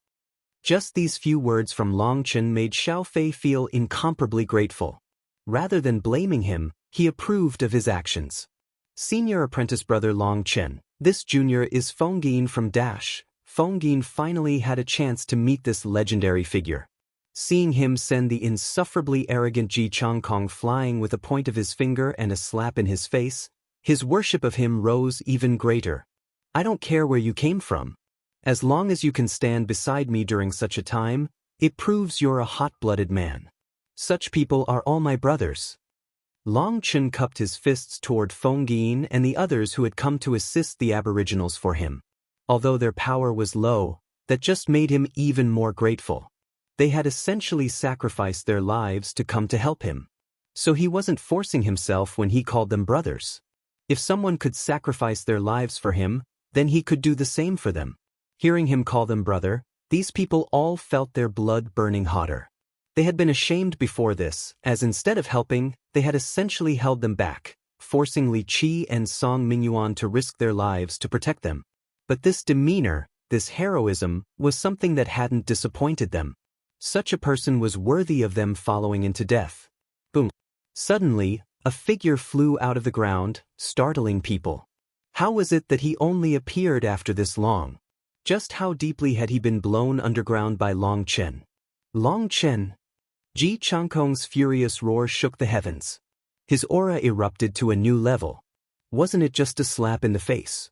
Just these few words from Long Chen made Xiao Fei feel incomparably grateful. Rather than blaming him, he approved of his actions. "Senior apprentice brother Long Chen, this junior is Fengyin from Dash." Fengyin finally had a chance to meet this legendary figure. Seeing him send the insufferably arrogant Ji Changkong flying with a point of his finger and a slap in his face, his worship of him rose even greater. "I don't care where you came from. As long as you can stand beside me during such a time, it proves you're a hot-blooded man. Such people are all my brothers." Long Chen cupped his fists toward Fengyin and the others who had come to assist the aboriginals for him. Although their power was low, that just made him even more grateful. They had essentially sacrificed their lives to come to help him. So he wasn't forcing himself when he called them brothers. If someone could sacrifice their lives for him, then he could do the same for them. Hearing him call them brother, these people all felt their blood burning hotter. They had been ashamed before this, as instead of helping, they had essentially held them back, forcing Li Qi and Song Mingyuan to risk their lives to protect them. But this demeanor, this heroism, was something that hadn't disappointed them. Such a person was worthy of them following into death. Boom. Suddenly, a figure flew out of the ground, startling people. How was it that he only appeared after this long? Just how deeply had he been blown underground by Long Chen? Long Chen! Ji Changkong's furious roar shook the heavens. His aura erupted to a new level. Wasn't it just a slap in the face?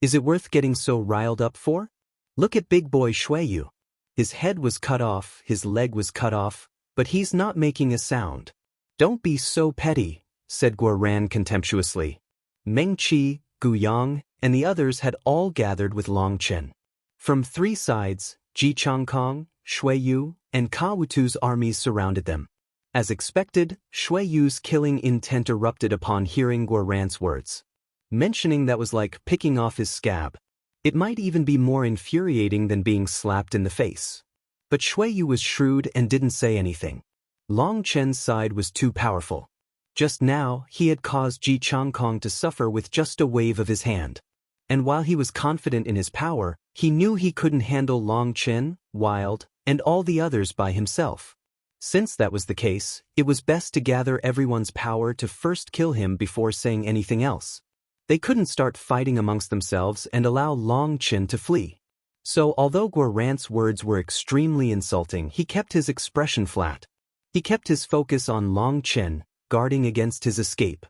Is it worth getting so riled up for? Look at big boy Shuiyu. His head was cut off, his leg was cut off, but he's not making a sound. Don't be so petty, said Guoran contemptuously. Meng Qi, Gu Yang, and the others had all gathered with Long Chen. From three sides, Ji Changkong, Shuiyu, and Kawutu's armies surrounded them. As expected, Shuiyu's killing intent erupted upon hearing Guoran's words. Mentioning that was like picking off his scab. It might even be more infuriating than being slapped in the face. But Shuiyu was shrewd and didn't say anything. Long Chen's side was too powerful. Just now, he had caused Ji Changkong to suffer with just a wave of his hand. And while he was confident in his power, he knew he couldn't handle Long Chen, Wild, and all the others by himself. Since that was the case, it was best to gather everyone's power to first kill him before saying anything else. They couldn't start fighting amongst themselves and allow Long Chen to flee. So although Guoran's words were extremely insulting, he kept his expression flat. He kept his focus on Long Chen, guarding against his escape.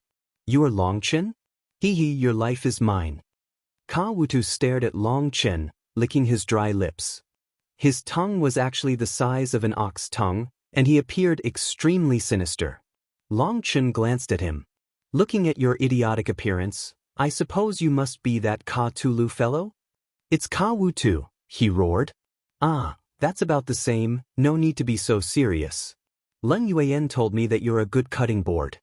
You are Long Chen? Hee, your life is mine. Kawutu stared at Long Chen, licking his dry lips. His tongue was actually the size of an ox tongue, and he appeared extremely sinister. Long Chen glanced at him. Looking at your idiotic appearance, I suppose you must be that Ka Tulu fellow? It's Kawutu, he roared. Ah, that's about the same, no need to be so serious. Leng Yuan told me that you're a good cutting board.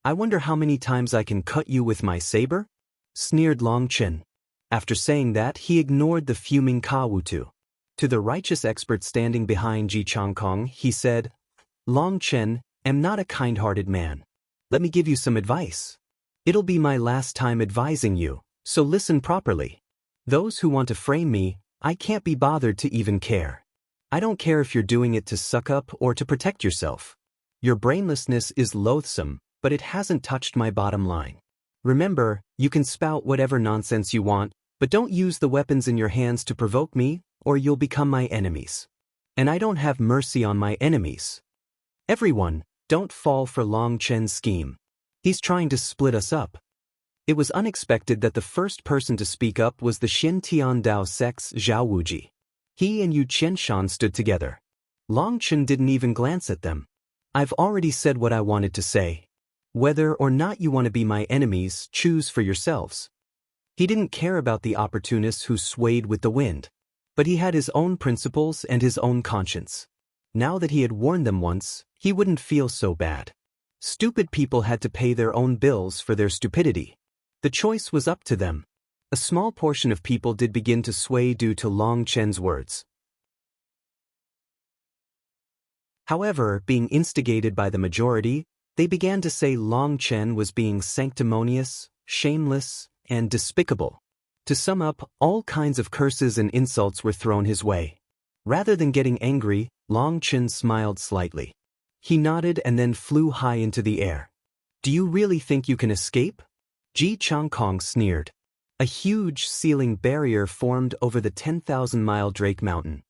I wonder how many times I can cut you with my saber? Sneered Long Chen. After saying that, he ignored the fuming Kawutu. To the righteous expert standing behind Ji Changkong, he said, Long Chen, am not a kind-hearted man. Let me give you some advice. It'll be my last time advising you, so listen properly. Those who want to frame me, I can't be bothered to even care. I don't care if you're doing it to suck up or to protect yourself. Your brainlessness is loathsome, but it hasn't touched my bottom line. Remember, you can spout whatever nonsense you want, but don't use the weapons in your hands to provoke me, or you'll become my enemies. And I don't have mercy on my enemies. Everyone, don't fall for Long Chen's scheme. He's trying to split us up. It was unexpected that the first person to speak up was the Xintian Dao sect's Zhao Wuji. He and Yu Qianshan stood together. Long Chen didn't even glance at them. I've already said what I wanted to say. Whether or not you want to be my enemies, choose for yourselves. He didn't care about the opportunists who swayed with the wind. But he had his own principles and his own conscience. Now that he had warned them once, he wouldn't feel so bad. Stupid people had to pay their own bills for their stupidity. The choice was up to them. A small portion of people did begin to sway due to Long Chen's words. However, being instigated by the majority, they began to say Long Chen was being sanctimonious, shameless, and despicable. To sum up, all kinds of curses and insults were thrown his way. Rather than getting angry, Long Chen smiled slightly. He nodded and then flew high into the air. Do you really think you can escape? Ji Changkong sneered. A huge ceiling barrier formed over the 10,000-mile Drake Mountain.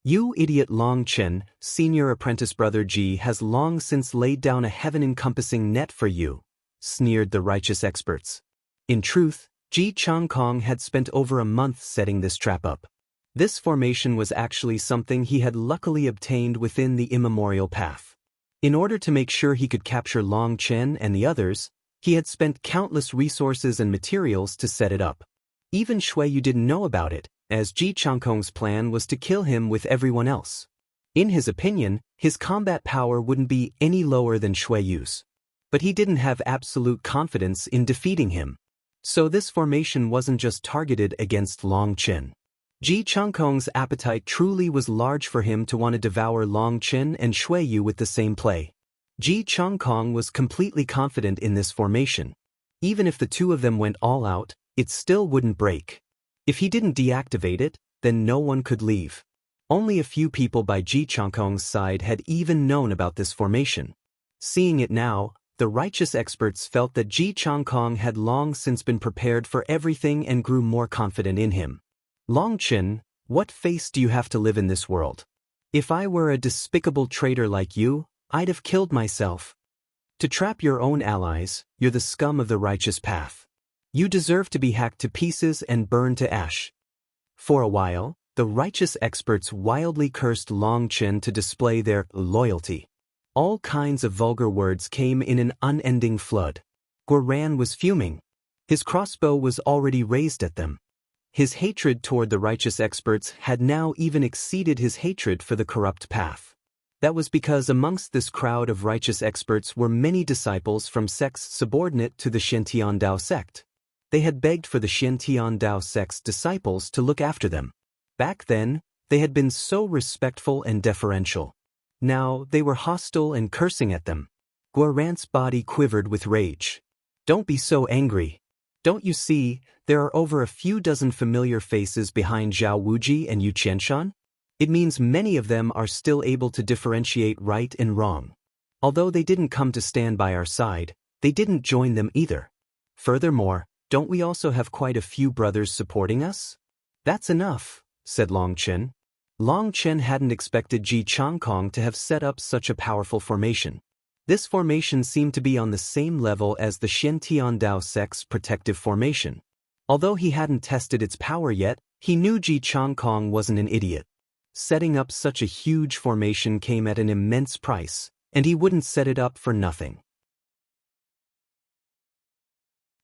You idiot Long Chen, senior apprentice brother Ji has long since laid down a heaven-encompassing net for you, sneered the righteous experts. In truth, Ji Changkong had spent over a month setting this trap up. This formation was actually something he had luckily obtained within the immemorial path. In order to make sure he could capture Long Chen and the others, he had spent countless resources and materials to set it up. Even Shui Yu didn't know about it, as Ji Changkong's plan was to kill him with everyone else. In his opinion, his combat power wouldn't be any lower than Shui Yu's. But he didn't have absolute confidence in defeating him. So this formation wasn't just targeted against Long Chen. Ji Changkong's appetite truly was large for him to want to devour Long Chen and Shui Yu with the same play. Ji Changkong was completely confident in this formation. Even if the two of them went all out, it still wouldn't break. If he didn't deactivate it, then no one could leave. Only a few people by Ji Changkong's side had even known about this formation. Seeing it now, the righteous experts felt that Ji Changkong had long since been prepared for everything and grew more confident in him. Long Chen, what face do you have to live in this world? If I were a despicable traitor like you, I'd have killed myself. To trap your own allies, you're the scum of the righteous path. You deserve to be hacked to pieces and burned to ash. For a while, the righteous experts wildly cursed Long Chen to display their loyalty. All kinds of vulgar words came in an unending flood. Guoran was fuming. His crossbow was already raised at them. His hatred toward the righteous experts had now even exceeded his hatred for the corrupt path. That was because amongst this crowd of righteous experts were many disciples from sects subordinate to the Shintian Dao sect. They had begged for the Shintian Dao sect's disciples to look after them. Back then, they had been so respectful and deferential. Now, they were hostile and cursing at them. Guoran's body quivered with rage. Don't be so angry. Don't you see, there are over a few dozen familiar faces behind Zhao Wuji and Yu Qianshan? It means many of them are still able to differentiate right and wrong. Although they didn't come to stand by our side, they didn't join them either. Furthermore, don't we also have quite a few brothers supporting us? That's enough, said Long Chen. Long Chen hadn't expected Ji Changkong to have set up such a powerful formation. This formation seemed to be on the same level as the Shintian Dao sect's protective formation. Although he hadn't tested its power yet, he knew Ji Changkong wasn't an idiot. Setting up such a huge formation came at an immense price, and he wouldn't set it up for nothing.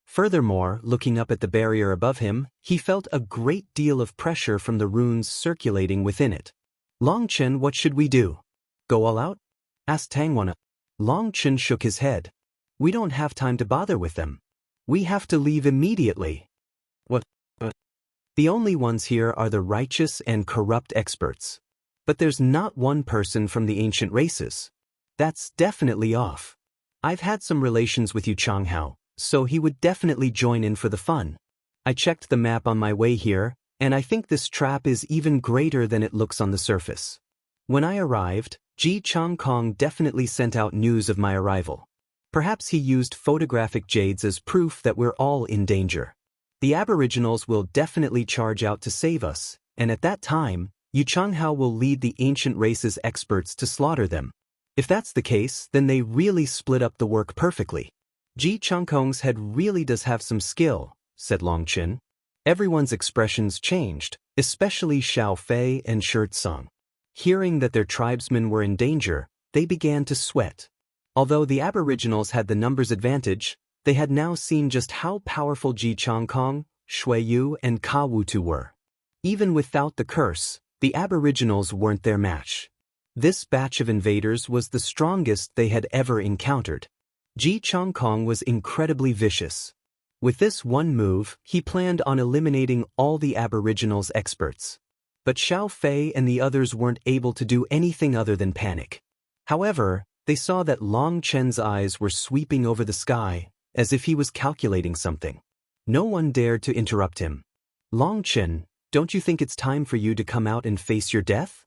Furthermore, looking up at the barrier above him, he felt a great deal of pressure from the runes circulating within it. Long Chen, what should we do? Go all out? Asked Tangwana. Long Chen shook his head. We don't have time to bother with them. We have to leave immediately. What? The only ones here are the righteous and corrupt experts. But there's not one person from the ancient races. That's definitely off. I've had some relations with Yu Changhao, so he would definitely join in for the fun. I checked the map on my way here, and I think this trap is even greater than it looks on the surface. When I arrived, Ji Changkong definitely sent out news of my arrival. Perhaps he used photographic jades as proof that we're all in danger. The aboriginals will definitely charge out to save us, and at that time, Yu Changhao will lead the ancient race's experts to slaughter them. If that's the case, then they really split up the work perfectly. Ji Changkong's head really does have some skill, said Long Chen. Everyone's expressions changed, especially Xiao Fei and Shirtsong. Hearing that their tribesmen were in danger, they began to sweat. Although the aboriginals had the numbers advantage, they had now seen just how powerful Ji Changkong, Shui Yu, and Ka Wutu were. Even without the curse, the aboriginals weren't their match. This batch of invaders was the strongest they had ever encountered. Ji Changkong was incredibly vicious. With this one move, he planned on eliminating all the aboriginals' experts. But Xiao Fei and the others weren't able to do anything other than panic. However, they saw that Long Chen's eyes were sweeping over the sky, as if he was calculating something. No one dared to interrupt him. Long Chen, don't you think it's time for you to come out and face your death?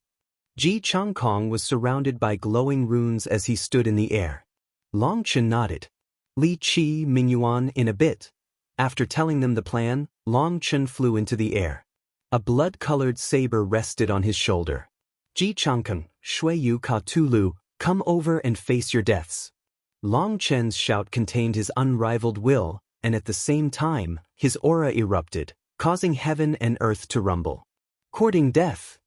Ji Changkong was surrounded by glowing runes as he stood in the air. Long Chen nodded. Li Qi Mingyuan in a bit. After telling them the plan, Long Chen flew into the air. A blood-colored saber rested on his shoulder. Ji Changkong, Shui Yu Ka Tulu, come over and face your deaths. Long Chen's shout contained his unrivaled will, and at the same time, his aura erupted, causing heaven and earth to rumble. Courting death.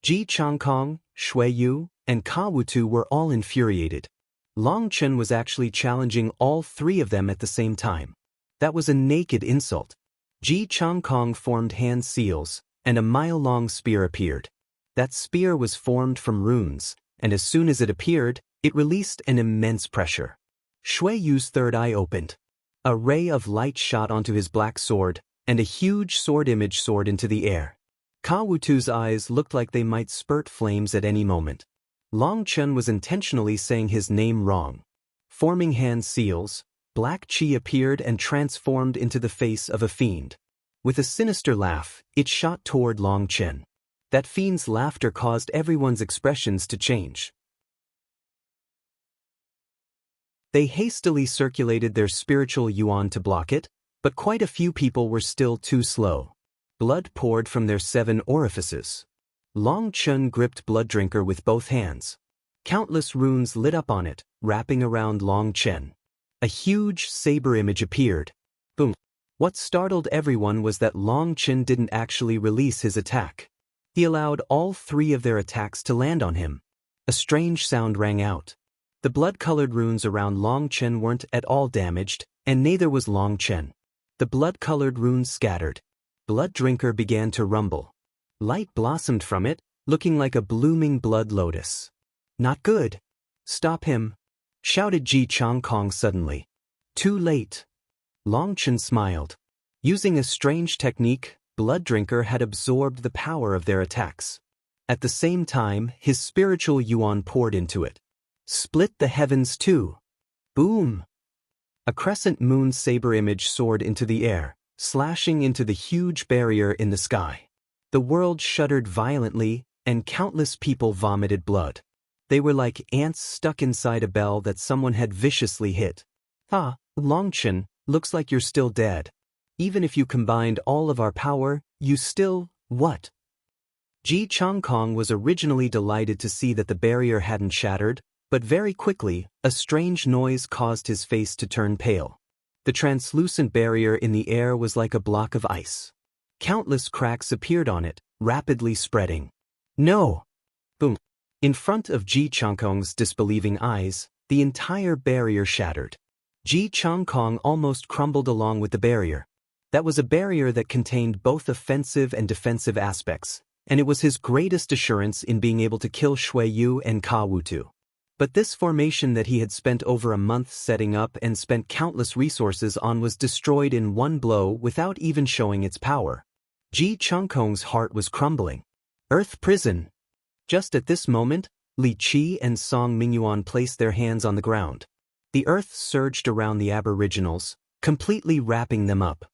Ji Changkong, Shui Yu, and Ka Wutu were all infuriated. Long Chen was actually challenging all three of them at the same time. That was a naked insult. Ji Changkong formed hand seals, and a mile-long spear appeared. That spear was formed from runes, and as soon as it appeared, it released an immense pressure. Shui Yu's third eye opened. A ray of light shot onto his black sword, and a huge sword image soared into the air. Ka Wutu's eyes looked like they might spurt flames at any moment. Long Chen was intentionally saying his name wrong. Forming hand seals, black qi appeared and transformed into the face of a fiend. With a sinister laugh, it shot toward Long Chen. That fiend's laughter caused everyone's expressions to change. They hastily circulated their spiritual yuan to block it, but quite a few people were still too slow. Blood poured from their 7 orifices. Long Chen gripped Blood Drinker with both hands. Countless runes lit up on it, wrapping around Long Chen. A huge saber image appeared. Boom! What startled everyone was that Long Chen didn't actually release his attack. He allowed all 3 of their attacks to land on him. A strange sound rang out. The blood-colored runes around Long Chen weren't at all damaged, and neither was Long Chen. The blood-colored runes scattered. Blood Drinker began to rumble. Light blossomed from it, looking like a blooming blood lotus. Not good. Stop him, shouted Ji Changkong suddenly. Too late. Long Chen smiled. Using a strange technique, Blood Drinker had absorbed the power of their attacks. At the same time, his spiritual yuan poured into it. Split the heavens too. Boom! A crescent moon saber image soared into the air, slashing into the huge barrier in the sky. The world shuddered violently, and countless people vomited blood. They were like ants stuck inside a bell that someone had viciously hit. Ah, Long Chen, looks like you're still dead. Even if you combined all of our power, you still, what? Ji Changkong was originally delighted to see that the barrier hadn't shattered, but very quickly, a strange noise caused his face to turn pale. The translucent barrier in the air was like a block of ice. Countless cracks appeared on it, rapidly spreading. No! Boom! In front of Ji Changkong's disbelieving eyes, the entire barrier shattered. Ji Changkong almost crumbled along with the barrier. That was a barrier that contained both offensive and defensive aspects, and it was his greatest assurance in being able to kill Shui Yu and Ka Wutu. But this formation that he had spent over a month setting up and spent countless resources on was destroyed in one blow without even showing its power. Ji Changkong's heart was crumbling. Earth Prison. Just at this moment, Li Qi and Song Mingyuan placed their hands on the ground. The earth surged around the aboriginals, completely wrapping them up.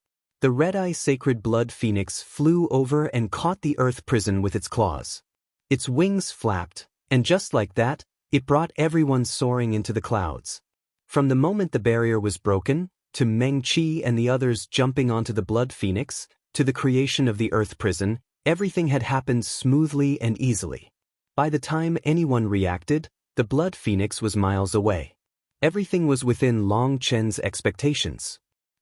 The red-eye sacred blood phoenix flew over and caught the earth prison with its claws. Its wings flapped, and just like that, it brought everyone soaring into the clouds. From the moment the barrier was broken, to Meng Qi and the others jumping onto the blood phoenix, to the creation of the earth prison, everything had happened smoothly and easily. By the time anyone reacted, the blood phoenix was miles away. Everything was within Long Chen's expectations.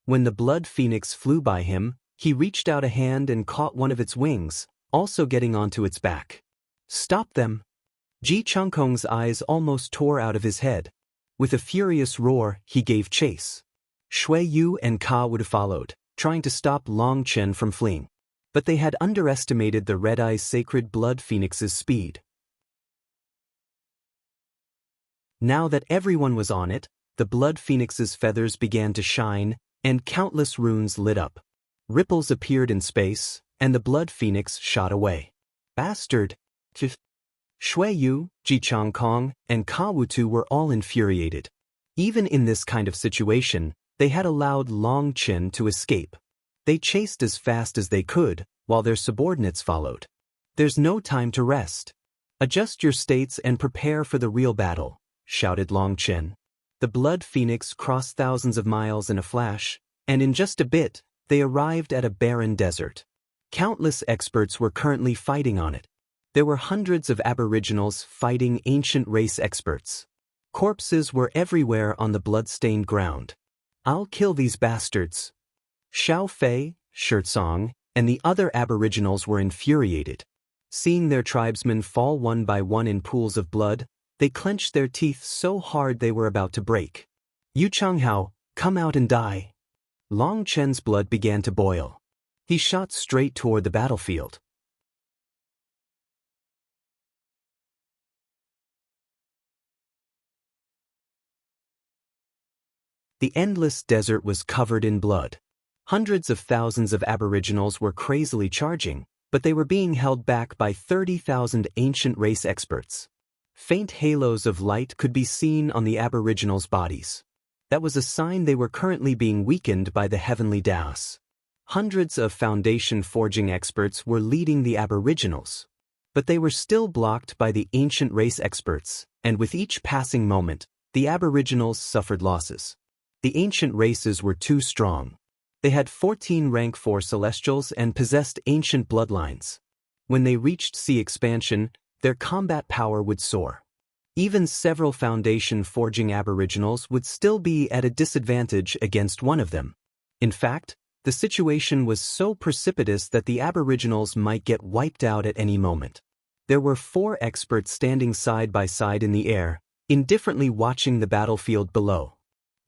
When the blood phoenix flew by him, he reached out a hand and caught one of its wings, also getting onto its back. Stop them! Ji Changkong's eyes almost tore out of his head. With a furious roar, he gave chase. Shui Yu and Ka would have followed, trying to stop Long Chen from fleeing. But they had underestimated the red-eye's sacred blood phoenix's speed. Now that everyone was on it, the blood phoenix's feathers began to shine, and countless runes lit up. Ripples appeared in space, and the blood phoenix shot away. Bastard! Shui Yu, Ji Changkong, and Ka Wutu were all infuriated. Even in this kind of situation, they had allowed Long Chen to escape. They chased as fast as they could, while their subordinates followed. There's no time to rest. Adjust your states and prepare for the real battle, shouted Long Chen. The blood phoenix crossed thousands of miles in a flash, and in just a bit, they arrived at a barren desert. Countless experts were currently fighting on it. There were hundreds of aboriginals fighting ancient race experts. Corpses were everywhere on the blood-stained ground. I'll kill these bastards. Xiao Fei, Shirtsong, and the other aboriginals were infuriated. Seeing their tribesmen fall one by one in pools of blood, They clenched their teeth so hard they were about to break. "Yu Changhao, come out and die." Long Chen's blood began to boil. He shot straight toward the battlefield. The endless desert was covered in blood. Hundreds of thousands of aboriginals were crazily charging, but they were being held back by 30,000 ancient race experts. Faint halos of light could be seen on the aboriginals' bodies. That was a sign they were currently being weakened by the heavenly Daos. Hundreds of foundation forging experts were leading the aboriginals. But they were still blocked by the ancient race experts, and with each passing moment, the aboriginals suffered losses. The ancient races were too strong. They had 14 rank 4 celestials and possessed ancient bloodlines. When they reached sea expansion, their combat power would soar. Even several foundation forging aboriginals would still be at a disadvantage against one of them. In fact, the situation was so precipitous that the aboriginals might get wiped out at any moment. There were 4 experts standing side by side in the air, indifferently watching the battlefield below.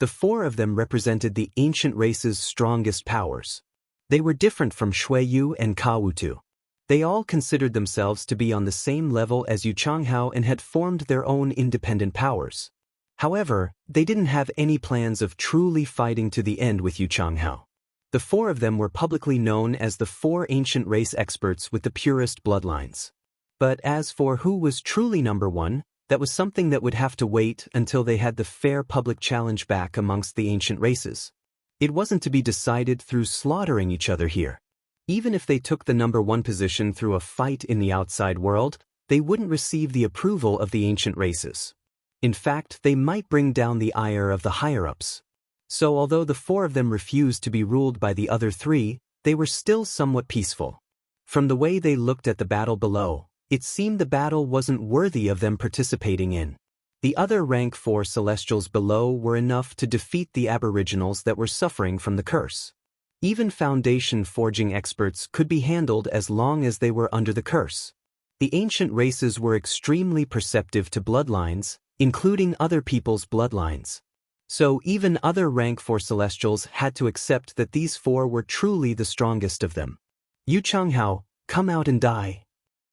The 4 of them represented the ancient race's strongest powers. They were different from Shuiyu and Kawutu. They all considered themselves to be on the same level as Yu Changhao and had formed their own independent powers. However, they didn't have any plans of truly fighting to the end with Yu Changhao. The 4 of them were publicly known as the 4 ancient race experts with the purest bloodlines. But as for who was truly number 1, that was something that would have to wait until they had the fair public challenge back amongst the ancient races. It wasn't to be decided through slaughtering each other here. Even if they took the number 1 position through a fight in the outside world, they wouldn't receive the approval of the ancient races. In fact, they might bring down the ire of the higher-ups. So although the 4 of them refused to be ruled by the other 3, they were still somewhat peaceful. From the way they looked at the battle below, it seemed the battle wasn't worthy of them participating in. The other rank 4 celestials below were enough to defeat the aboriginals that were suffering from the curse. Even foundation forging experts could be handled as long as they were under the curse. The ancient races were extremely perceptive to bloodlines, including other people's bloodlines. So even other rank 4 celestials had to accept that these 4 were truly the strongest of them. "Yu Changhao, come out and die."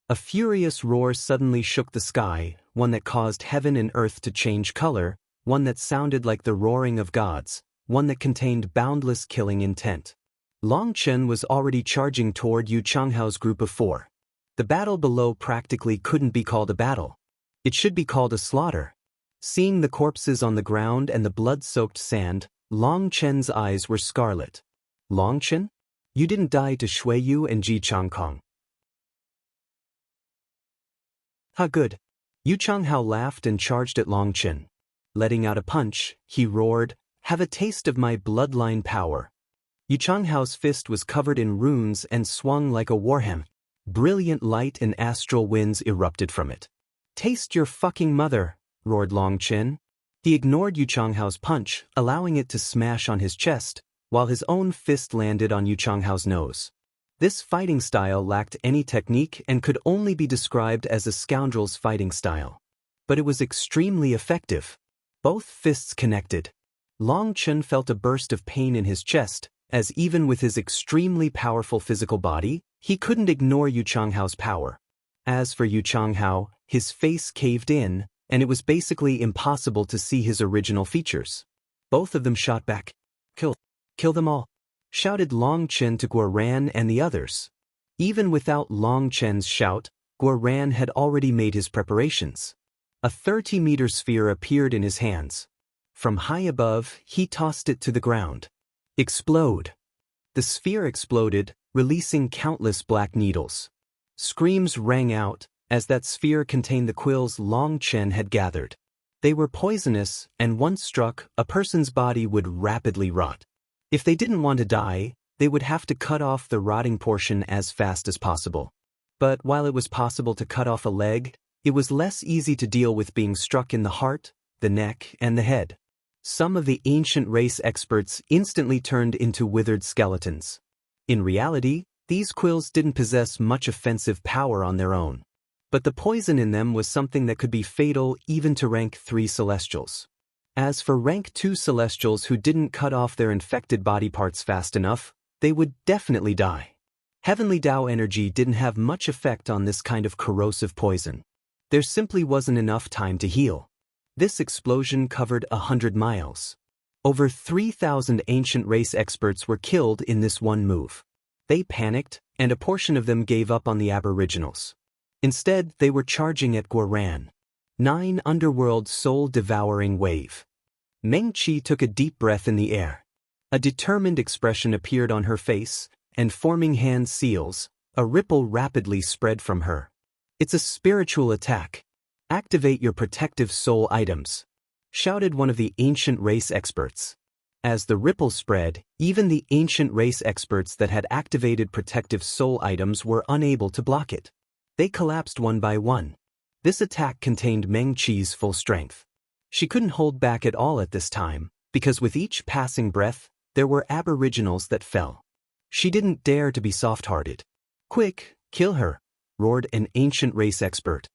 A furious roar suddenly shook the sky, one that caused heaven and earth to change color, one that sounded like the roaring of gods, one that contained boundless killing intent. Long Chen was already charging toward Yu Changhao's group of 4. The battle below practically couldn't be called a battle. It should be called a slaughter. Seeing the corpses on the ground and the blood-soaked sand, Long Chen's eyes were scarlet. "Long Chen? You didn't die to Shuiyu and Ji Changkong." "Ha, good." Yu Changhao laughed and charged at Long Chen. Letting out a punch, he roared, "Have a taste of my bloodline power." Yu Changhao's fist was covered in runes and swung like a warhammer. Brilliant light and astral winds erupted from it. "Taste your fucking mother," roared Long Chen. He ignored Yu Changhao's punch, allowing it to smash on his chest, while his own fist landed on Yu Changhao's nose. This fighting style lacked any technique and could only be described as a scoundrel's fighting style. But it was extremely effective. Both fists connected. Long Chen felt a burst of pain in his chest, as even with his extremely powerful physical body, he couldn't ignore Yu Changhao's power. As for Yu Changhao, his face caved in, and it was basically impossible to see his original features. Both of them shot back. Kill them all," shouted Long Chen to Guoran and the others. Even without Long Chen's shout, Guoran had already made his preparations. A 30-meter sphere appeared in his hands. From high above, he tossed it to the ground. "Explode!" The sphere exploded, releasing countless black needles. Screams rang out, as that sphere contained the quills Long Chen had gathered. They were poisonous, and once struck, a person's body would rapidly rot. If they didn't want to die, they would have to cut off the rotting portion as fast as possible. But while it was possible to cut off a leg, it was less easy to deal with being struck in the heart, the neck, and the head. Some of the ancient race experts instantly turned into withered skeletons. In reality, these quills didn't possess much offensive power on their own. but the poison in them was something that could be fatal even to rank 3 Celestials. As for rank 2 Celestials who didn't cut off their infected body parts fast enough, they would definitely die. Heavenly Tao energy didn't have much effect on this kind of corrosive poison. There simply wasn't enough time to heal. This explosion covered 100 miles. Over 3,000 ancient race experts were killed in this one move. They panicked, and a portion of them gave up on the Aboriginals. Instead, they were charging at Guaran. 9 underworld soul-devouring wave. Meng Qi took a deep breath in the air. A determined expression appeared on her face, and forming hand seals, a ripple rapidly spread from her. It's a spiritual attack. Activate your protective soul items, shouted one of the ancient race experts. As the ripple spread, even the ancient race experts that had activated protective soul items were unable to block it. They collapsed one by one. This attack contained Meng Qi's full strength. She couldn't hold back at all at this time, because with each passing breath, there were aboriginals that fell. She didn't dare to be soft-hearted. "Quick, kill her," roared an ancient race expert.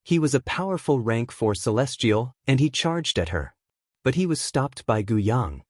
He was a powerful rank 4 Celestial, and he charged at her. But he was stopped by Gu Yang.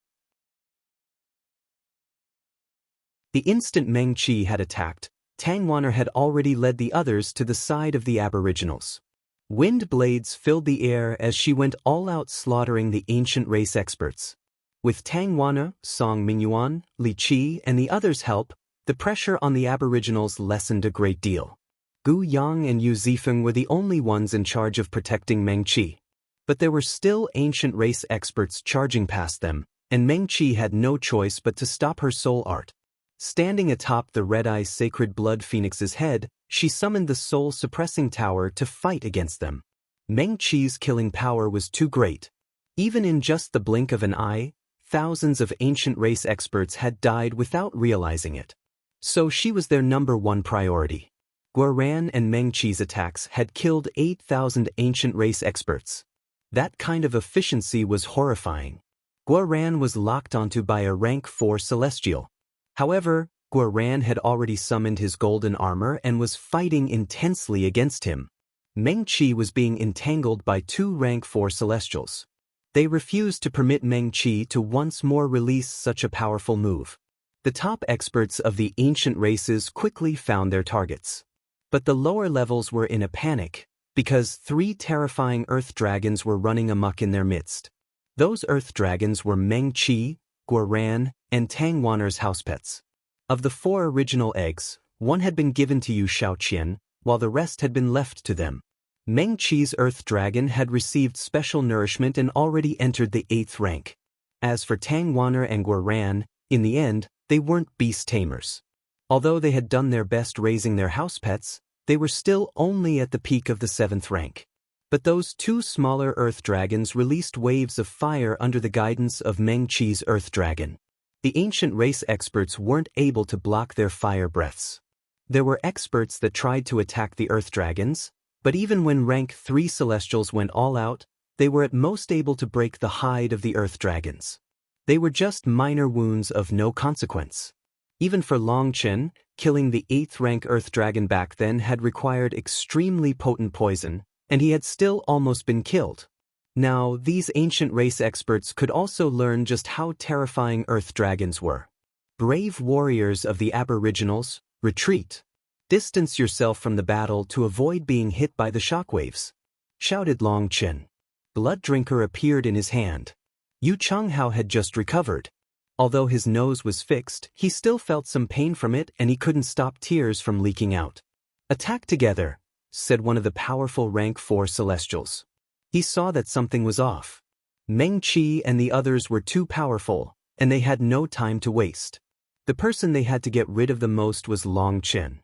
The instant Meng Qi had attacked, Tang Wanner had already led the others to the side of the aboriginals. Wind blades filled the air as she went all out slaughtering the ancient race experts. With Tang Wanner, Song Mingyuan, Li Qi, and the others' help, the pressure on the aboriginals lessened a great deal. Gu Yang and Yu Zifeng were the only ones in charge of protecting Meng Qi. But there were still ancient race experts charging past them, and Meng Qi had no choice but to stop her soul art. Standing atop the red-eye sacred blood phoenix's head, she summoned the soul-suppressing tower to fight against them. Meng Qi's killing power was too great. Even in just the blink of an eye, thousands of ancient race experts had died without realizing it. So she was their #1 priority. Guaran and Meng Qi's attacks had killed 8,000 ancient race experts. That kind of efficiency was horrifying. Guaran was locked onto by a rank 4 Celestial. However, Guaran had already summoned his golden armor and was fighting intensely against him. Meng Qi was being entangled by 2 rank 4 Celestials. They refused to permit Meng Qi to once more release such a powerful move. The top experts of the ancient races quickly found their targets. But the lower levels were in a panic, because 3 terrifying earth dragons were running amok in their midst. Those earth dragons were Meng Qi, Guaran, and Tang Wanner's house pets. Of the 4 original eggs, 1 had been given to Yu Shaoqian, while the rest had been left to them. Meng Qi's earth dragon had received special nourishment and already entered the 8th rank. As for Tang Wanner and Guaran, in the end, they weren't beast tamers. Although they had done their best raising their house pets, they were still only at the peak of the 7th rank. But those 2 smaller earth dragons released waves of fire under the guidance of Meng Qi's earth dragon. The ancient race experts weren't able to block their fire breaths. There were experts that tried to attack the earth dragons, but even when rank 3 Celestials went all out, they were at most able to break the hide of the earth dragons. They were just minor wounds of no consequence. Even for Long Chen, killing the 8th rank earth dragon back then had required extremely potent poison, and he had still almost been killed. Now, these ancient race experts could also learn just how terrifying earth dragons were. Brave warriors of the aboriginals, retreat. Distance yourself from the battle to avoid being hit by the shockwaves, shouted Long Chen. Blood Drinker appeared in his hand. Yu Changhao had just recovered. Although his nose was fixed, he still felt some pain from it and he couldn't stop tears from leaking out. "Attack together," said one of the powerful rank 4 Celestials. He saw that something was off. Meng Qi and the others were too powerful, and they had no time to waste. The person they had to get rid of the most was Long Chen.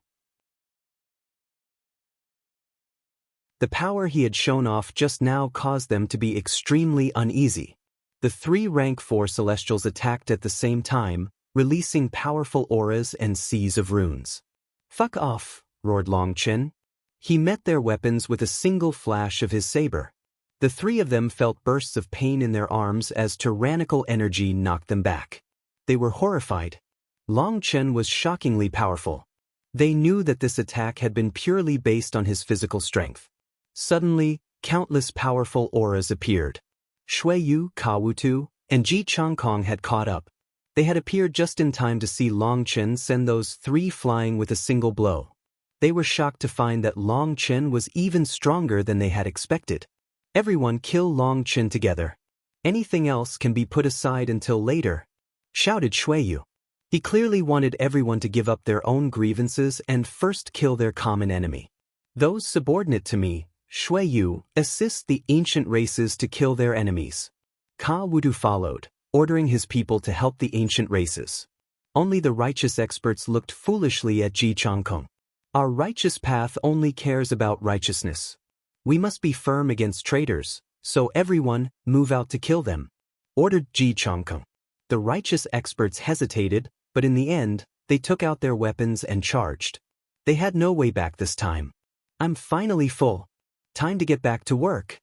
The power he had shown off just now caused them to be extremely uneasy. The 3 rank 4 Celestials attacked at the same time, releasing powerful auras and seas of runes. "Fuck off," roared Long Chen. He met their weapons with a single flash of his saber. The 3 of them felt bursts of pain in their arms as tyrannical energy knocked them back. They were horrified. Long Chen was shockingly powerful. They knew that this attack had been purely based on his physical strength. Suddenly, countless powerful auras appeared. Shui Yu, Kawutu, and Ji Changkong had caught up. They had appeared just in time to see Long Chen send those three flying with a single blow. They were shocked to find that Long Chen was even stronger than they had expected. Everyone kill Long Chen together. Anything else can be put aside until later, shouted Shui Yu. He clearly wanted everyone to give up their own grievances and first kill their common enemy. Those subordinate to me, Shui Yu, assist the ancient races to kill their enemies. Ka Wudu followed, ordering his people to help the ancient races. Only the righteous experts looked foolishly at Ji Changkong. Our righteous path only cares about righteousness. We must be firm against traitors, so everyone, move out to kill them, ordered Ji Changkong. The righteous experts hesitated, but in the end, they took out their weapons and charged. They had no way back this time. I'm finally full. Time to get back to work.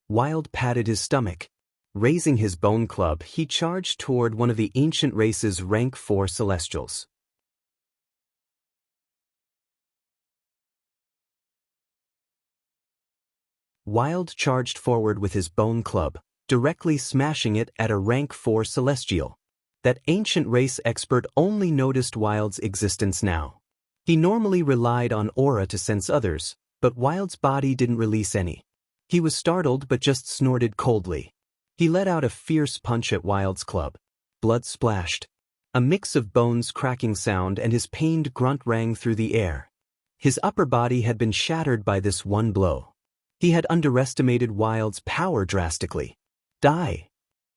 Wild patted his stomach. Raising his bone club, he charged toward one of the ancient race's rank 4 celestials. Wild charged forward with his bone club, directly smashing it at a rank 4 celestial. That ancient race expert only noticed Wild's existence now. He normally relied on aura to sense others, but Wild's body didn't release any. He was startled but just snorted coldly. He let out a fierce punch at Wild's club. Blood splashed. A mix of bones cracking sound and his pained grunt rang through the air. His upper body had been shattered by this one blow. He had underestimated Wild's power drastically. Die!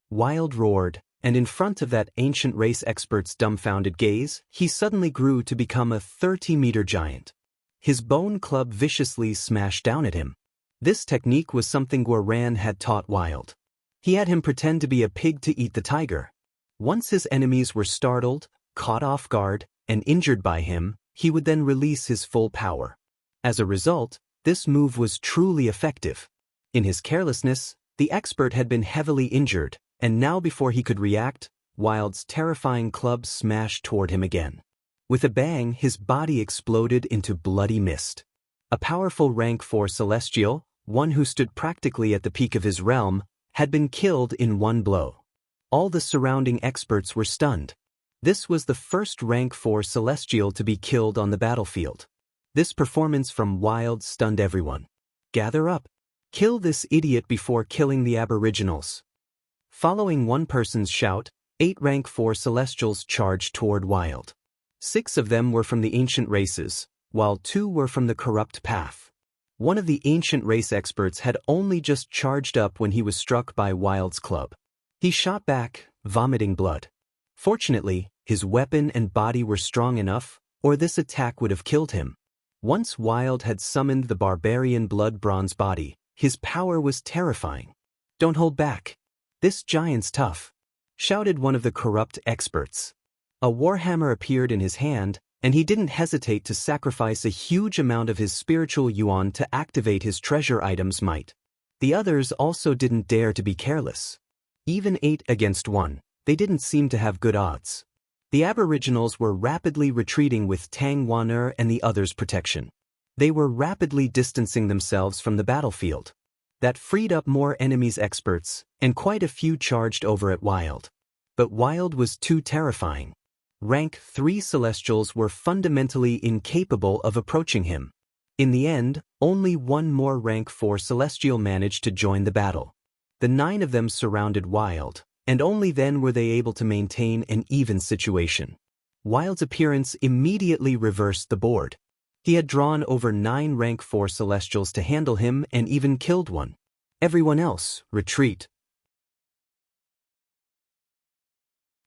Wild roared, and in front of that ancient race expert's dumbfounded gaze, he suddenly grew to become a 30-meter giant. His bone club viciously smashed down at him. This technique was something Guoran had taught Wild. He had him pretend to be a pig to eat the tiger. Once his enemies were startled, caught off guard, and injured by him, he would then release his full power. As a result, this move was truly effective. In his carelessness, the expert had been heavily injured, and now before he could react, Wild's terrifying club smashed toward him again. With a bang, his body exploded into bloody mist. A powerful rank 4 celestial, one who stood practically at the peak of his realm, had been killed in one blow. All the surrounding experts were stunned. This was the first rank 4 celestial to be killed on the battlefield. This performance from Wild stunned everyone. Gather up. Kill this idiot before killing the aboriginals. Following one person's shout, 8 rank 4 celestials charged toward Wild. 6 of them were from the ancient races, while 2 were from the corrupt path. One of the ancient race experts had only just charged up when he was struck by Wild's club. He shot back, vomiting blood. Fortunately, his weapon and body were strong enough, or this attack would have killed him. Once Wild had summoned the barbarian blood bronze body, his power was terrifying. Don't hold back. This giant's tough, shouted one of the corrupt experts. A warhammer appeared in his hand, and he didn't hesitate to sacrifice a huge amount of his spiritual yuan to activate his treasure item's might. The others also didn't dare to be careless. Even 8 against 1, they didn't seem to have good odds. The aboriginals were rapidly retreating with Tang Waner and the others' protection. They were rapidly distancing themselves from the battlefield. That freed up more enemies' experts, and quite a few charged over at Wild. But Wild was too terrifying. Rank 3 celestials were fundamentally incapable of approaching him. In the end, only one more rank 4 celestial managed to join the battle. The 9 of them surrounded Wild, and only then were they able to maintain an even situation. Wild's appearance immediately reversed the board. He had drawn over 9 rank 4 celestials to handle him and even killed one. Everyone else, retreat.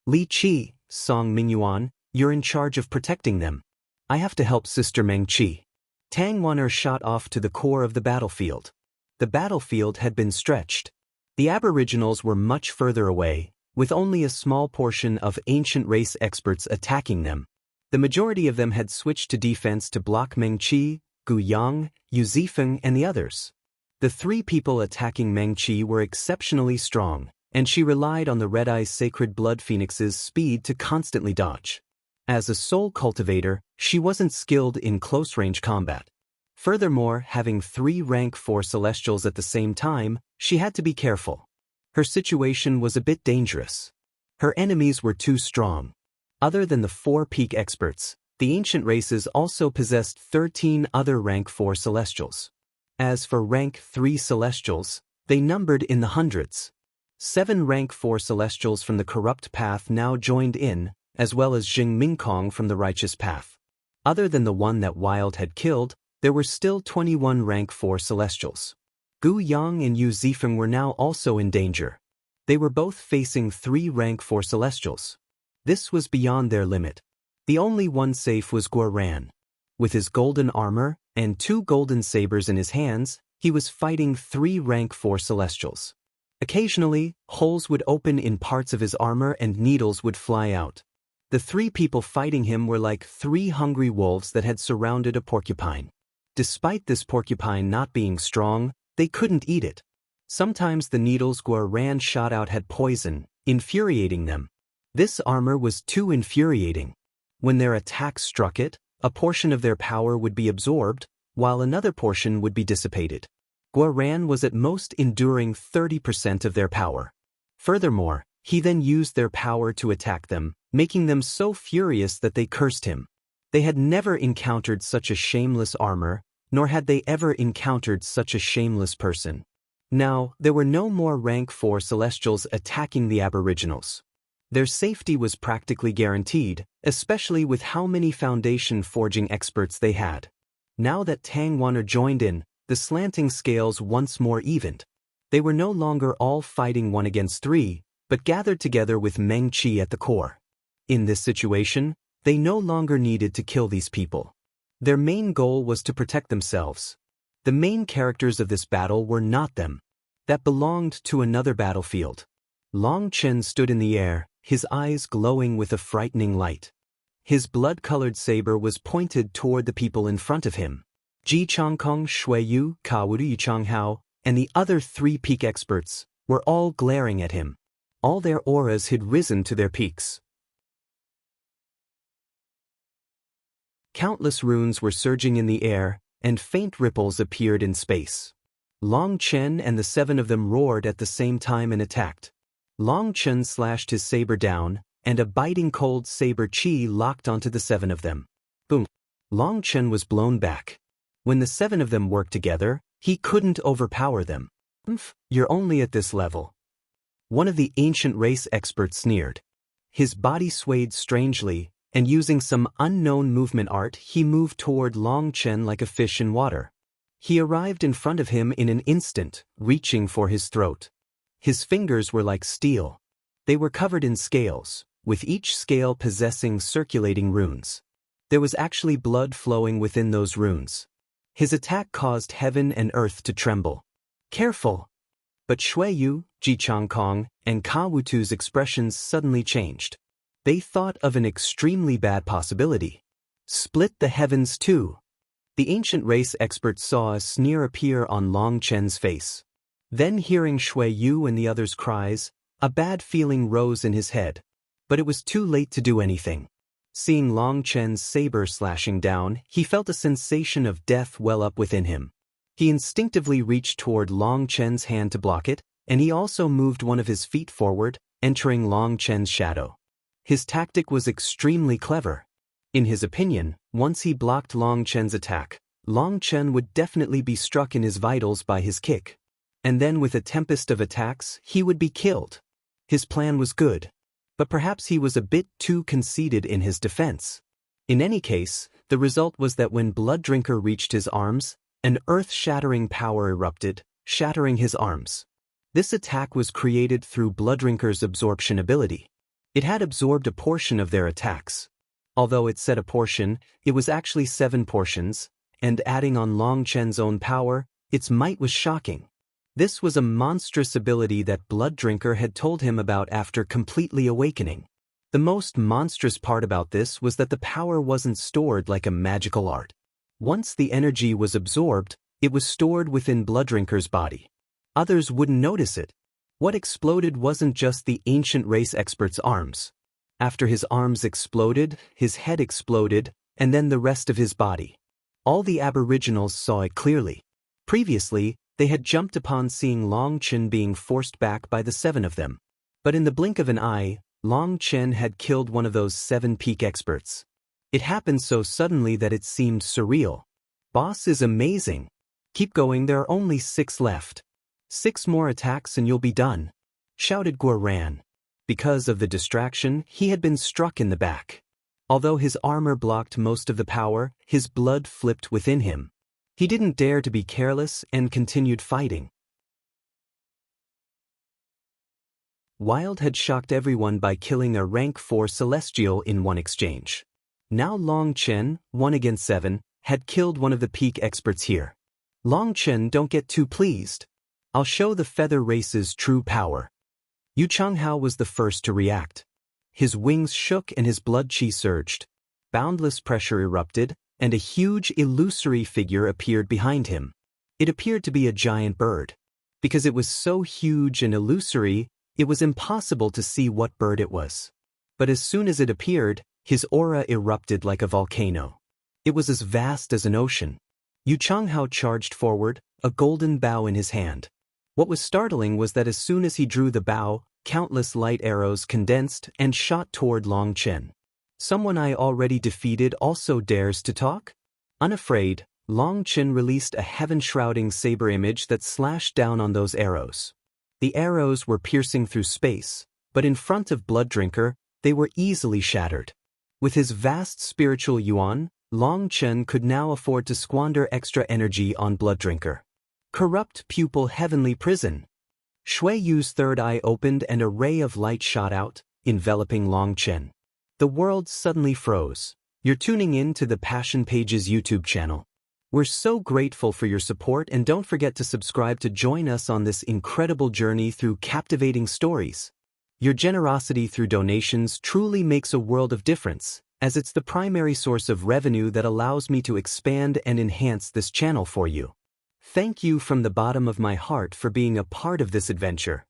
Li Qi, Song Mingyuan, you're in charge of protecting them. I have to help Sister Meng Qi. Tang Waner shot off to the core of the battlefield. The battlefield had been stretched. The aboriginals were much further away, with only a small portion of ancient race experts attacking them. The majority of them had switched to defense to block Meng Qi, Gu Yang, Yu Zifeng, and the others. The 3 people attacking Meng Qi were exceptionally strong, and she relied on the Red Eye's sacred blood phoenix's speed to constantly dodge. As a soul cultivator, she wasn't skilled in close-range combat. Furthermore, having 3 rank 4 celestials at the same time, she had to be careful. Her situation was a bit dangerous. Her enemies were too strong. Other than the 4 peak experts, the ancient races also possessed 13 other rank 4 celestials. As for rank 3 celestials, they numbered in the hundreds. 7 rank 4 celestials from the corrupt path now joined in, as well as Jing Mingkong from the righteous path. Other than the one that Wild had killed, there were still 21 rank 4 celestials. Gu Yang and Yu Zifeng were now also in danger. They were both facing 3 rank 4 celestials. This was beyond their limit. The only one safe was Guo Ran. With his golden armor and 2 golden sabers in his hands, he was fighting 3 rank 4 celestials. Occasionally, holes would open in parts of his armor and needles would fly out. The 3 people fighting him were like 3 hungry wolves that had surrounded a porcupine. Despite this porcupine not being strong, they couldn't eat it. Sometimes the needles Guo Ran shot out had poison, infuriating them. This armor was too infuriating. When their attack struck it, a portion of their power would be absorbed, while another portion would be dissipated. Guo Ran was at most enduring 30% of their power. Furthermore, he then used their power to attack them, making them so furious that they cursed him. They had never encountered such a shameless armor, nor had they ever encountered such a shameless person. Now, there were no more rank 4 celestials attacking the aboriginals. Their safety was practically guaranteed, especially with how many foundation forging experts they had. Now that Tang Wan'er joined in, the slanting scales once more evened. They were no longer all fighting 1 against 3, but gathered together with Meng Qi at the core. In this situation, they no longer needed to kill these people. Their main goal was to protect themselves. The main characters of this battle were not them. That belonged to another battlefield. Long Chen stood in the air, his eyes glowing with a frightening light. His blood-colored saber was pointed toward the people in front of him. Ji Changkong, Shui Yu, Kawuru Yichonghao, and the other 3 peak experts were all glaring at him. All their auras had risen to their peaks. Countless runes were surging in the air, and faint ripples appeared in space. Long Chen and the 7 of them roared at the same time and attacked. Long Chen slashed his saber down, and a biting cold saber chi locked onto the 7 of them. Boom! Long Chen was blown back. When the 7 of them worked together, he couldn't overpower them. You're only at this level. One of the ancient race experts sneered. His body swayed strangely, and using some unknown movement art, he moved toward Long Chen like a fish in water. He arrived in front of him in an instant, reaching for his throat. His fingers were like steel. They were covered in scales, with each scale possessing circulating runes. There was actually blood flowing within those runes. His attack caused heaven and earth to tremble. Careful! But Shui Yu, Ji Changkong, and Ka Wutu's expressions suddenly changed. They thought of an extremely bad possibility. Split the heavens too. The ancient race expert saw a sneer appear on Long Chen's face. Then hearing Shui Yu and the others' cries, a bad feeling rose in his head. But it was too late to do anything. Seeing Long Chen's saber slashing down, he felt a sensation of death well up within him. He instinctively reached toward Long Chen's hand to block it, and he also moved one of his feet forward, entering Long Chen's shadow. His tactic was extremely clever. In his opinion, once he blocked Long Chen's attack, Long Chen would definitely be struck in his vitals by his kick. And then with a tempest of attacks, he would be killed. His plan was good. But perhaps he was a bit too conceited in his defense. In any case, the result was that when Blood Drinker reached his arms, an earth-shattering power erupted, shattering his arms. This attack was created through Blood Drinker's absorption ability. It had absorbed a portion of their attacks. Although it said a portion, it was actually 7 portions, and adding on Long Chen's own power, its might was shocking. This was a monstrous ability that Blood Drinker had told him about after completely awakening. The most monstrous part about this was that the power wasn't stored like a magical art. Once the energy was absorbed, it was stored within Blood Drinker's body. Others wouldn't notice it. What exploded wasn't just the ancient race expert's arms. After his arms exploded, his head exploded, and then the rest of his body. All the aboriginals saw it clearly. Previously, they had jumped upon seeing Long Chen being forced back by the 7 of them. But in the blink of an eye, Long Chen had killed one of those 7 peak experts. It happened so suddenly that it seemed surreal. Boss is amazing. Keep going, there are only 6 left. 6 more attacks and you'll be done, shouted Guoran. Because of the distraction, he had been struck in the back. Although his armor blocked most of the power, his blood flipped within him. He didn't dare to be careless and continued fighting. Wild had shocked everyone by killing a rank 4 Celestial in one exchange. Now Long Chen, 1 against 7, had killed one of the peak experts here. Long Chen, don't get too pleased. I'll show the feather race's true power. Yu Changhao was the first to react. His wings shook and his blood qi surged. Boundless pressure erupted, and a huge illusory figure appeared behind him. It appeared to be a giant bird. Because it was so huge and illusory, it was impossible to see what bird it was. But as soon as it appeared, his aura erupted like a volcano. It was as vast as an ocean. Yu Changhao charged forward, a golden bow in his hand. What was startling was that as soon as he drew the bow, countless light arrows condensed and shot toward Long Chen. Someone I already defeated also dares to talk? Unafraid, Long Chen released a heaven-shrouding saber image that slashed down on those arrows. The arrows were piercing through space, but in front of Blood Drinker, they were easily shattered. With his vast spiritual yuan, Long Chen could now afford to squander extra energy on Blood Drinker. Corrupt Pupil Heavenly Prison. Shui Yu's third eye opened and a ray of light shot out, enveloping Long Chen. The world suddenly froze. You're tuning in to the Passion Pages YouTube channel. We're so grateful for your support and don't forget to subscribe to join us on this incredible journey through captivating stories. Your generosity through donations truly makes a world of difference, as it's the primary source of revenue that allows me to expand and enhance this channel for you. Thank you from the bottom of my heart for being a part of this adventure.